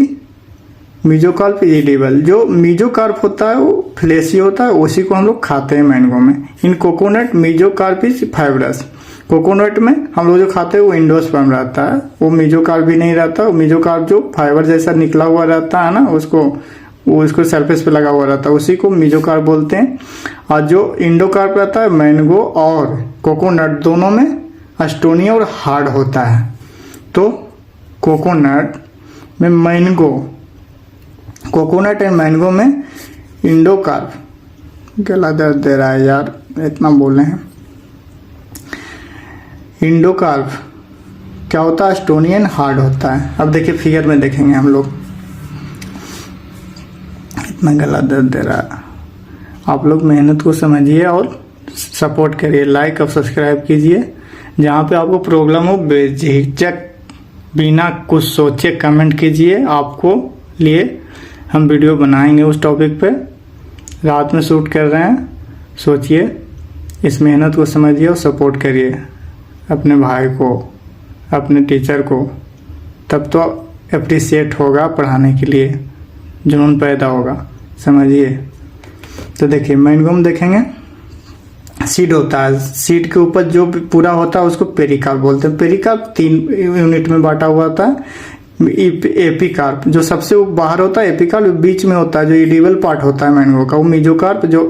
mesocarp edible, जो मेसोकार्प होता है वो फ्लेसी होता है, उसी को हम लोग खाते हैं मैंगो में। In coconut mesocarp is fibrous, coconut में हम लोग जो खाते हैं वो इंडोस्पर्म रहता है, वो मेसोकार्प भी नहीं रहता। वो मेसोकार्प जो फाइबर जैसा निकला हुआ रहता है ना, उसको सरफेस पे लगा हुआ रहता है, उसी को मेसोकार्प बोलते हैं। और जो इंडोकार्प रहता है मैंगो और कोकोनट दोनों में स्टोनी और हार्ड होता है। तो कोकोनट एंड मैंगो में इंडोकार्प, गला दर्द दे रहा है यार, इतना बोले हैं। इंडोकार्प क्या होता है, स्टोनी एंड हार्ड होता है। अब देखिए फिगर में देखेंगे हम लोग, इतना गला दर्द दे रहा है। आप लोग मेहनत को समझिए और सपोर्ट करिए, लाइक और सब्सक्राइब कीजिए। जहाँ पे आपको प्रॉब्लम हो बेझिझक बिना कुछ सोचे कमेंट कीजिए, आपको लिए हम वीडियो बनाएंगे उस टॉपिक पे। रात में शूट कर रहे हैं, सोचिए, इस मेहनत को समझिए और सपोर्ट करिए अपने भाई को, अपने टीचर को, तब तो अप्रिशिएट होगा पढ़ाने के लिए, जुनून पैदा होगा, समझिए। तो देखिए मैंगो में देखेंगे सीड होता है, सीड के ऊपर जो पूरा होता है उसको पेरिकार्प बोलते हैं। पेरिकार्प 3 यूनिट में बांटा हुआ होता है। एपिकार्प जो सबसे बाहर होता है, एपिकार्प बीच में होता है, जो एडिबल पार्ट होता है मैंगो का, वो मेसोकार्प जो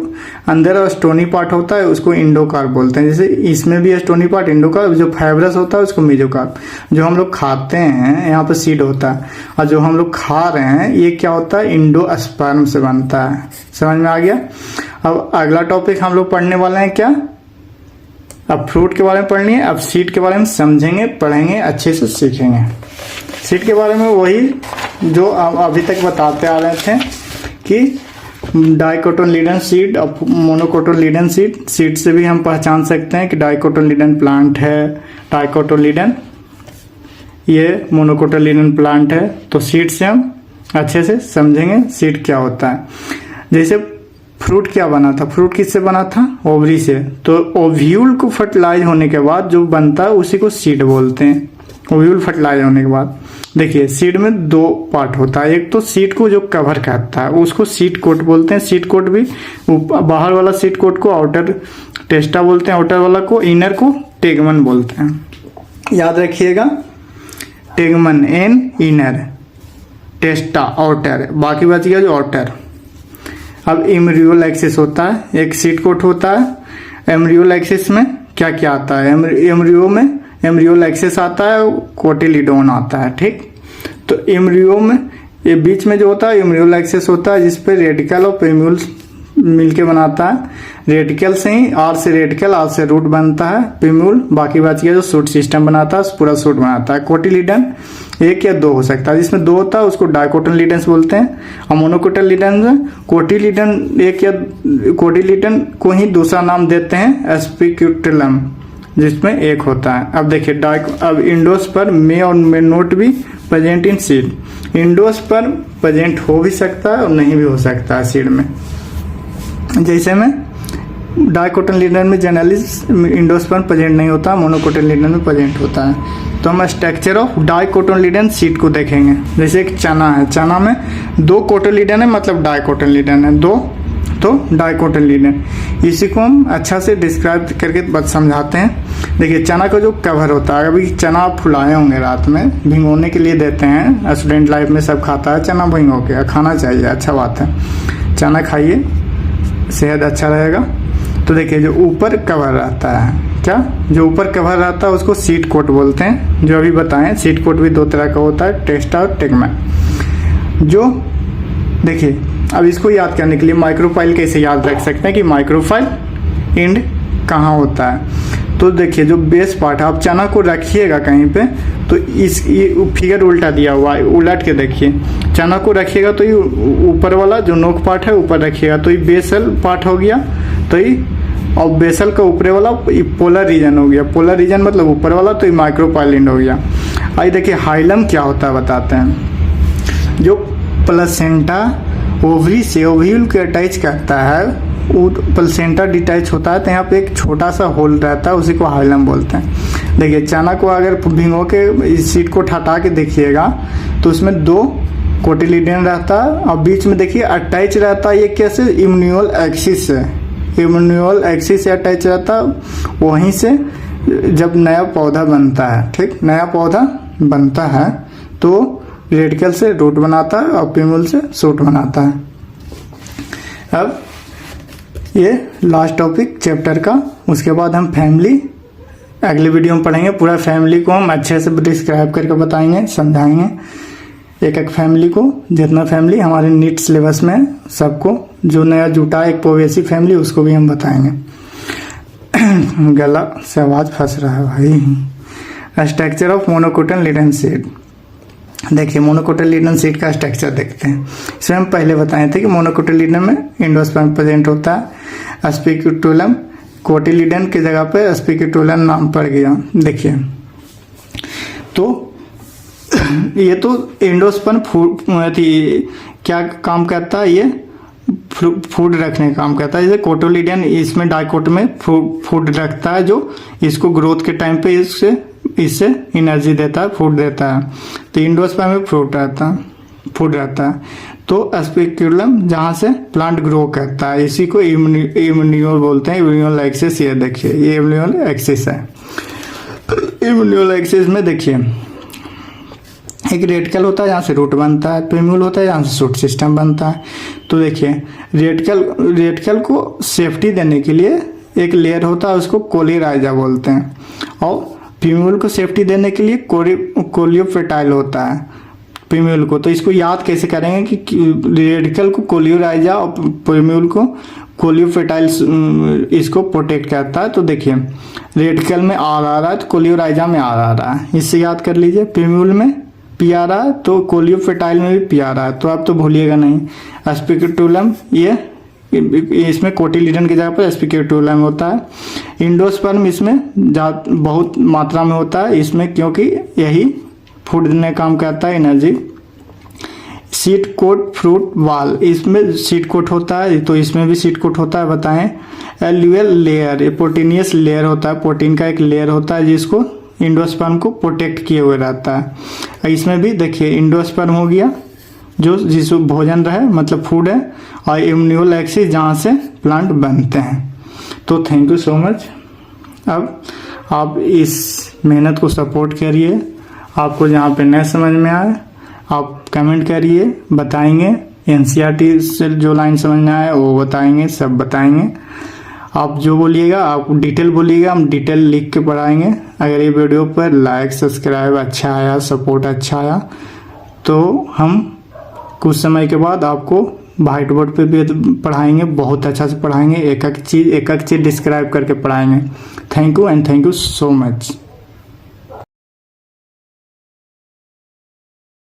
अंदर और स्टोनी पार्ट होता है उसको इंडोकार्प बोलते हैं। जैसे इसमें भी स्टोनी पार्ट इंडोकार्प, जो फाइब्रस होता है उसको मेसोकार्प। जो हम लोग खाते हैं यहाँ पर सीड होता है, और जो हम लोग खा रहे हैं ये क्या होता है, इंडोस्पर्म से बनता है। समझ में आ गया। अब अगला टॉपिक हम लोग पढ़ने वाले हैं क्या, अब फ्रूट के बारे में पढ़नी है, अब सीड के बारे में समझेंगे, पढ़ेंगे, अच्छे से सीखेंगे। सीड के बारे में वही जो अभी तक बताते आ रहे थे कि डाइकोटिलीडन सीड और मोनोकोटिलीडन सीड। सीड से भी हम पहचान सकते हैं कि डाइकोटिलीडन प्लांट है, डाइकोटिलीडन ये मोनोकोटिलीडन प्लांट है। तो सीड से हम अच्छे से समझेंगे सीड क्या होता है। जैसे फ्रूट क्या बना था, फ्रूट किससे बना था, ओवरी से। तो ओव्यूल को फर्टिलाइज होने के बाद जो बनता है उसी को सीड बोलते हैं। ओव्यूल फर्टिलाइज होने के बाद देखिए सीड में 2 पार्ट होता है। एक तो सीड को जो कवर करता है उसको सीड कोट बोलते हैं। सीड कोट भी बाहर वाला सीड कोट को आउटर टेस्टा बोलते हैं, आउटर वाला को इनर को टेगमन बोलते हैं। याद रखिएगा, टेगमन एन इनर, टेस्टा आउटर, बाकी बच गया जो आउटर। अब एम्ब्रियोल एक्सिस होता है, एक सीड कोट होता है। एम्ब्रियोल एक्सिस में क्या क्या आता है, एम्ब्रियो में एम्ब्रियोल एक्सिस आता है, कोटिलीडोन आता है, ठीक। तो एम्ब्रियो में ये बीच में जो होता है एम्ब्रियोल एक्सिस होता है, जिसपे रेडिकल और पेम्यूल्स मिलके बनाता है। रेडिकल से ही आर से रेडिकल, आर से रूट बनता है प्रीम्यूल, बाकी बच गया जो सूट सिस्टम बनाता है, पूरा सूट बनाता है। कोटिलीडन एक या दो हो सकता है, जिसमें दो होता है उसको डाइकोटिलीडन्स बोलते हैं। और मोनोकोटिलीडन कोटिलीडन एक या कोटिलीडन को ही दूसरा नाम देते हैं एस्पिक्यूटेलम, जिसमें एक होता है। अब देखिए अब इंडोस्पर्म में और मे नोट भी present in seed. Endosperm present हो भी सकता है और नहीं भी हो सकता है सीड में। जैसे में डाइकोटिलीडन में जनरली इंडोस्पर्म प्रेजेंट नहीं होता, मोनोकोटिलीडन में प्रेजेंट होता है। तो हम स्ट्रक्चर ऑफ डाइकोटिलीडन सीड को देखेंगे। जैसे एक चना है, चना में दो कोटिलीडन है मतलब डाइकोटिलीडन है, दो तो डाइकोटिलीडन। इसी को हम अच्छा से डिस्क्राइब करके बस समझाते हैं। देखिए चना का जो कवर होता है, अभी चना आप फुलाए होंगे रात में, भिगोने के लिए देते हैं, स्टूडेंट लाइफ में सब खाता है चना भिगो के, खाना चाहिए, अच्छा बात है, चना खाइए, सेहत अच्छा रहेगा। तो देखिए जो ऊपर कवर रहता है, क्या जो ऊपर कवर रहता है उसको सीड कोट बोलते हैं। जो अभी बताएं सीड कोट भी दो तरह का होता है, टेस्टा और टेगमा। जो देखिए अब इसको याद करने के लिए माइक्रोफाइल कैसे याद रख सकते हैं कि माइक्रोफाइल एंड कहाँ होता है। तो देखिए जो बेस पार्ट है, आप चना को रखिएगा कहीं पे तो ये फिगर उल्टा दिया हुआ है, उलट के देखिए, चना को रखिएगा तो ये ऊपर वाला जो नोक पार्ट है ऊपर रखिएगा तो ये बेसल पार्ट हो गया, तो ये और बेसल का ऊपरे वाला ये पोलर रीजन हो गया, पोलर रीजन मतलब ऊपर वाला, तो ये माइक्रोफाइल एंड हो गया। आइए देखिए हाइलम क्या होता है बताते हैं। जो प्लेसेंटा ओवरी से ओव्यूल के अटैच करता है, वो प्लेसेंटा डिटैच होता है तो यहाँ पे एक छोटा सा होल रहता है, उसी को हाइलम बोलते हैं। देखिए चना को अगर भिगो के इस सीट को हटा के देखिएगा तो उसमें दो कोटिलीडन रहता है और बीच में देखिए अटैच रहता है, ये कैसे इम्यूनल एक्सिस से, इम्यूनल एक्सिस से अटैच रहता है। वहीं से जब नया पौधा बनता है, ठीक, नया पौधा बनता है तो रेडिकल से रूट बनाता है और प्रीम्यूल से सूट बनाता है। अब ये लास्ट टॉपिक चैप्टर का, उसके बाद हम फैमिली अगले वीडियो में पढ़ेंगे। पूरा फैमिली को हम अच्छे से डिस्क्राइब करके बताएंगे, समझाएंगे एक एक फैमिली को, जितना फैमिली हमारे नीट सिलेबस में सबको, जो नया जुटा एक पोवेसी फैमिली उसको भी हम बताएंगे। गला से आवाज फंस रहा है भाई। Structure of monocotyledon seed. देखिए मोनोकोटिलीडन सीड का स्ट्रक्चर देखते हैं। इसमें हम पहले बताए थे कि मोनोकोटिलीडन में इंडोस्पर्म प्रेजेंट होता है, स्पिक्यूटुलम कोटिलीडन की जगह पे स्पिक्यूटुलम नाम पड़ गया। देखिए तो ये तो इंडोस्पर्म क्या काम करता है, ये फूड रखने का काम करता है। जैसे कोटिलीडन इसमें डाइकोट में फूड रखता है, जो इसको ग्रोथ के टाइम पे इससे एनर्जी देता है, फूड देता है। तो इंडोस्पर्म में फूड रहता है। तो स्पिक्यूलम जहाँ से प्लांट ग्रो करता है, इसी को इम्यूनियल बोलते हैं, इम्यूनियल एक्सिस। ये देखिए ये इम्यूनियल एक्सिस है। इम्यूनियल एक्सिस में देखिए एक रेडिकल होता है जहाँ से रूट बनता है, प्रीम्यूल होता है जहाँ से सूट सिस्टम बनता है। तो देखिए रेडिकल को सेफ्टी देने के लिए एक लेयर होता है, उसको कोलीराइजा बोलते हैं, और प्रीम्यूल को सेफ्टी देने के लिए कोलियोफेटाइल होता है प्रीम्यूल को। तो इसको याद कैसे करेंगे कि रेडिकल को कोलियोराइजा और प्रीम्यूल को कोलियोफेटाइल इसको प्रोटेक्ट करता है। तो देखिए रेडिकल में आर आ रहा है तो कोलियोराइजा में आर आ रहा है, इससे याद कर लीजिए। प्रीम्यूल में पी आ रहा है तो कोलियोफेटाइल में भी पी आ रहा है, तो आप तो भूलिएगा नहीं। स्पिक्यूटुलम ये इसमें कोटिलीडन की जगह पर स्पिक्यूटुलम होता है। इंडोस्पर्म इसमें बहुत मात्रा में होता है इसमें, क्योंकि यही फूड देने का काम करता है, एनर्जी। सीड कोट फ्रूट वाल, इसमें सीड कोट होता है, तो इसमें भी सीड कोट होता है। बताएं एल्यूअल लेयर, ये प्रोटीनियस लेयर होता है, प्रोटीन का एक लेयर होता है जिसको इंडोस्पर्म को प्रोटेक्ट किए हुए रहता है। इसमें भी देखिए इंडोस्पर्म हो गया जो जिसको भोजन रहे मतलब फूड है, और इम्यूनियल एक्सिस जहाँ से प्लांट बनते हैं। तो थैंक यू सो मच। अब आप इस मेहनत को सपोर्ट करिए, आपको जहाँ पे नए समझ में आए आप कमेंट करिए, बताएंगे। एनसीईआरटी से जो लाइन समझ में आए वो बताएंगे, सब बताएंगे। आप जो बोलिएगा, आप डिटेल बोलिएगा, हम डिटेल लिख के पढ़ाएंगे। अगर ये वीडियो पर लाइक सब्सक्राइब अच्छा आया, सपोर्ट अच्छा आया, तो हम कुछ समय के बाद आपको व्हाइट बोर्ड पे भी पढ़ाएंगे, बहुत अच्छा से पढ़ाएंगे, एक एक चीज़ डिस्क्राइब करके पढ़ाएंगे। Thank you and thank you so much.